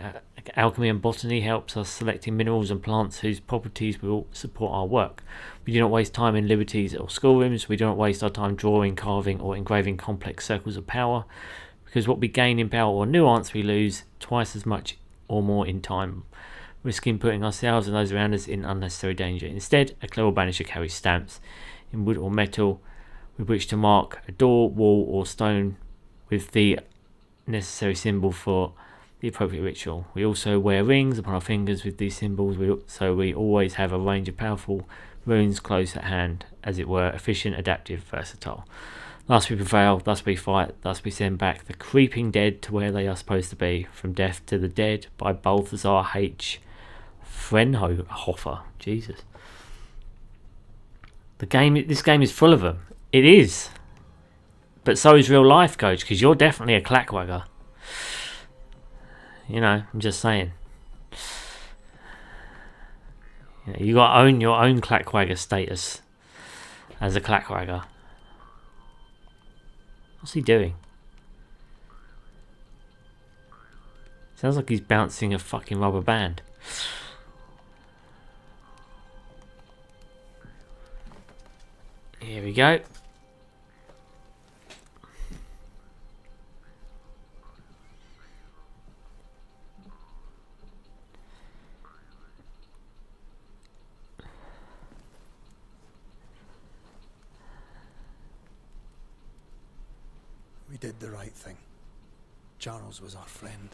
alchemy and botany helps us selecting minerals and plants whose properties will support our work. We do not waste time in liberties or schoolrooms. We do not waste our time drawing, carving or engraving complex circles of power, because what we gain in power or nuance we lose twice as much or more in time, risking putting ourselves and those around us in unnecessary danger. Instead, a clever banisher carries stamps in wood or metal with which to mark a door, wall or stone with the necessary symbol for the appropriate ritual. We also wear rings upon our fingers with these symbols, so we always have a range of powerful runes close at hand, as it were, efficient, adaptive, versatile. Thus we prevail, thus we fight, thus we send back the creeping dead to where they are supposed to be. From Death to the Dead by Balthazar H. Frenhofer. Jesus. This game is full of them. It is. But so is real life, Coach, because you're definitely a clackwagger. You know, I'm just saying. You got to own your own clackwagger status as a clackwagger. What's he doing? Sounds like he's bouncing a fucking rubber band. Here we go. We did the right thing. Charles was our friend.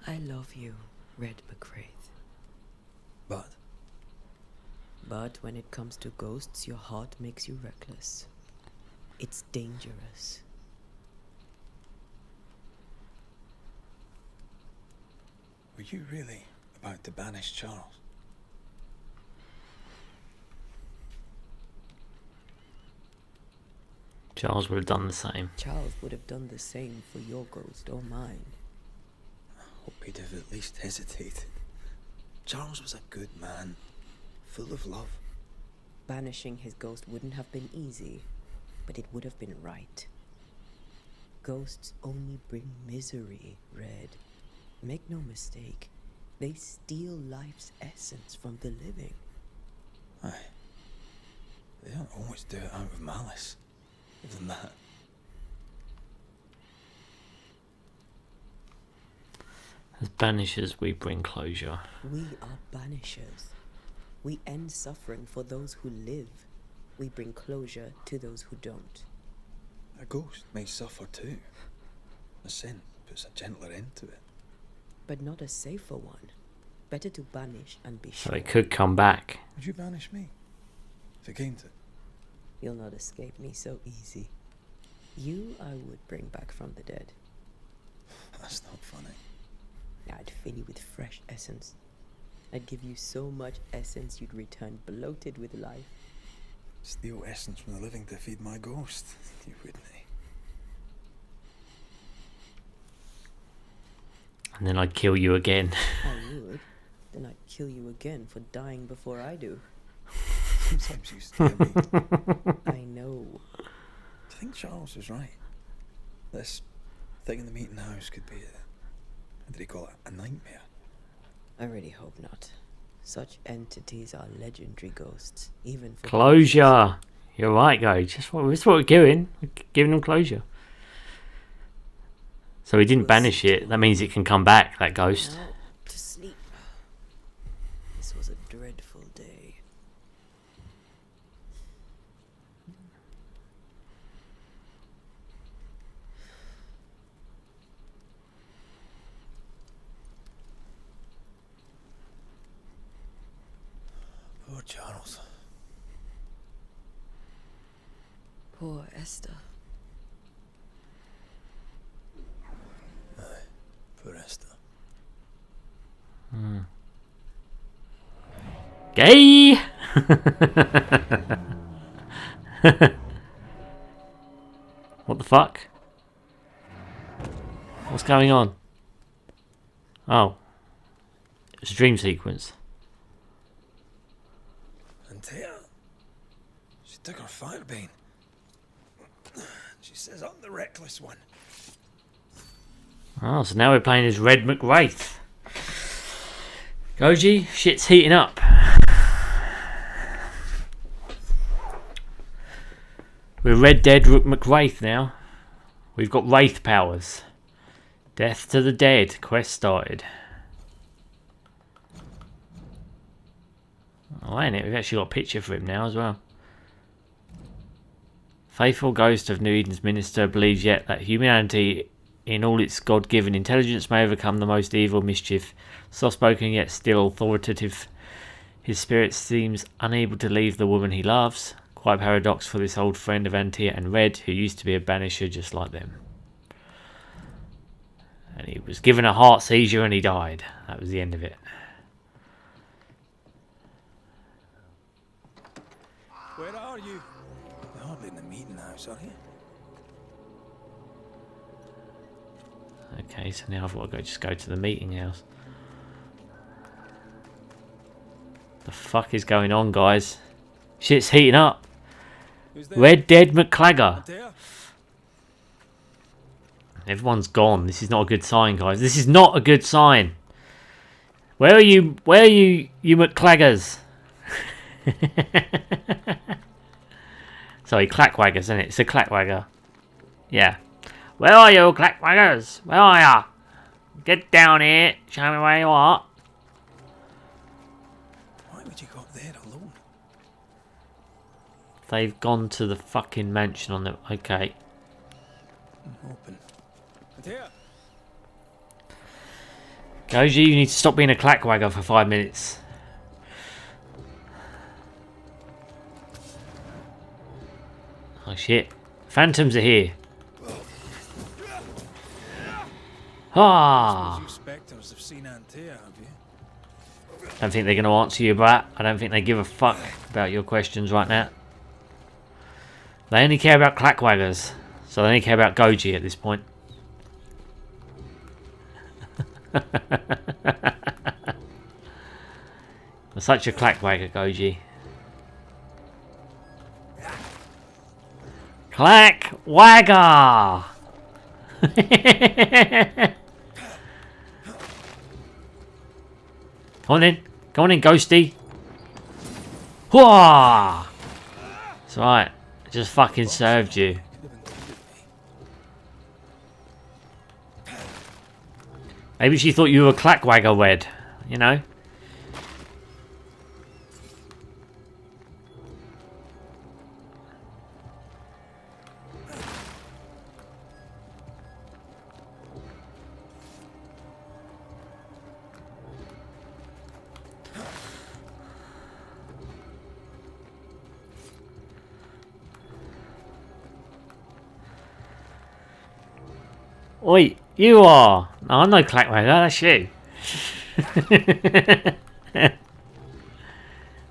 I love you, Red McWraith. But But when it comes to ghosts, your heart makes you reckless. It's dangerous. were you really about to banish Charles? Charles would have done the same. Charles would have done the same for your ghost or mine. I hope he'd have at least hesitated. Charles was a good man, full of love. Banishing his ghost wouldn't have been easy, but it would have been right. Ghosts only bring misery, Red. Make no mistake, they steal life's essence from the living. Aye. They don't always do it out of malice. Even that. As banishers, we bring closure. We are banishers. We end suffering for those who live. We bring closure to those who don't. A ghost may suffer too. A sin puts a gentler end to it. But not a safer one. Better to banish and be So sure. it could come back. Would you banish me? If it came to it? You'll not escape me so easy. You I would bring back from the dead. That's not funny. I'd fill you with fresh essence. I'd give you so much essence you'd return bloated with life. Steal essence from the living to feed my ghost. You wouldn't. And then I'd kill you again. I would. Then I'd kill you again for dying before I do. Sometimes you scare me. I know. Do you think Charles was right? This thing in the meeting house could be what did he call it? A nightmare? I really hope not. Such entities are legendary ghosts, even for Closure! You're right, guys. That's what we're doing. We're giving them closure. So he didn't banish it. That means it can come back, that ghost. Now, to sleep. This was a dreadful day. Poor Charles. Poor Esther. Poor Esther. Gay! What the fuck? What's going on? Oh. It's a dream sequence. And Tia, she took her firebane. She says I'm the reckless one. Oh, so now we're playing as Red McWraith. Goji, shit's heating up. We're Red Dead McWraith now. We've got Wraith powers. Death to the Dead. Quest started. Oh, ain't it? We've actually got a picture for him now as well. Faithful ghost of New Eden's minister believes yet that humanity in all its God-given intelligence may overcome the most evil mischief. Soft-spoken yet still authoritative, his spirit seems unable to leave the woman he loves. Quite a paradox for this old friend of Antia and Red, who used to be a banisher just like them. And he was given a heart seizure and he died. That was the end of it. Where are you? You're hardly in the meeting house, are you? Okay, so now I've got to just go to the meeting house. The fuck is going on, guys? Shit's heating up. Red Dead McClagger. Everyone's gone. This is not a good sign, guys. This is not a good sign. Where are you? Where are you McClaggers? Sorry, Clackwagger, isn't it? It's a Clackwagger. Yeah. Where are you, Clackwaggers? Where are ya? Get down here. Show me where you are. Why would you go up there alone? They've gone to the fucking mansion on the... Okay. Open. Antea! Goji, you need to stop being a clackwagger for 5 minutes. Oh shit. Phantoms are here. Ah! You spectres have seen Antea, have you? Don't think they're going to answer you, brat. I don't think they give a fuck about your questions right now. They only care about clackwaggers. So they only care about Goji at this point. You're such a clackwagger, Goji. Clackwagger! Come on in. Come on in, Ghosty. Whoa! It's alright. I just fucking served you. Maybe she thought you were a clackwagger wed. You know? Oi, you are! No, I'm no clackwagger, that's you.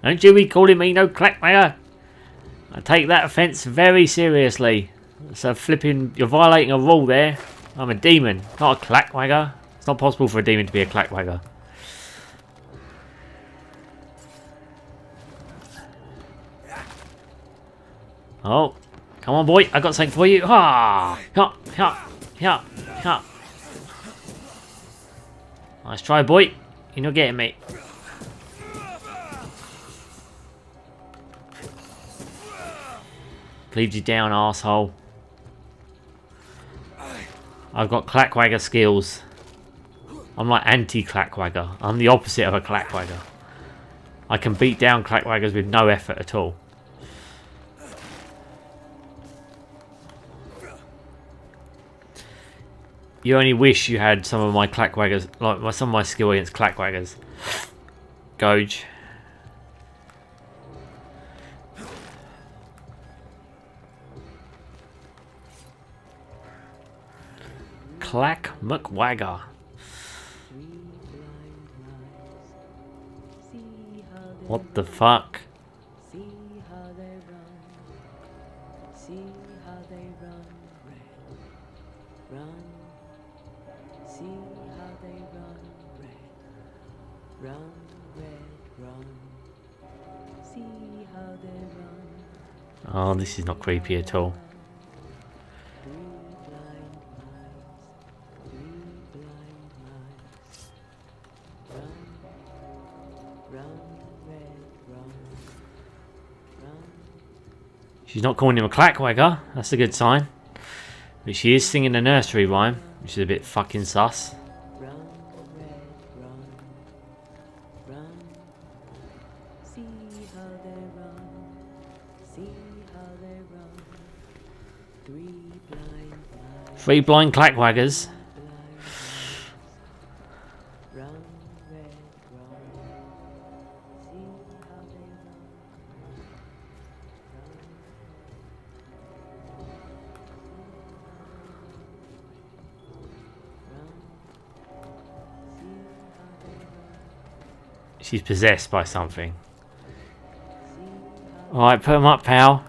Don't you be calling me no clackwagger. I take that offence very seriously. So flipping, you're violating a rule there. I'm a demon, not a clackwagger. It's not possible for a demon to be a clackwagger. Oh, come on boy, I got something for you. Ha! Ha! Ha! Ha! Ha! Nice try, boy. You're not getting me. Leave you down, arsehole. I've got clackwagger skills. I'm like anti-clackwagger. I'm the opposite of a clackwagger. I can beat down clackwaggers with no effort at all. You only wish you had some of my clackwaggers, like some of my skill against clackwaggers. Goj. Clackwagger. What the fuck? Oh, this is not creepy at all. She's not calling him a clackwagger. That's a good sign. But she is singing a nursery rhyme, which is a bit fucking sus. Three blind clackwaggers. She's possessed by something. Alright, put them up, pal.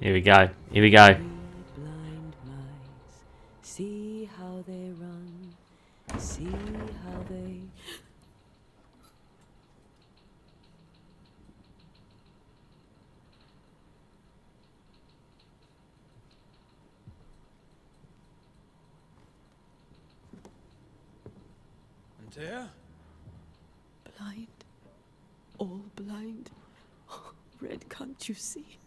Here we go. Here we go. See how they run. See how they... Antea? Blind. All blind. Red, can't you see?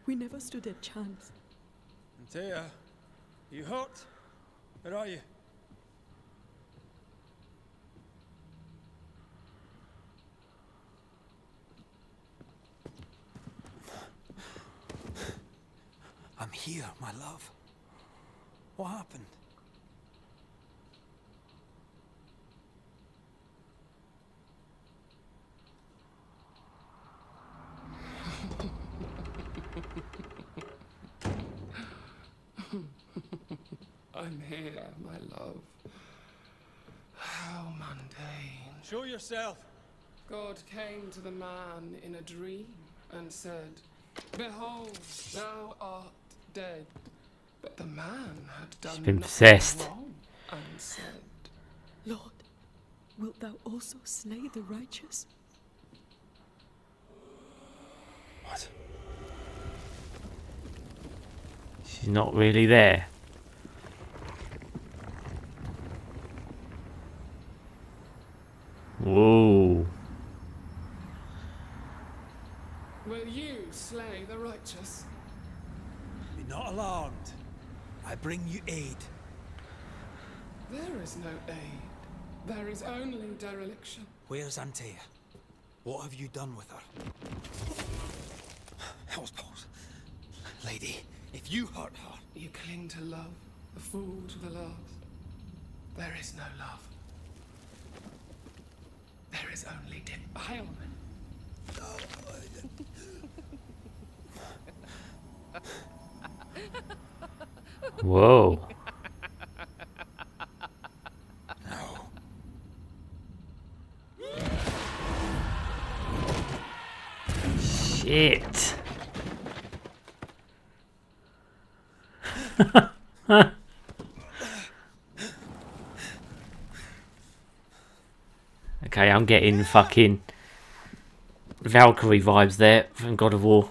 We never stood a chance. Antea, you hurt? Where are you? here, my love? What happened? I'm here, my love. How mundane. Show yourself. God came to the man in a dream and said, "Behold, thou art dead." But the man had done been nothing possessed. wrong and said, Lord, wilt thou also slay the righteous? What? She's not really there. Whoa. "Will you slay the righteous?" Be not alarmed. I bring you aid. There is no aid. There is only dereliction. Where's Antea? What have you done with her? Hellsballs. Lady, if you hurt her... You cling to love, a fool to the last. There is no love. There is only defilement. Whoa. Shit. Okay, I'm getting fucking Valkyrie vibes there from God of War.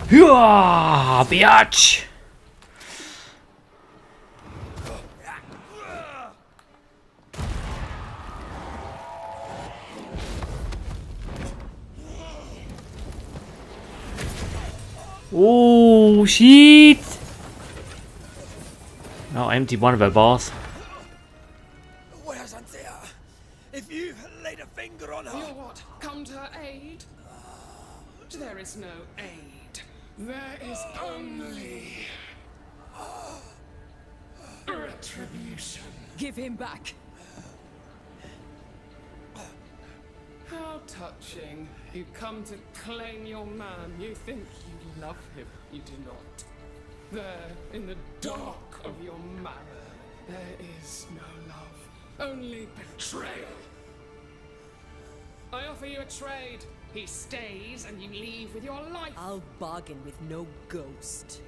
Hooah, biatch! Oh shit! Oh, I emptied one of her bars. Where's Antea? If you laid a finger on her... You what? Come to her aid? There is no aid. There is only retribution. Give him back. How touching. You come to claim your man. You think you love him. You do not. There, in the dark of your marrow, there is no love. Only betrayal. I offer you a trade. He stays and you leave with your life. I'll bargain with no ghost.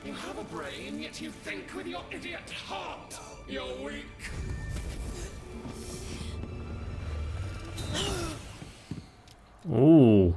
You have a brain, yet you think with your idiot heart. You're weak. Ooh.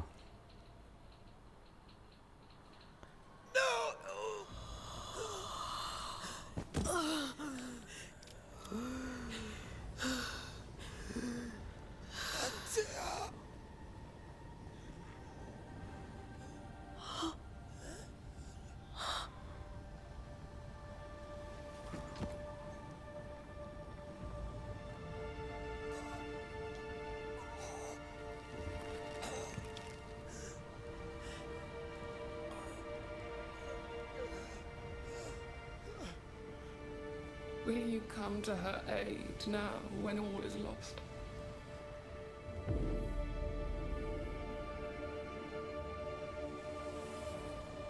Will you come to her aid now when all is lost?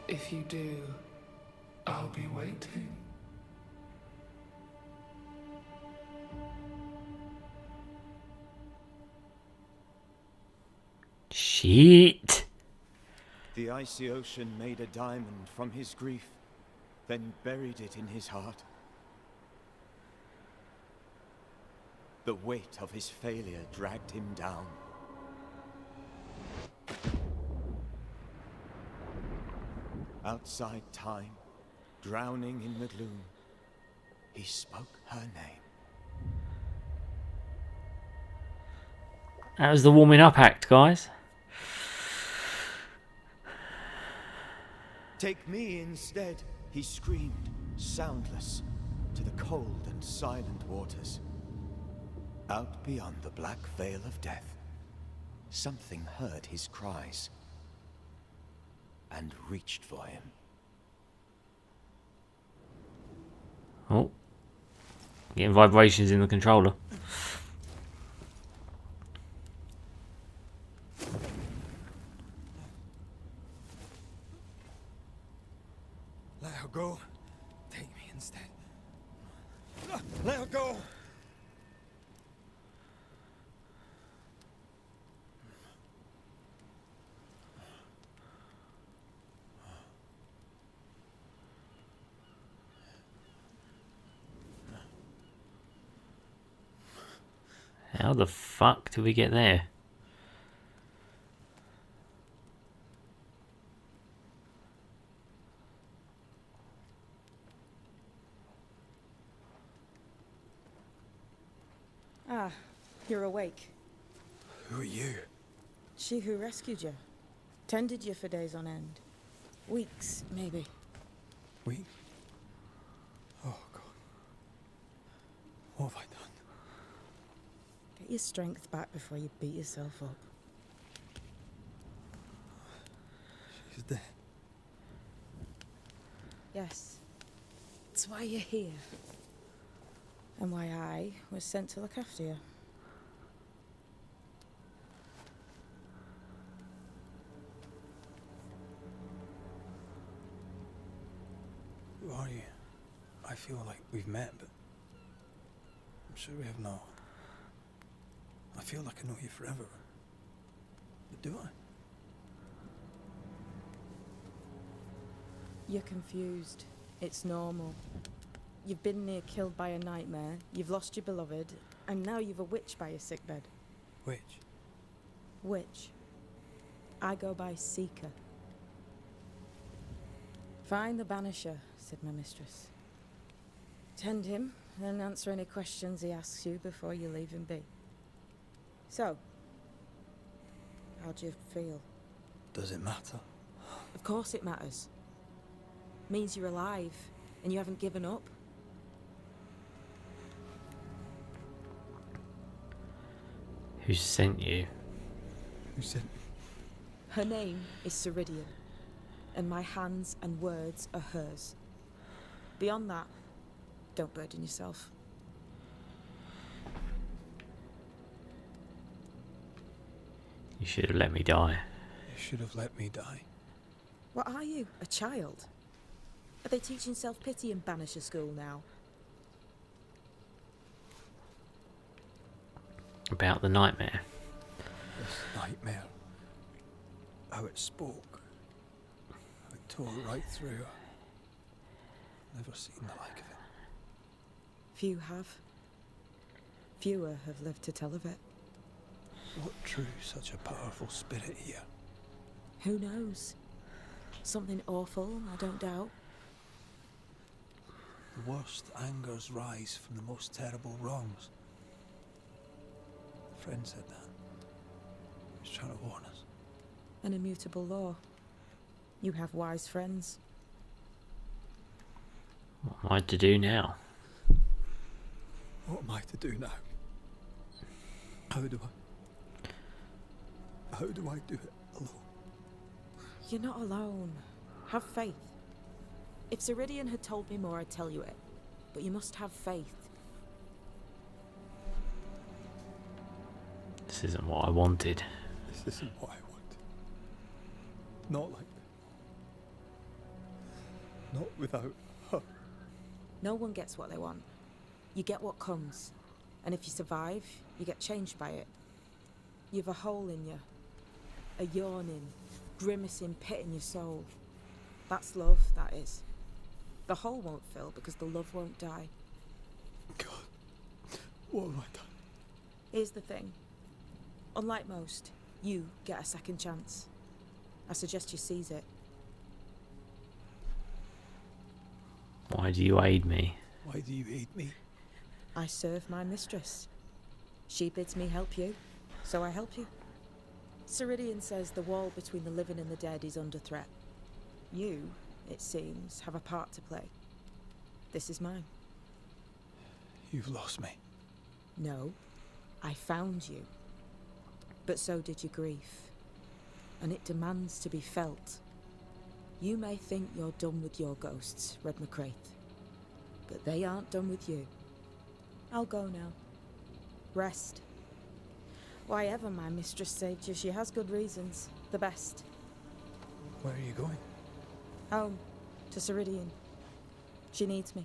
If you do, I'll be waiting. Shit. The icy ocean made a diamond from his grief, then buried it in his heart. The weight of his failure dragged him down. Outside time, drowning in the gloom, he spoke her name. That was the warming up act, guys. Take me instead, he screamed, soundless, to the cold and silent waters. Out beyond the black veil of death, something heard his cries and reached for him. Oh. Getting vibrations in the controller. Let her go. Take me instead. Let her go. How the fuck did we get there? Ah, you're awake. Who are you? She who rescued you. Tended you for days on end. Weeks, maybe. We? Oh, God. What have I done? Get your strength back before you beat yourself up. She's dead. Yes. That's why you're here. And why I was sent to look after you. Who are you? I feel like we've met, but I'm sure we have not. I feel like I know you forever. But do I? You're confused. It's normal. You've been near killed by a nightmare, you've lost your beloved, and now you've a witch by your sickbed. Witch? Witch. I go by Seeker. Find the Banisher, said my mistress. Tend him, then answer any questions he asks you before you leave him be. So, how do you feel? Does it matter? Of course it matters. Means you're alive, and you haven't given up. Who sent you? Who sent me? Her name is Ceridian, and my hands and words are hers. Beyond that, don't burden yourself. You should have let me die. You should have let me die. What are you, a child? Are they teaching self-pity in Banisher school now? About the nightmare. This nightmare. How it spoke. How it tore right through her. Never seen the like of it. Few have. Fewer have lived to tell of it. What drew such a powerful spirit here? Who knows? Something awful, I don't doubt. The worst angers rise from the most terrible wrongs. A friend said that. He was trying to warn us. An immutable law. You have wise friends. What am I to do now? What am I to do now? How do I do it alone? You're not alone. Have faith. If Ceridian had told me more, I'd tell you it. But you must have faith. This isn't what I wanted. This isn't what I want. Not like this. Not without her. No one gets what they want. You get what comes. And if you survive, you get changed by it. You've a hole in you. A yawning, grimacing pit in your soul. That's love, that is. The hole won't fill because the love won't die. God, what have I done? Here's the thing. Unlike most, you get a second chance. I suggest you seize it. Why do you aid me? Why do you aid me? I serve my mistress. She bids me help you, so I help you. Ceridian says the wall between the living and the dead is under threat. You, it seems, have a part to play. This is mine. You've lost me. No, I found you. But so did your grief. And it demands to be felt. You may think you're done with your ghosts, Red McCraith. But they aren't done with you. I'll go now. Rest. Why ever my mistress saved you, she has good reasons. The best. Where are you going? Home. To Ceridian. She needs me.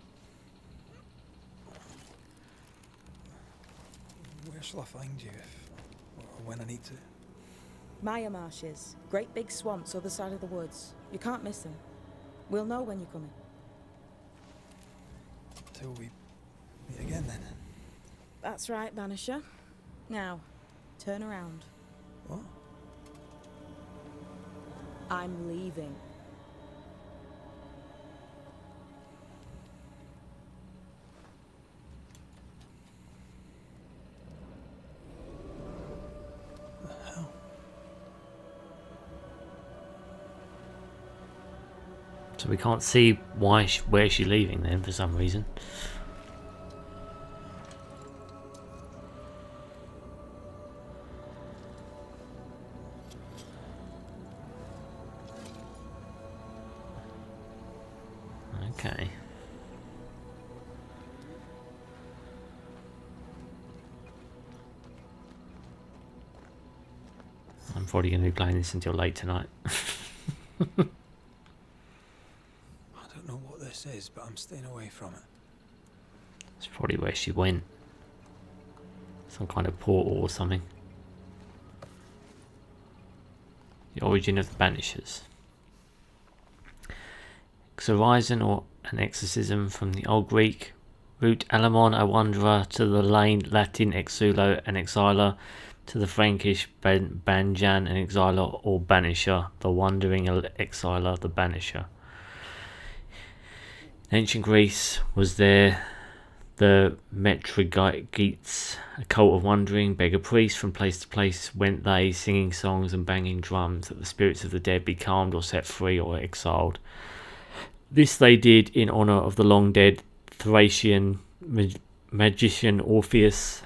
Where shall I find you if or when I need to? Maya Marshes. Great big swamps other side of the woods. You can't miss them. We'll know when you're coming. Till we meet again then. That's right, Banisher. Now, turn around. What? I'm leaving. So we can't see where she's leaving then for some reason. Okay. I'm probably going to be playing this until late tonight. I don't know what this is, but I'm staying away from it. It's probably where she went. Some kind of portal or something. The origin of the Banishers. Horizon or an exorcism from the Old Greek. Root Alamon, a wanderer, to the Latin exulo, an exiler, to the Frankish banjan, an exiler or banisher, the wandering exiler, the banisher. In ancient Greece was there the Metrigites, a cult of wandering beggar priests. From place to place went they, singing songs and banging drums, that the spirits of the dead be calmed or set free or exiled. This they did in honour of the long dead Thracian magician Orpheus,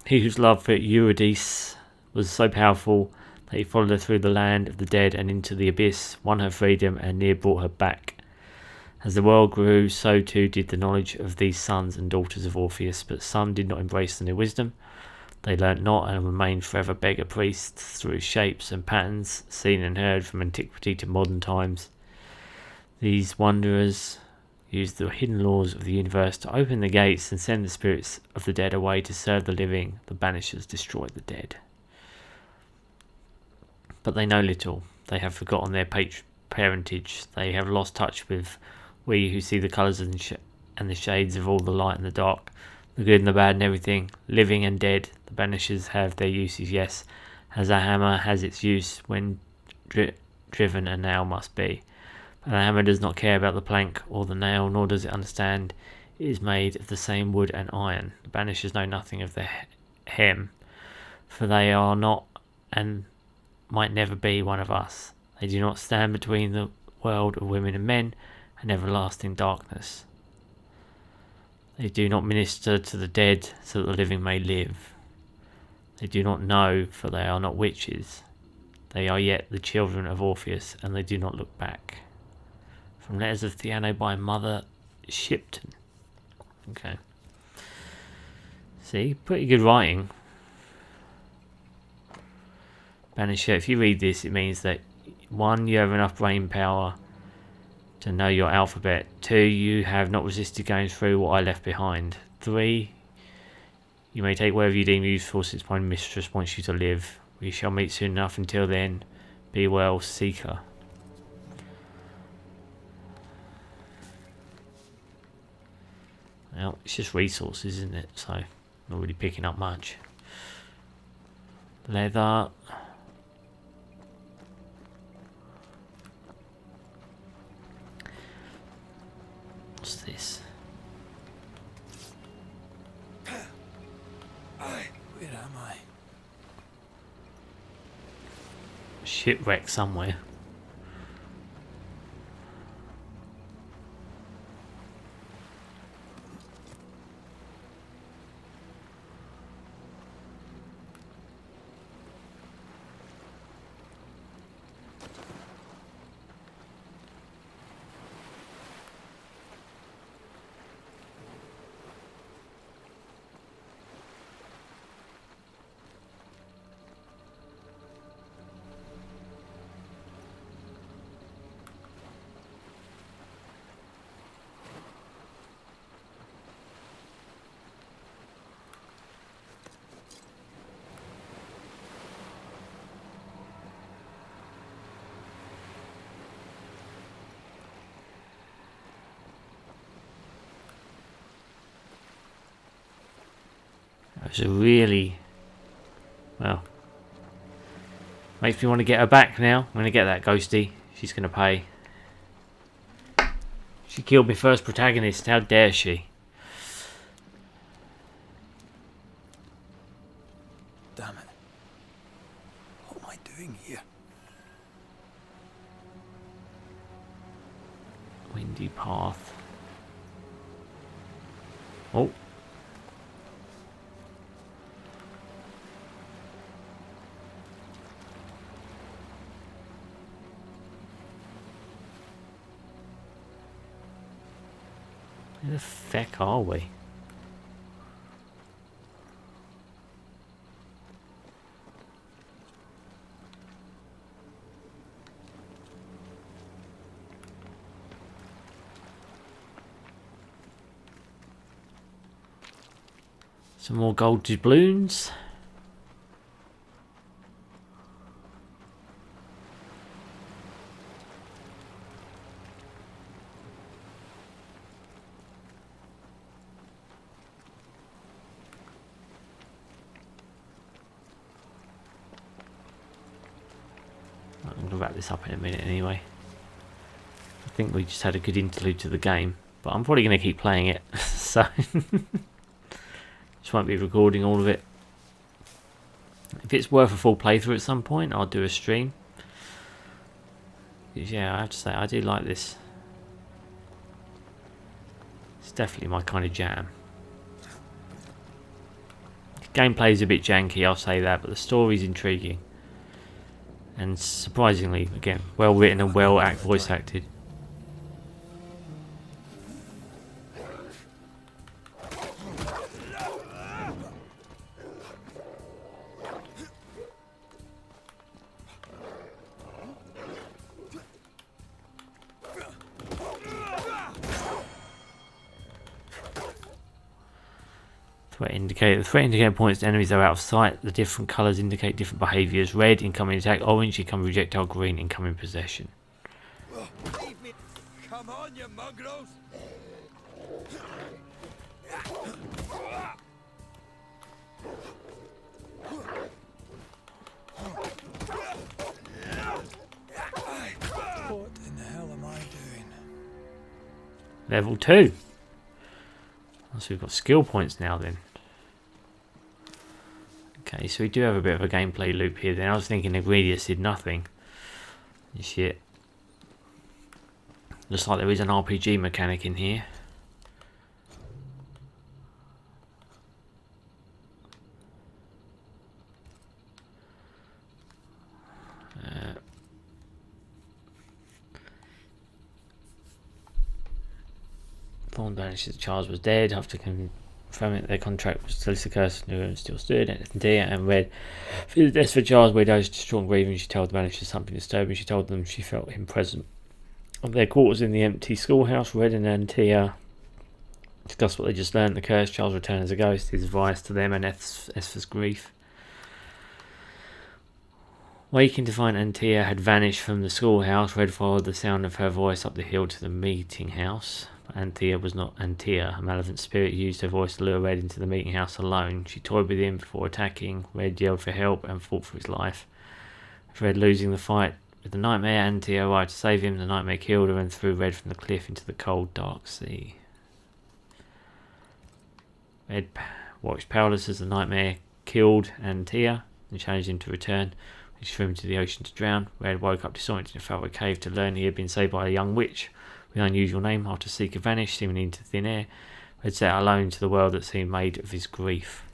he whose love for Eurydice was so powerful that he followed her through the land of the dead and into the abyss, won her freedom and near brought her back. As the world grew, so too did the knowledge of these sons and daughters of Orpheus, but some did not embrace the new wisdom. They learnt not and remained forever beggar priests through shapes and patterns seen and heard from antiquity to modern times. These wanderers used the hidden laws of the universe to open the gates and send the spirits of the dead away to serve the living. The Banishers destroyed the dead. But they know little. They have forgotten their parentage. They have lost touch with we who see the colours and the shades of all the light and the dark, the good and the bad and everything, living and dead. The Banishers have their uses, yes, as a hammer has its use when driven a nail must be. But the hammer does not care about the plank or the nail, nor does it understand it is made of the same wood and iron. The Banishers know nothing of the hem, for they are not and might never be one of us. They do not stand between the world of women and men and everlasting darkness. They do not minister to the dead so that the living may live. They do not know, for they are not witches. They are yet the children of Orpheus, and they do not look back. From Letters of Theano by Mother Shipton. Okay. See, pretty good writing. Banisher, if you read this, it means that 1, you have enough brain power to know your alphabet. 2, you have not resisted going through what I left behind. 3, you may take whatever you deem useful, since my mistress wants you to live. We shall meet soon enough. Until then, be well, Seeker. Well, it's just resources, isn't it? So, not really picking up much. Leather. What's this? Where am I? Shipwreck somewhere. It's a really, well, makes me want to get her back now. I'm going to get that ghosty. She's going to pay. She killed my first protagonist. How dare she? Damn it. What am I doing here? Windy path. Oh. Where the feck are we? Some more gold doubloons. I'm going to wrap this up in a minute anyway. I think we just had a good interlude to the game, but I'm probably going to keep playing it, so just won't be recording all of it. If it's worth a full playthrough at some point, I'll do a stream. Yeah, I have to say, I do like this. It's definitely my kind of jam. Gameplay is a bit janky, I'll say that, but the story's intriguing. And surprisingly, again, well written and voice acted. Threat indicator. The threat indicator points to enemies that are out of sight. The different colours indicate different behaviours. Red, incoming attack. Orange, incoming projectile. Green, incoming possession. Come on, you mongrels! What in the hell am I doing? Level 2. So we've got skill points now then. Okay, so we do have a bit of a gameplay loop here then. I was thinking ingredients did nothing. Shit. Looks like there is an RPG mechanic in here. Thorn Banishers Charles was dead after confirming that their contract was still the curse. New still stood and dear and read. For the death for Charles, Widow's strong grieving. She told the Banishers something disturbing. She told them she felt him present. Of their quarters in the empty schoolhouse, Red and Antia discussed what they just learned. The curse, Charles returned as a ghost. His advice to them and Esfer's grief. Waking to find Antia had vanished from the schoolhouse, Red followed the sound of her voice up the hill to the meeting house. Antea was not Antea, a malevolent spirit used her voice to lure Red into the meeting house alone. She toyed with him before attacking. Red yelled for help and fought for his life. With Red losing the fight with the nightmare, Antea arrived to save him. The nightmare killed her and threw Red from the cliff into the cold, dark sea. Red watched powerless as the nightmare killed Antea and challenged him to return. He threw him to the ocean to drown. Red woke up disoriented in a faraway cave to learn he had been saved by a young witch with an unusual name. After Seeker vanished, seemingly into thin air, Red set out alone to the world that seemed made of his grief.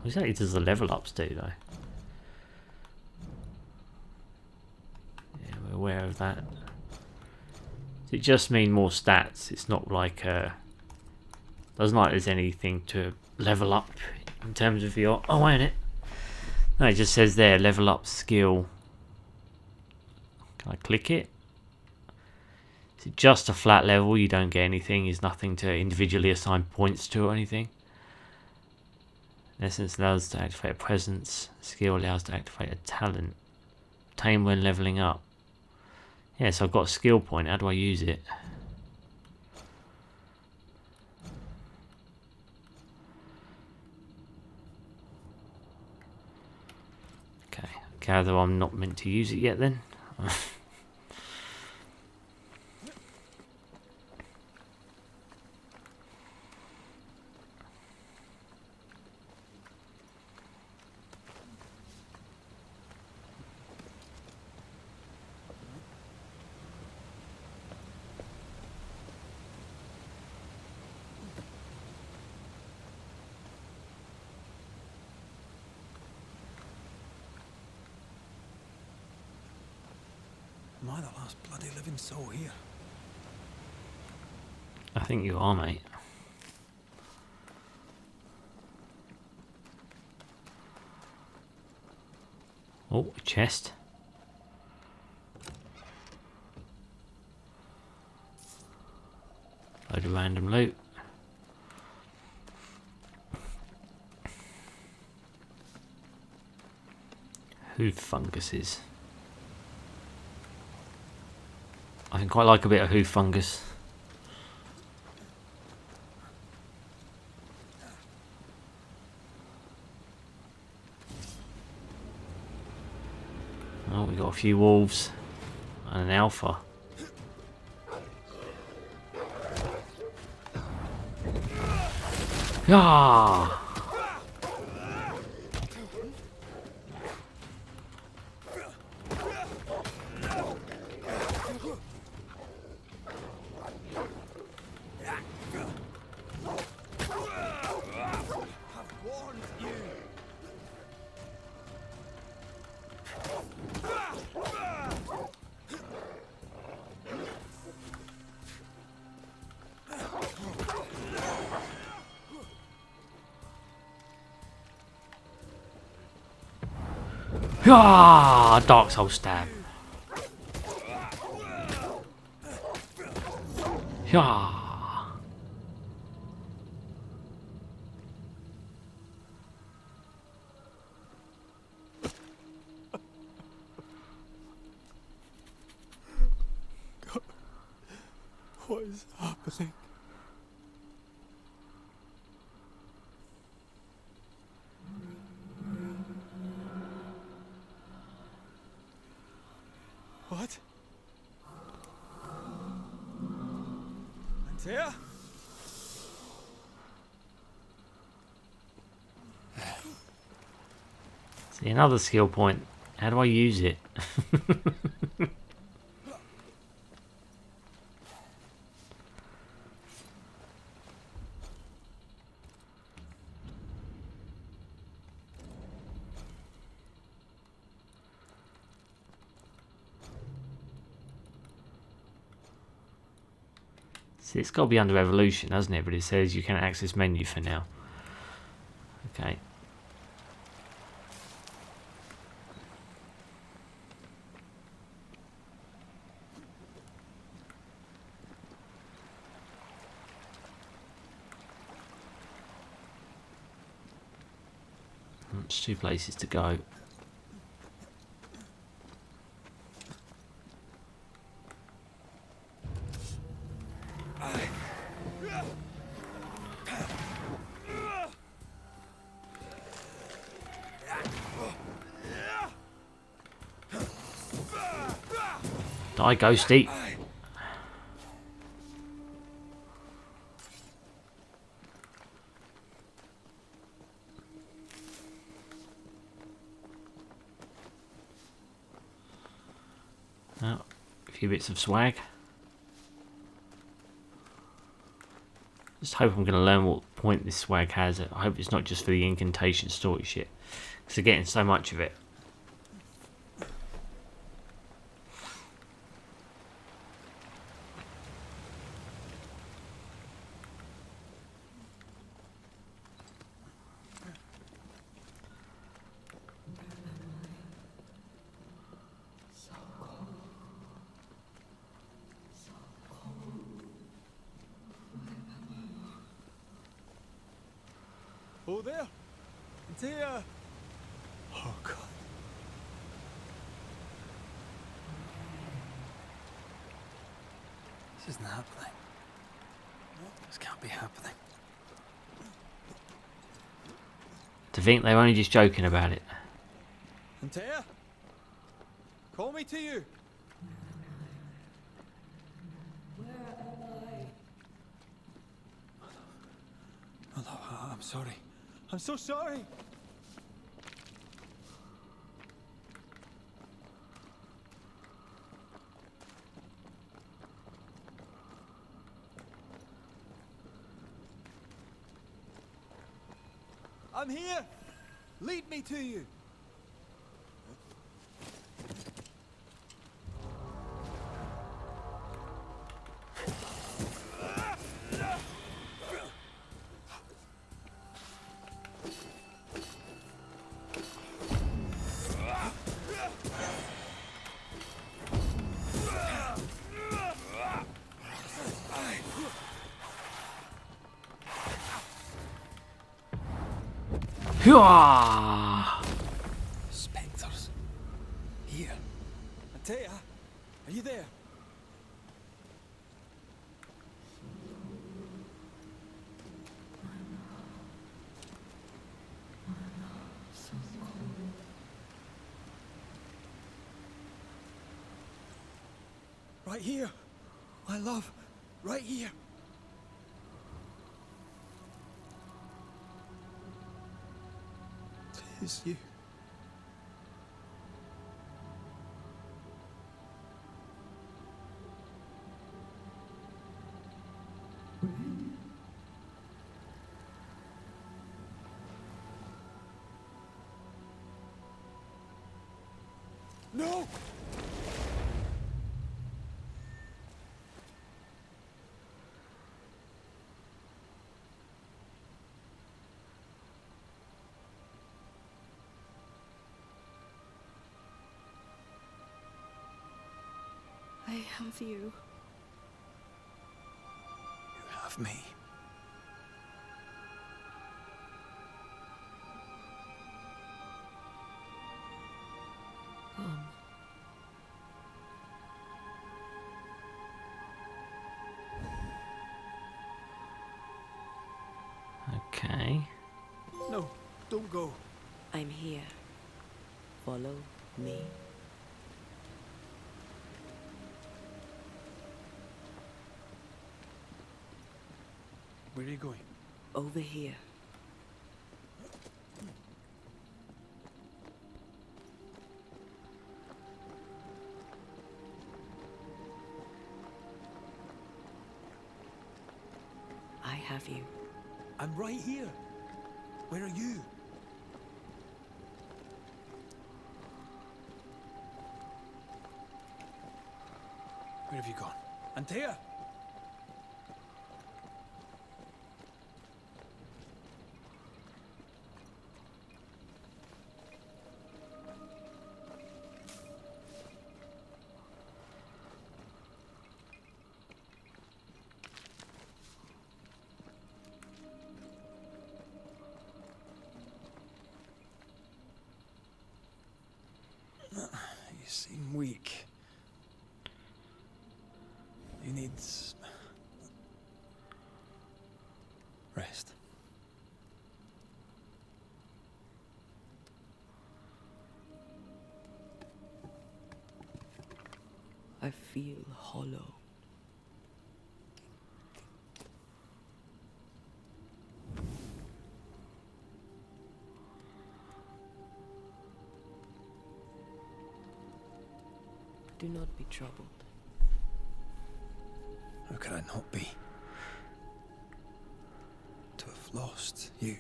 What exactly does the level ups do though? Yeah, we're aware of that. Does it just mean more stats? It's not like doesn't like there's anything to level up in terms of your... Oh, ain't it? No, it just says there, level up skill. Can I click it? Is it just a flat level? You don't get anything. There's nothing to individually assign points to or anything. In essence, allows to activate a presence. Skill allows to activate a talent. Obtained when leveling up. Yeah, so I've got a skill point. How do I use it? Okay, gather I'm not meant to use it yet then. Am I the last bloody living soul here? I think you are, mate. Oh, a chest. Load of random loot. Hoof funguses. I can quite like a bit of hoof fungus. Oh, we got a few wolves and an alpha. Ah! Ah, Dark Soul stab. Yeah. God, what is happening? What? Antea? See, another skill point. How do I use it? See, it's got to be under evolution, hasn't it? But it says you can access menu for now. Okay. It's 2 places to go. Die, ghosty. Oh, a few bits of swag. Just hope I'm going to learn what point this swag has. I hope it's not just for the incantation story shit, because they're getting so much of it. Oh, there! There! Oh, God. This isn't happening. This can't be happening. To think they're only just joking about it. Antea? Call me to you! Hello, I'm sorry. I'm so sorry! I'm here! Lead me to you! Hooah! Spectres. Here. Antea, are you there? Right here. My love. Right here. It's you. No! I have you. You have me. Okay. No, don't go. I'm here. Follow me. Where are you going? Over here. I have you. I'm right here. Where are you? Where have you gone? Antea! You seem weak. You need I feel hollow. Do not be troubled. How could I not be? To have lost you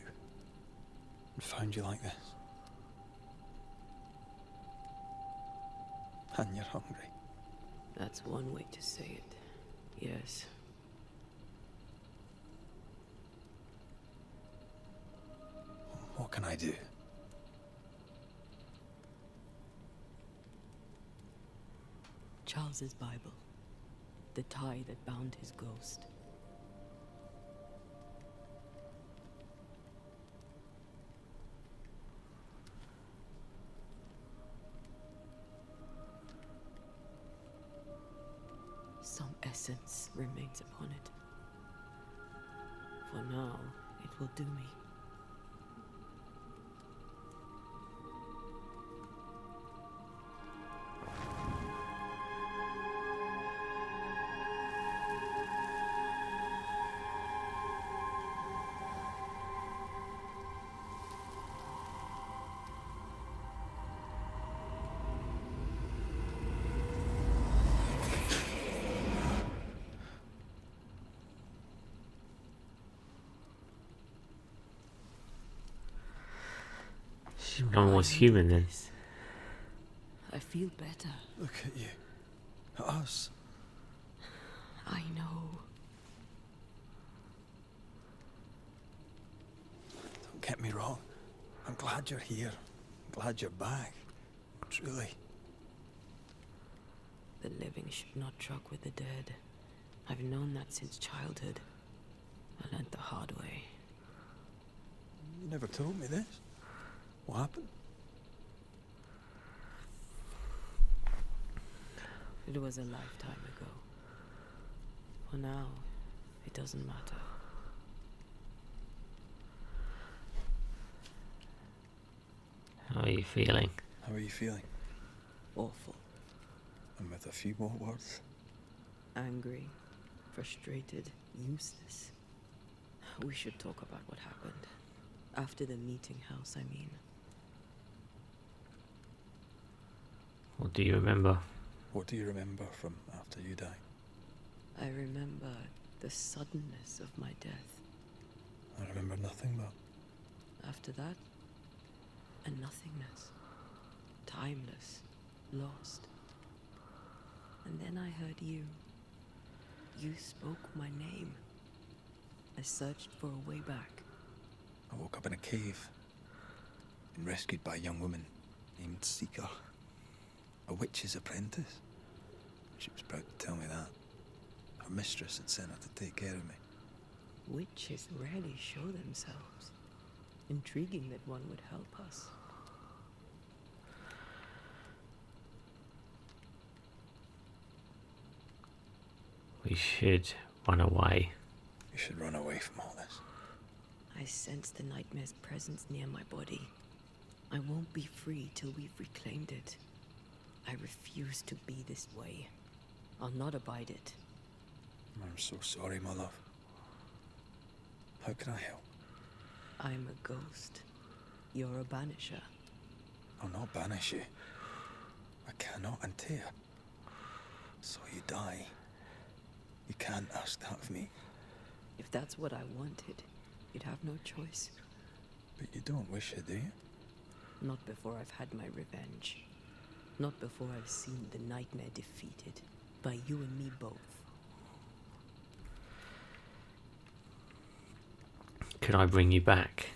and found you like this. And you're hungry. That's one way to say it. Yes. What can I do? Charles's Bible. The tie that bound his ghost. Some essence remains upon it. For now, it will do me. She's become more human then. I feel better. Look at you. At us. I know. Don't get me wrong. I'm glad you're here. I'm glad you're back. Truly. The living should not truck with the dead. I've known that since childhood. I learned the hard way. You never told me this. What happened? It was a lifetime ago. For now, it doesn't matter. How are you feeling? How are you feeling? Awful. And with a few more words? Angry, frustrated, useless. We should talk about what happened. After the meeting house, I mean. What do you remember? What do you remember from after you died? I remember the suddenness of my death. I remember nothing but... After that, a nothingness. Timeless. Lost. And then I heard you. You spoke my name. I searched for a way back. I woke up in a cave. Been rescued by a young woman named Seeker. A witch's apprentice. She was proud to tell me that. Her mistress had sent her to take care of me. Witches rarely show themselves. Intriguing that one would help us. We should run away. You should run away from all this. I sense the nightmare's presence near my body. I won't be free till we've reclaimed it. I refuse to be this way. I'll not abide it. I'm so sorry, my love. How can I help? I'm a ghost. You're a banisher. I'll not banish you. I cannot untear. So you die. You can't ask that of me. If that's what I wanted, you'd have no choice. But you don't wish it, do you? Not before I've had my revenge. Not before I've seen the nightmare defeated. By you and me both. Could I bring you back?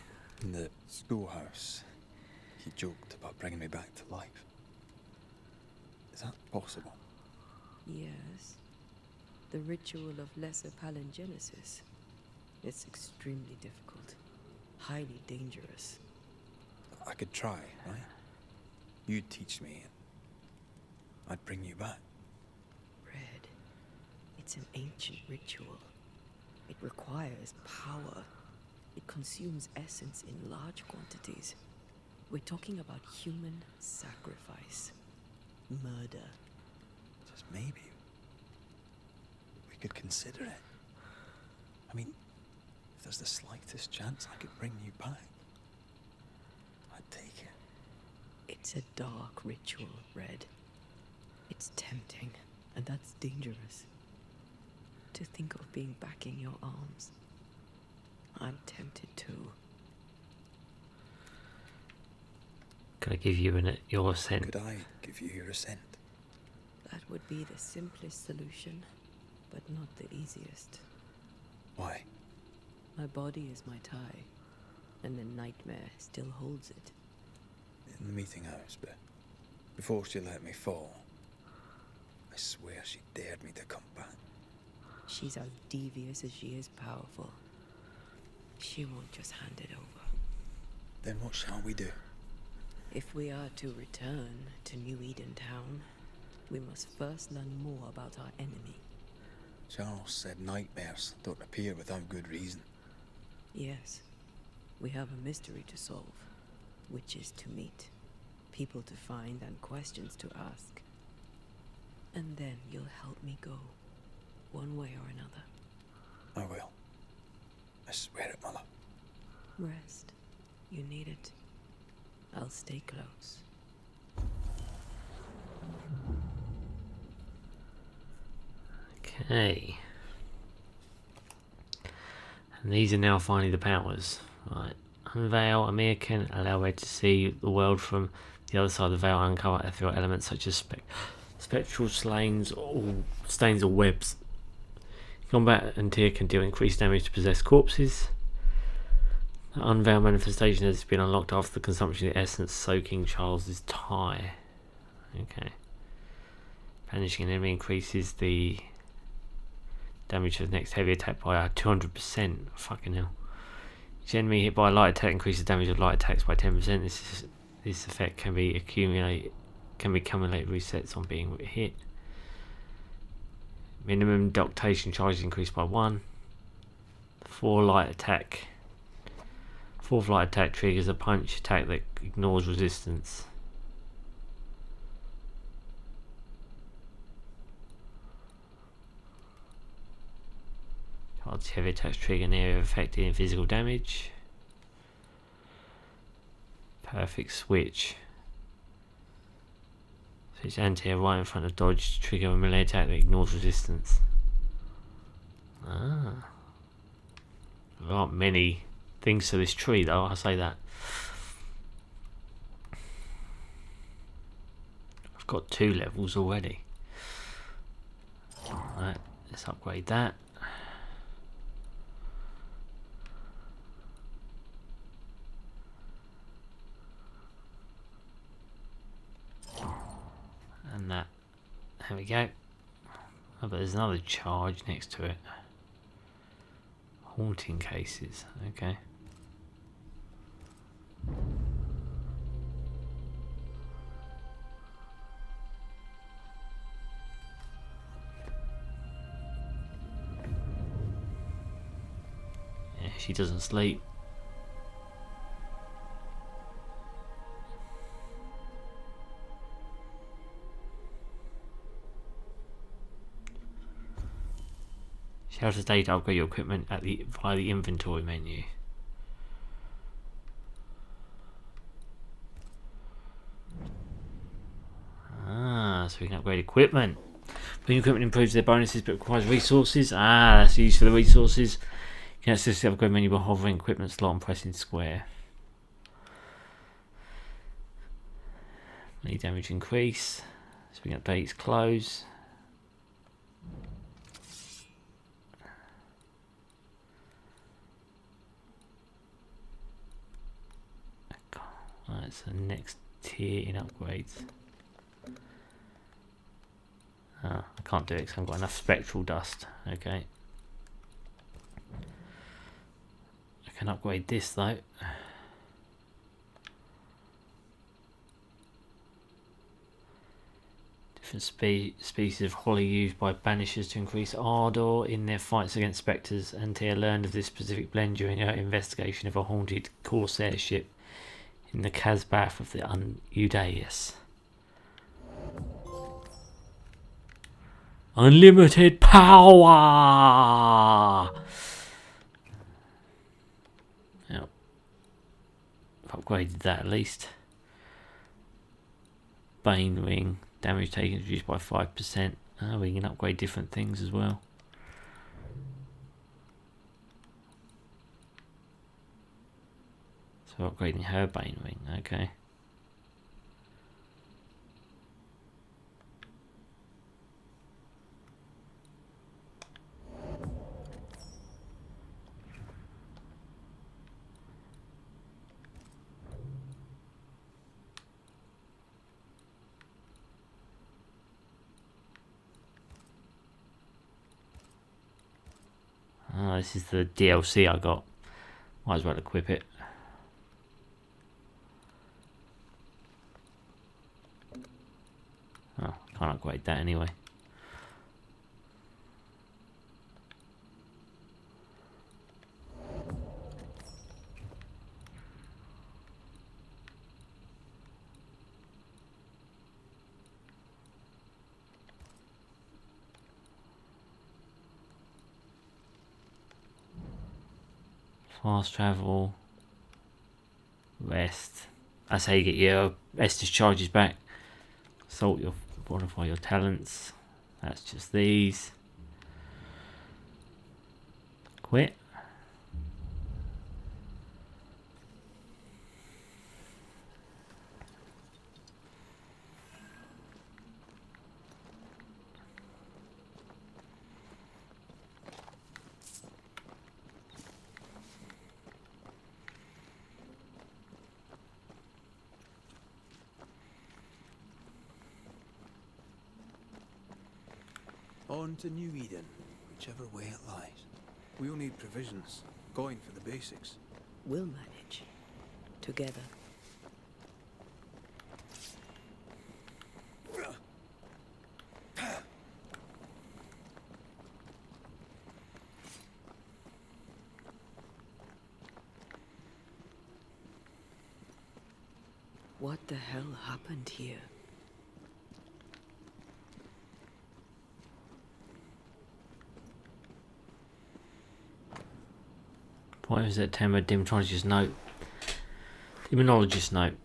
In the schoolhouse, he joked about bringing me back to life. Is that possible? Yes. The ritual of lesser palingenesis. It's extremely difficult. Highly dangerous. I could try, right? You'd teach me and I'd bring you back. Red. It's an ancient ritual. It requires power. It consumes essence in large quantities. We're talking about human sacrifice. Murder. Just maybe we could consider it. I mean, if there's the slightest chance I could bring you back, I'd take it. It's a dark ritual, Red. It's tempting, and that's dangerous. To think of being back in your arms. I'm tempted too. Could I give you your assent? Could I give you your assent? That would be the simplest solution, but not the easiest. Why? My body is my tie, and the nightmare still holds it. In the meeting house, but before she let me fall, I swear she dared me to come back. She's as devious as she is powerful. She won't just hand it over. Then what shall we do? If we are to return to New Eden Town, we must first learn more about our enemy. Charles said nightmares don't appear without good reason. Yes, we have a mystery to solve. Witches to meet, people to find, and questions to ask. And then you'll help me go, one way or another. I will. I swear it, Mother. Rest. You need it. I'll stay close. Okay. And these are now finally the powers. Right. Unveil. Amir can allow Red to see the world from the other side of the veil, uncover ethereal elements such as spectral stains or webs. Combat and Tyr can deal increased damage to possessed corpses. The Unveil manifestation has been unlocked after the consumption of the essence soaking Charles's tie. Okay. Banishing an enemy increases the damage of the next heavy attack by 200%. Fucking hell. Each enemy hit by a light attack increases damage of light attacks by 10%. This effect can be accumulated resets on being hit. Minimum ductation charges increased by 1. Fourth light attack triggers a punch attack that ignores resistance. Charge heavy attacks trigger an area affected in physical damage. Perfect switch. Switch anti-air right in front of dodge to trigger a melee attack that ignores resistance. Ah. There aren't many things to this tree though, I'll say that. I've got 2 levels already. Alright, let's upgrade that. And that, there we go. Oh, but there's another charge next to it. Haunting cases, okay. Yeah, she doesn't sleep. Shelter today to upgrade your equipment via the inventory menu. So we can upgrade equipment. Putting equipment improves their bonuses but requires resources. That's used for the resources. You can access the upgrade menu by hovering equipment slot and pressing square. Melee damage increase. So we can update its clothes. Right, so next tier in upgrades. I can't do it because I haven't got enough spectral dust. Okay. I can upgrade this though. Different species of holly used by banishers to increase ardor in their fights against spectres. And Tia learned of this specific blend during her investigation of a haunted corsair ship in the Casbah of the Udaeus. Unlimited power! Yep. Upgraded that at least. Bane ring. Damage taken reduced by 5%. Oh, we can upgrade different things as well. So upgrading her Bane ring, okay. Oh, this is the DLC I got. Might as well equip it. Oh, can't upgrade that anyway. Fast travel, rest. That's how you get your Estus charges back. Salt your modify your talents. That's just these. Quit. On to New Eden, whichever way it lies. We'll need provisions, going for the basics. We'll manage. Together. What the hell happened here? What was that? Demonologist note. Demonologist note.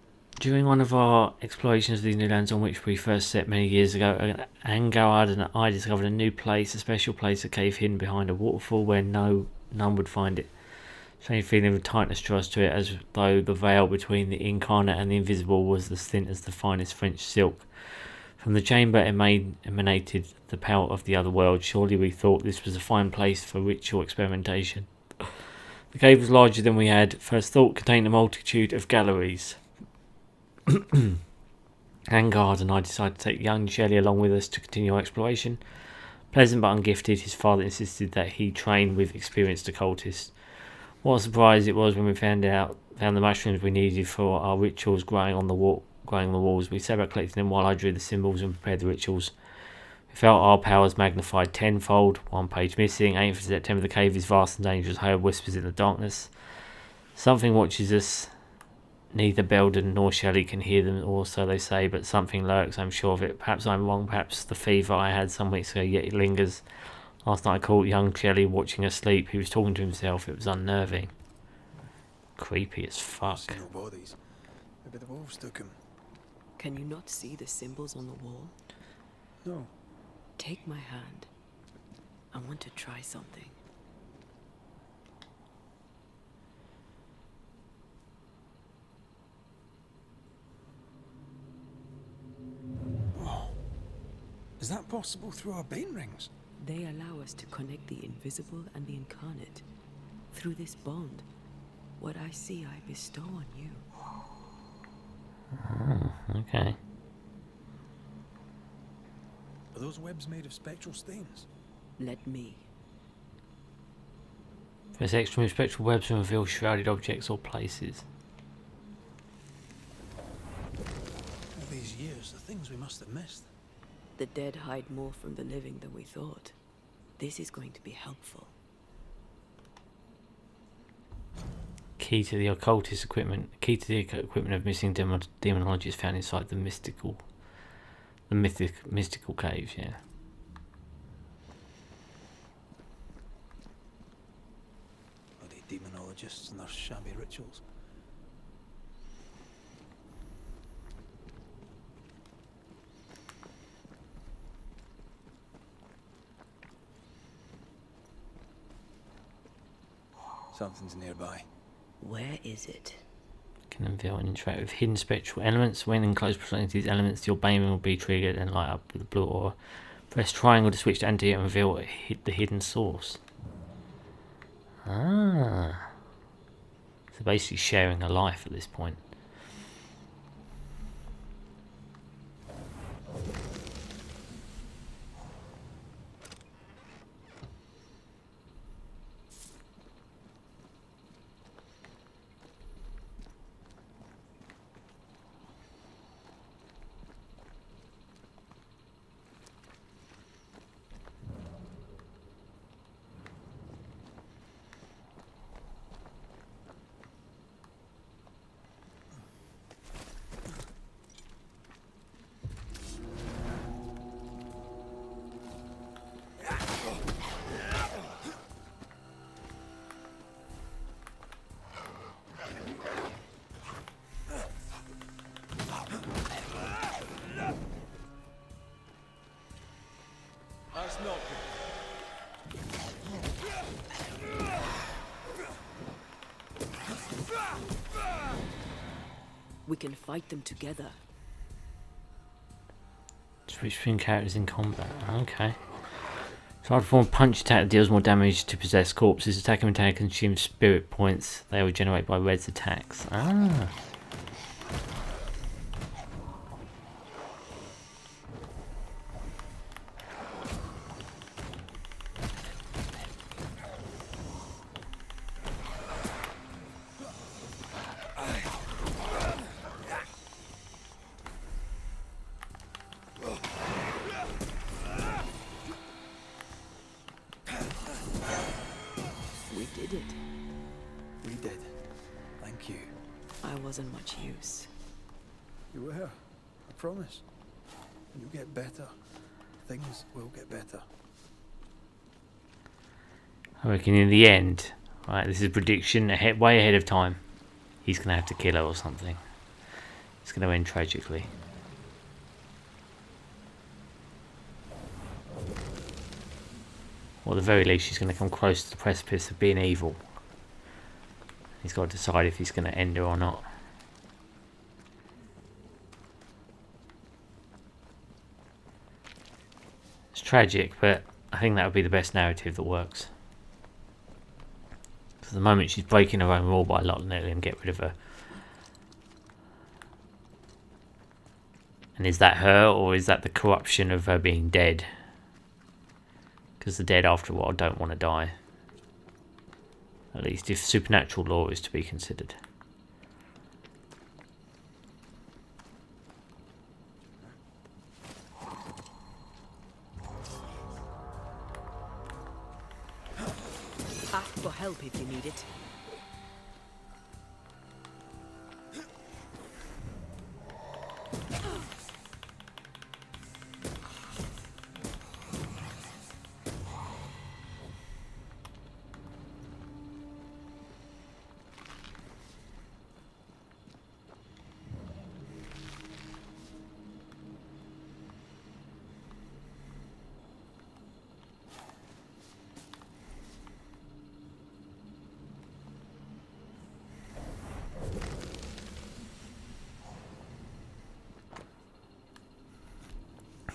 During one of our explorations of the new lands on which we first set many years ago, Angard and I discovered a new place, a special place, a cave hidden behind a waterfall where none would find it. Strange feeling of tightness drew us to it, as though the veil between the incarnate and the invisible was as thin as the finest French silk. From the chamber emanated the power of the other world. Surely we thought this was a fine place for ritual experimentation. The cave was larger than we had first thought, contained a multitude of galleries. Angard and I decided to take young Shelley along with us to continue our exploration. Pleasant but ungifted, his father insisted that he train with experienced occultists. What a surprise it was when we found the mushrooms we needed for our rituals growing on the walls. We set about collecting them while I drew the symbols and prepared the rituals. We felt our powers magnified tenfold. One page missing. 8th of September. The cave is vast and dangerous. I heard whispers in the darkness. Something watches us. Neither Belden nor Shelley can hear them, or so they say, but something lurks, I'm sure of it. Perhaps I'm wrong. Perhaps the fever I had some weeks ago yet it lingers. Last night I caught young Shelley watching her sleep. He was talking to himself. It was unnerving. Creepy as fuck. No bodies. Maybe the wolves took him. Can you not see the symbols on the wall? No. Take my hand. I want to try something. Oh. Is that possible through our Bane rings? They allow us to connect the invisible and the incarnate. Through this bond, what I see I bestow on you. Oh, okay. Are those webs made of spectral stains? Let me. Press X to move spectral webs and reveal shrouded objects or places. All these years, the things we must have missed. The dead hide more from the living than we thought. This is going to be helpful. Key to the occultist equipment. Key to the equipment of missing demonology is found inside the mystical caves, yeah. their shabby rituals. Something's nearby. Where is it? Can unveil and interact with hidden spectral elements. When in close proximity to these elements, your bane will be triggered and light up with a blue aura. Press triangle to switch to anti and reveal the hidden source. Ah. So basically sharing a life at this point. That's not We can fight them together. Switch between characters in combat. Okay. Try to perform a punch attack that deals more damage to possessed corpses. Attacking metallic consumes spirit points. They will generate by Red's attacks. Ah. We did it. We did. Thank you. I wasn't much use. You were. I promise. And you'll get better. Things will get better. I reckon in the end, right, this is a prediction way ahead of time. He's going to have to kill her or something. It's going to end tragically. Or at the very least, she's going to come close to the precipice of being evil. He's got to decide if he's going to end her or not. It's tragic, but I think that would be the best narrative that works. Because at the moment she's breaking her own rule by letting him get rid of her. And is that her, or is that the corruption of her being dead? Because the dead, after a while, don't want to die. At least if supernatural law is to be considered. Ask for help if you need it.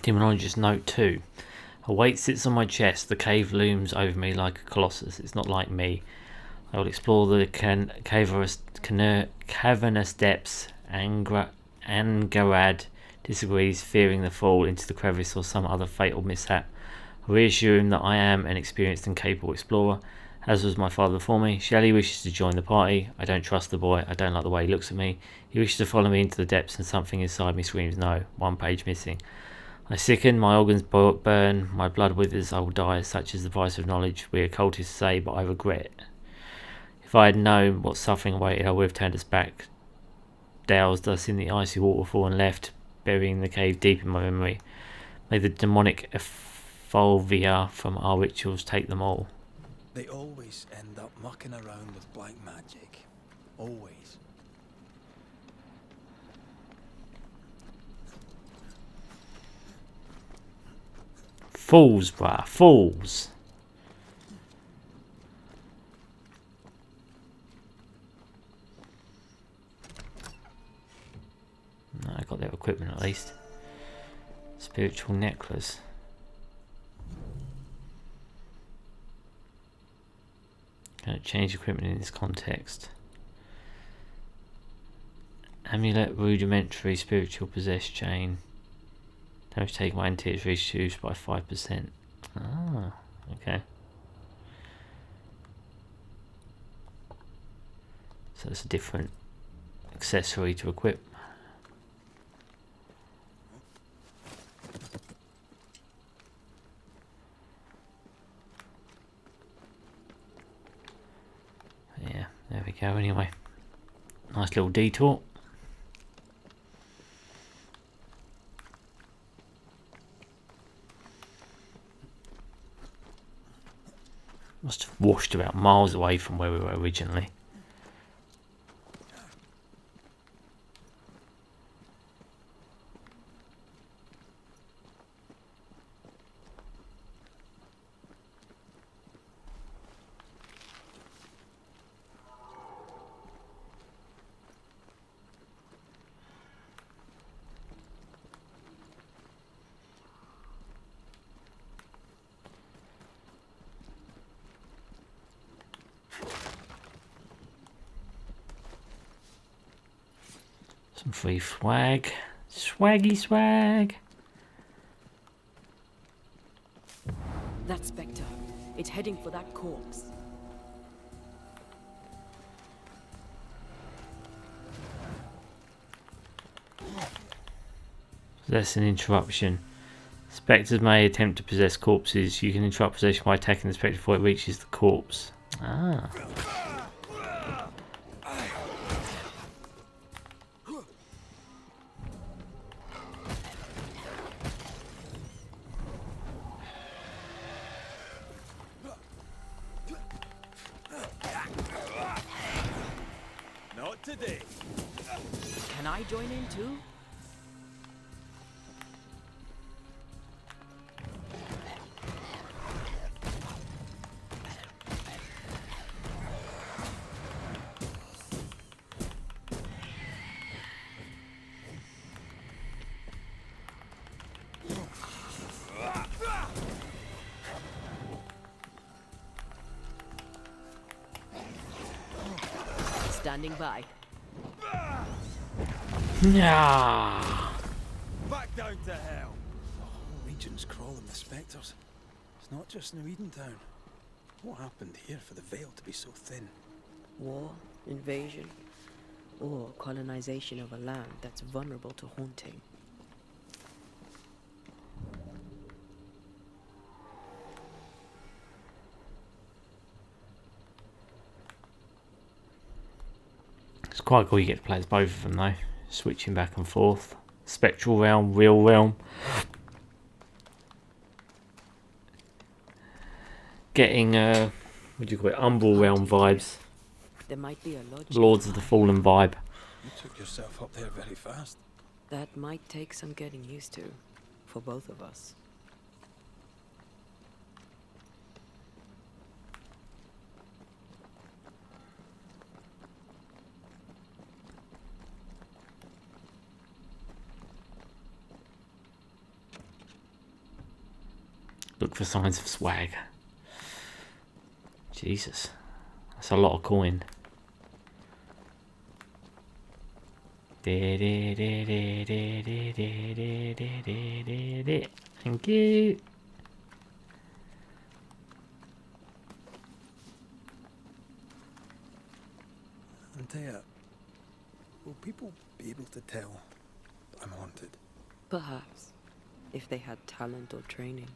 Demonologist Note 2. A weight sits on my chest. The cave looms over me like a colossus. It's not like me. I will explore the cavernous depths. Angarad disagrees, fearing the fall into the crevice or some other fatal mishap. I reassure him that I am an experienced and capable explorer, as was my father before me. Shelley wishes to join the party. I don't trust the boy. I don't like the way he looks at me. He wishes to follow me into the depths, and something inside me screams no. 1 page missing. I sicken, my organs burn, my blood withers, I will die. Such is the vice of knowledge, we occultists say, but I regret. If I had known what suffering awaited, I would have turned us back, doused us in the icy waterfall, and left, burying the cave deep in my memory. May the demonic effluvia from our rituals take them all. They always end up mucking around with black magic. Always. Fools, bruh. Fools. No, I got their equipment at least. Spiritual necklace. Gonna change equipment in this context. Amulet, rudimentary, spiritual possessed chain. Damage taken by anti is reduced by 5%. Ah, okay. So it's a different accessory to equip. Yeah, there we go anyway. Nice little detour. Must have washed about miles away from where we were originally. Some free swag. Swaggy swag. That spectre. It's heading for that corpse. That's an interruption. Spectres may attempt to possess corpses. You can interrupt possession by attacking the spectre before it reaches the corpse. Ah. Not today. Can I join in too? Standing by. Yeah. Back down to hell. The whole region's crawling with spectres. It's not just New Eden Town. What happened here for the veil to be so thin? War, invasion, or colonization of a land that's vulnerable to haunting. It's quite cool you get to play as both of them though. Switching back and forth. Spectral realm, real realm. Getting what do you call it? Umbral realm vibes. There might be a logic. Lords of the Fallen vibe. You took yourself up there very fast. That might take some getting used to, for both of us. Look for signs of swag. Jesus. That's a lot of coin. Thank you. Antea, will people be able to tell I'm haunted? Perhaps, if they had talent or training.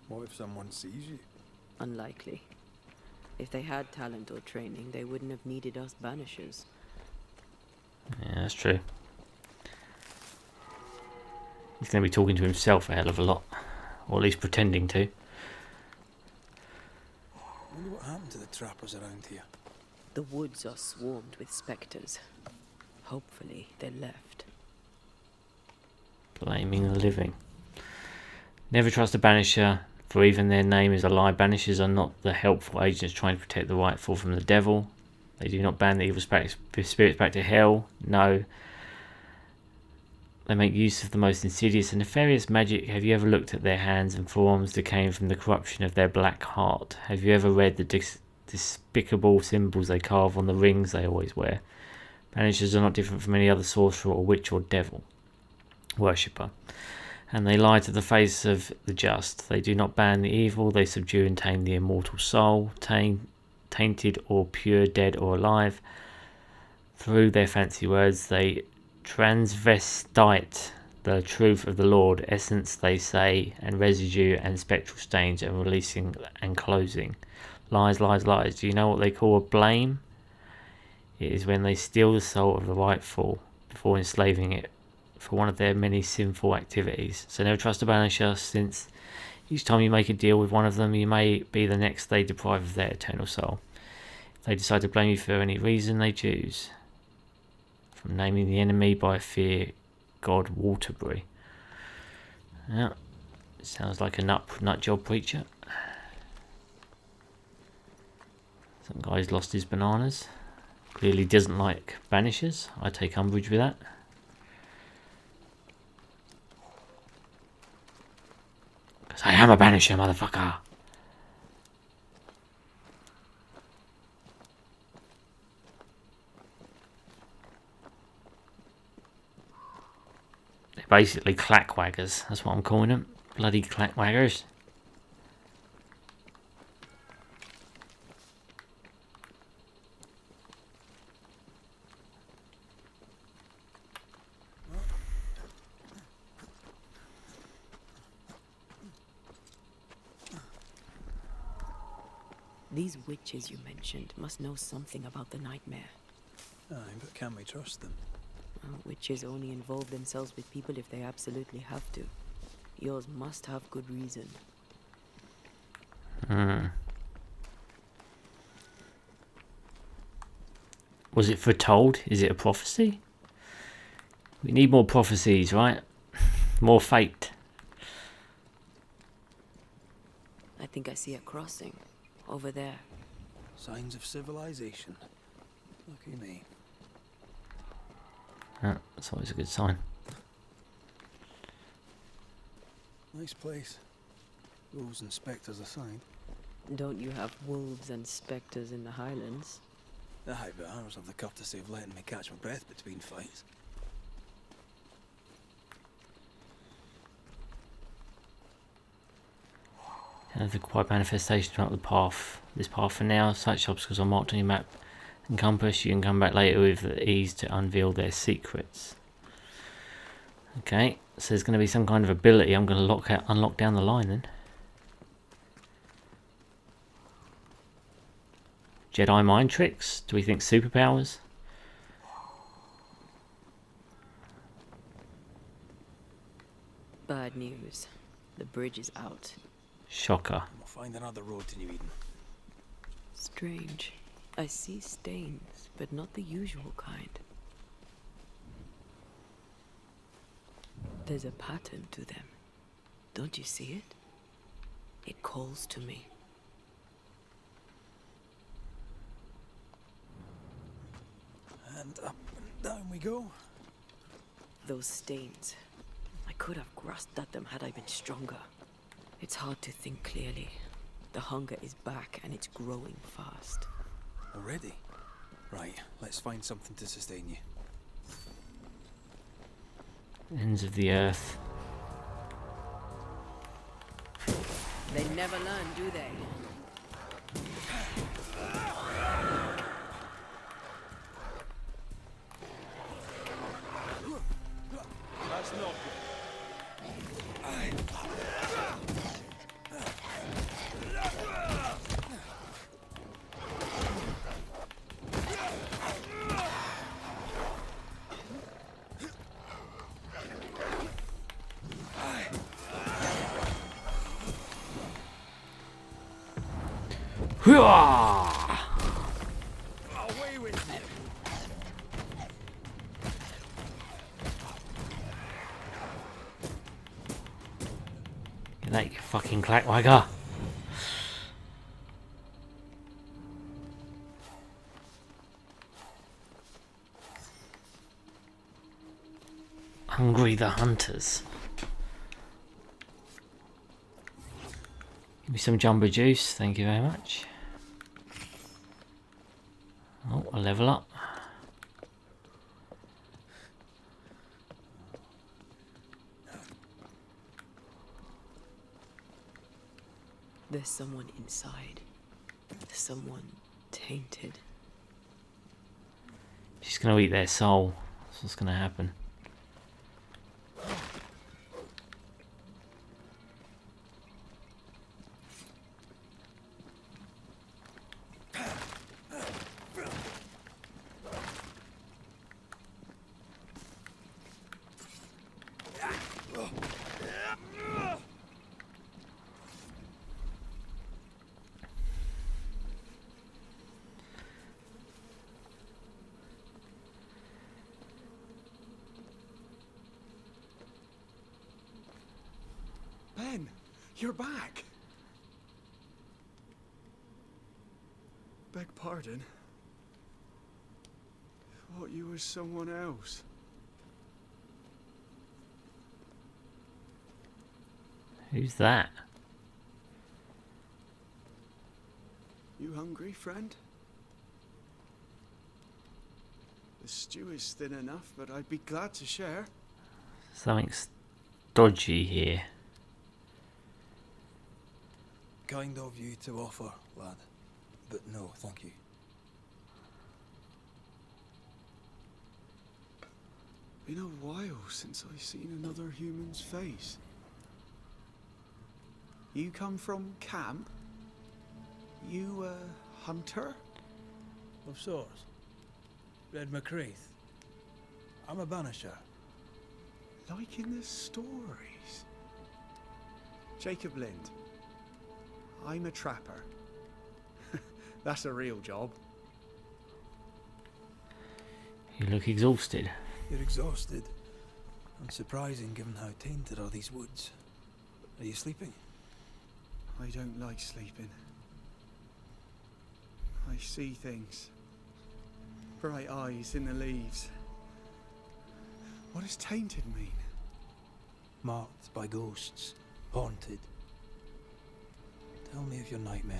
What if someone sees you? Unlikely. If they had talent or training, they wouldn't have needed us banishers. Yeah, that's true. He's going to be talking to himself a hell of a lot. Or at least pretending to. wonder what happened to the trappers around here. The woods are swarmed with spectres. Hopefully they left. Blaming the living. Never trust a banisher, for even their name is a lie. Banishers are not the helpful agents trying to protect the rightful from the devil. They do not ban the evil spirits back to hell. No. They make use of the most insidious and nefarious magic. Have you ever looked at their hands and forearms decaying from the corruption of their black heart? Have you ever read the despicable symbols they carve on the rings they always wear? Banishers are not different from any other sorcerer or witch or devil worshipper. And they lie to the face of the just. They do not ban the evil, they subdue and tame the immortal soul, tainted or pure, dead or alive. Through their fancy words, they transvestite the truth of the Lord. Essence, they say, and residue and spectral stains and releasing and closing. Lies, lies, lies. Do you know what they call a blame? It is when they steal the soul of the rightful before enslaving it for one of their many sinful activities. So never trust a banisher, since each time you make a deal with one of them, you may be the next they deprive of their eternal soul. If they decide to blame you for any reason they choose, from naming the enemy by fear god Waterbury. Yeah, sounds like a nut job preacher. Some guy's lost his bananas. Clearly doesn't like banishers. I take umbrage with that. Because I am a banisher, motherfucker. They're basically clackwaggers. That's what I'm calling them. Bloody clackwaggers. These witches you mentioned must know something about the nightmare. Aye, but can we trust them? Well, witches only involve themselves with people if they absolutely have to. Yours must have good reason. Was it foretold? Is it a prophecy? We need more prophecies, right? More fate. I think I see a crossing. Over there. Signs of civilization. Lucky me. That's always a good sign. Nice place. Wolves and spectres aside. Don't you have wolves and spectres in the Highlands? Aye, but ours have the courtesy of letting me catch my breath between fights. The quiet manifestation throughout the path. This path for now. Such obstacles are marked on your map and compass. You can come back later with ease to unveil their secrets. Okay, so there's going to be some kind of ability. I'm going to unlock down the line then. Jedi mind tricks? Do we think superpowers? Bad news. The bridge is out. Shocker. We'll find another road to New Eden. Strange. I see stains, but not the usual kind. There's a pattern to them. Don't you see it? It calls to me. And up and down we go. Those stains. I could have grasped at them had I been stronger. It's hard to think clearly. The hunger is back and it's growing fast. Already? Right, let's find something to sustain you. Ends of the earth. They never learn, do they? That's not Away with you. Get that, you fucking Clackwagger. Hungry the hunters. Give me some jumbo juice, thank you very much. Oh, a level up. There's someone inside. Someone tainted. She's gonna eat their soul. That's what's gonna happen. Ben, you're back. Beg pardon. Thought you were someone else. Who's that? You hungry, friend? The stew is thin enough, but I'd be glad to share. Something's dodgy here. Kind of you to offer, lad. But no, thank you. Been a while since I've seen another human's face. You come from camp? You a hunter? Of sorts. Red McCreath. I'm a banisher. Like in the stories. Jacob Lind. I'm a trapper. That's a real job. You look exhausted. You're exhausted. Unsurprising given how tainted are these woods. Are you sleeping? I don't like sleeping. I see things. Bright eyes in the leaves. What does tainted mean? Marked by ghosts. Haunted. Tell me of your nightmares.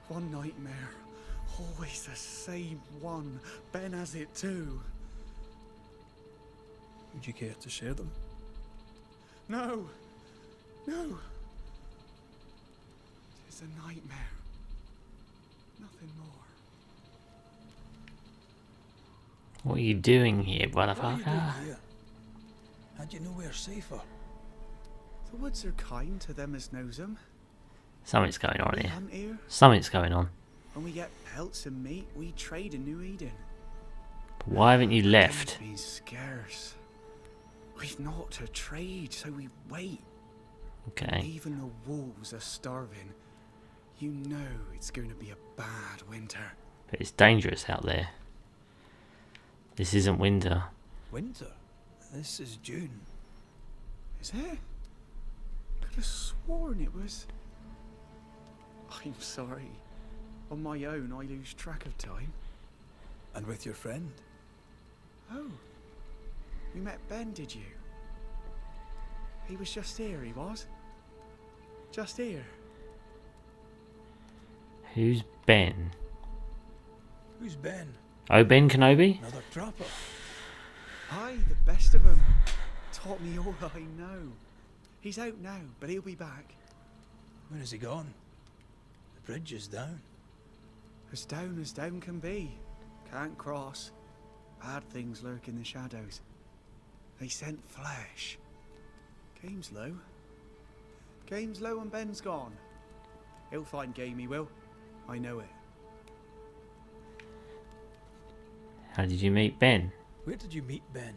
One nightmare. Always the same one. Ben has it too. Would you care to share them? No. No. It's a nightmare. Nothing more. What are you doing here, What are you motherfucker? doing here? Had you nowhere safer? The woods are kind to them as knows them. Something's going on We here. hunt here. Something's going on. When we get pelts and meat, we trade in New Eden. But why haven't you left? It's been scarce. We've not to trade, so we wait. Okay. Even the wolves are starving. You know it's going to be a bad winter. But it's dangerous out there. This isn't winter. Winter? This is June. Is it? Could have sworn it was. I'm sorry. On my own, I lose track of time. And with your friend? Oh. You met Ben, did you? He was just here, he was. Just here. Who's Ben? Who's Ben? Oh, Ben Kenobi? Another trapper. Aye, the best of them. Taught me all I know. He's out now, but he'll be back. Where has he gone? The bridge is down. As down can be. Can't cross. Bad things lurk in the shadows. They scent flesh. Game's low. Game's low and Ben's gone. He'll find game, he will. I know it. How did you meet Ben? Where did you meet Ben?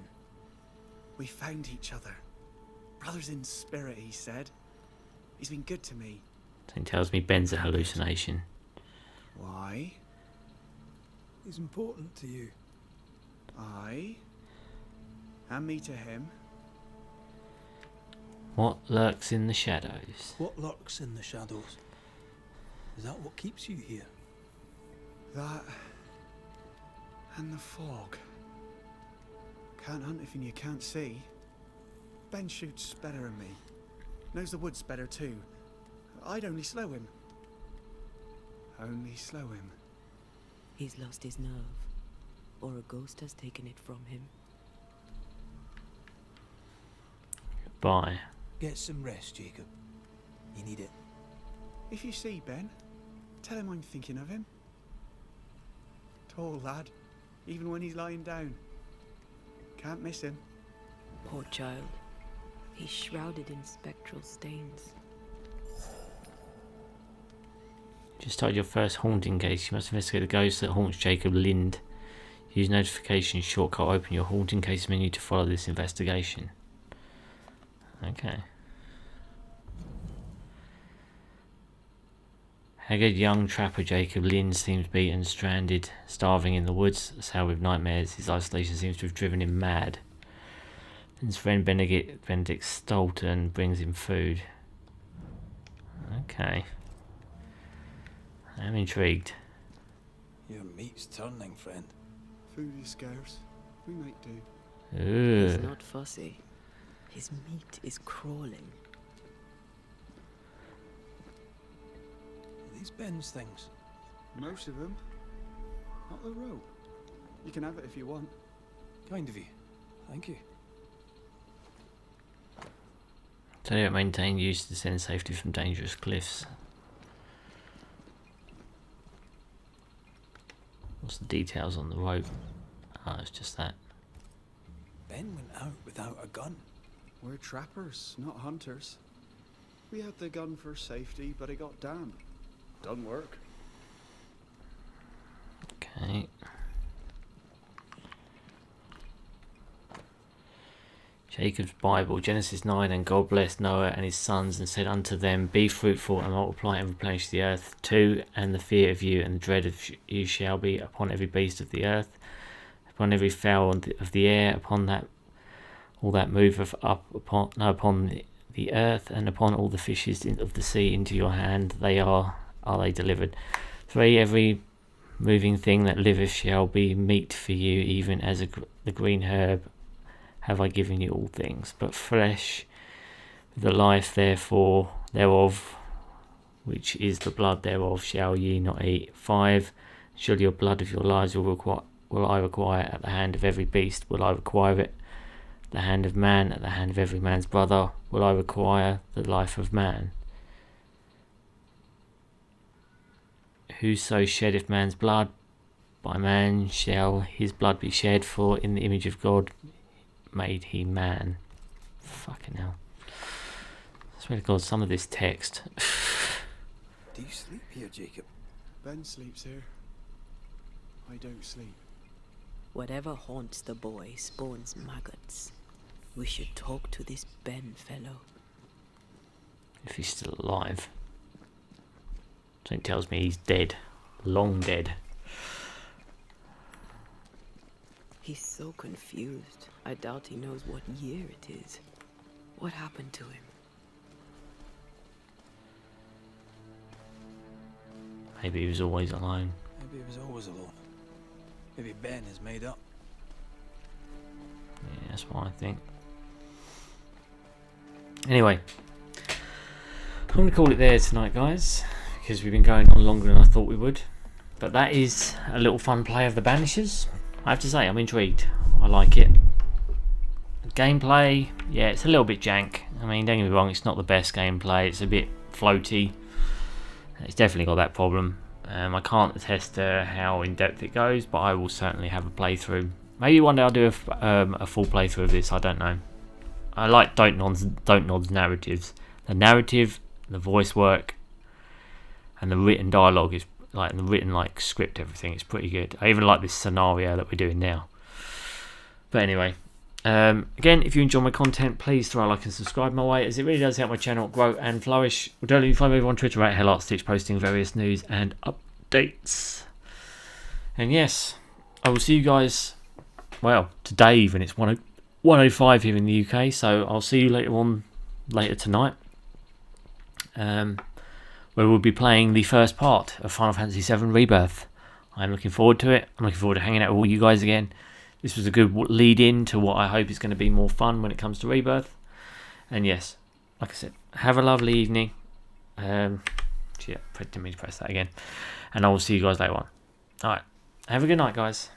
We found each other. Brothers in spirit, he said. He's been good to me. Something tells me Ben's a hallucination. Why? He's important to you. Aye. And me to him. What lurks in the shadows? What lurks in the shadows? Is that what keeps you here? That... and the fog. Can't hunt if you can't see. Ben shoots better than me. Knows the woods better too. I'd only slow him. Only slow him. He's lost his nerve, or a ghost has taken it from him. Bye. Get some rest, Jacob. You need it. If you see Ben, tell him I'm thinking of him. Tall lad, even when he's lying down. Can't miss him. Poor child. He's shrouded in spectral stains. Just started your first haunting case. You must investigate the ghost that haunts Jacob Lind. Use notification shortcut. Open your haunting case menu to follow this investigation. Okay. Haggard young trapper Jacob Lind seems beaten, stranded, starving in the woods. Assailed with nightmares, his isolation seems to have driven him mad. His friend Benedict Stolten brings him food. Okay. I'm intrigued. Your meat's turning, friend. Food is scarce. We might do. Ooh. He's not fussy. His meat is crawling. Are these Ben's things? Most of them. Not the rope. You can have it if you want. Kind of you. Thank you. So they maintain use to descend safely from dangerous cliffs. What's the details on the rope? Oh, it's just that. Ben went out without a gun. We're trappers, not hunters. We had the gun for safety, but it got damp. Doesn't work. Okay. Jacob's Bible, Genesis 9, and God blessed Noah and his sons and said unto them, be fruitful and multiply and replenish the earth. 2, and the fear of you and the dread of you shall be upon every beast of the earth, upon every fowl of the air, upon that all that moveth upon the earth, and upon all the fishes of the sea. Into your hand they are they delivered. 3, every moving thing that liveth shall be meat for you, even as the green herb have I given you all things. But flesh, the life therefore thereof, which is the blood thereof, shall ye not eat. 5, surely your blood of your lives will I require at the hand of every beast, will I require it. The hand of man, at the hand of every man's brother, will I require the life of man. Whoso sheddeth man's blood, by man shall his blood be shed, for in the image of God made he man. Fucking hell. I swear to God, some of this text. Do you sleep here, Jacob? Ben sleeps here. I don't sleep. Whatever haunts the boy spawns maggots. We should talk to this Ben fellow. If he's still alive. Something tells me he's dead. Long dead. He's so confused. I doubt he knows what year it is. What happened to him? Maybe he was always alone. Maybe he was always alone. Maybe Ben is made up. Yeah, that's what I think. Anyway, I'm going to call it there tonight, guys, because we've been going on longer than I thought we would. But that is a little fun play of the Banishers. I have to say, I'm intrigued. I like it. Gameplay, yeah, it's a little bit jank. I mean, don't get me wrong, it's not the best gameplay. It's a bit floaty. It's definitely got that problem. I can't attest to how in depth it goes, but I will certainly have a playthrough. Maybe one day I'll do a full playthrough of this. I don't know. I like dontnod's narratives. The narrative, the voice work, and the written dialogue is like the written script. Everything is pretty good. I even like this scenario that we're doing now. But anyway, Again, if you enjoy my content, please throw a like and subscribe my way, as it really does help my channel grow and flourish. Don't leave me find me on Twitter at HellArtStitch, posting various news and updates. And yes, I will see you guys, well, today even. It's 1:05 here in the UK, so I'll see you later tonight, where we'll be playing the first part of Final Fantasy VII Rebirth. I'm looking forward to it. I'm looking forward to hanging out with all you guys again. This was a good lead in to what I hope is going to be more fun when it comes to Rebirth. And yes, like I said, have a lovely evening. Yeah, didn't mean to press that again. And I will see you guys later on. Alright, have a good night, guys.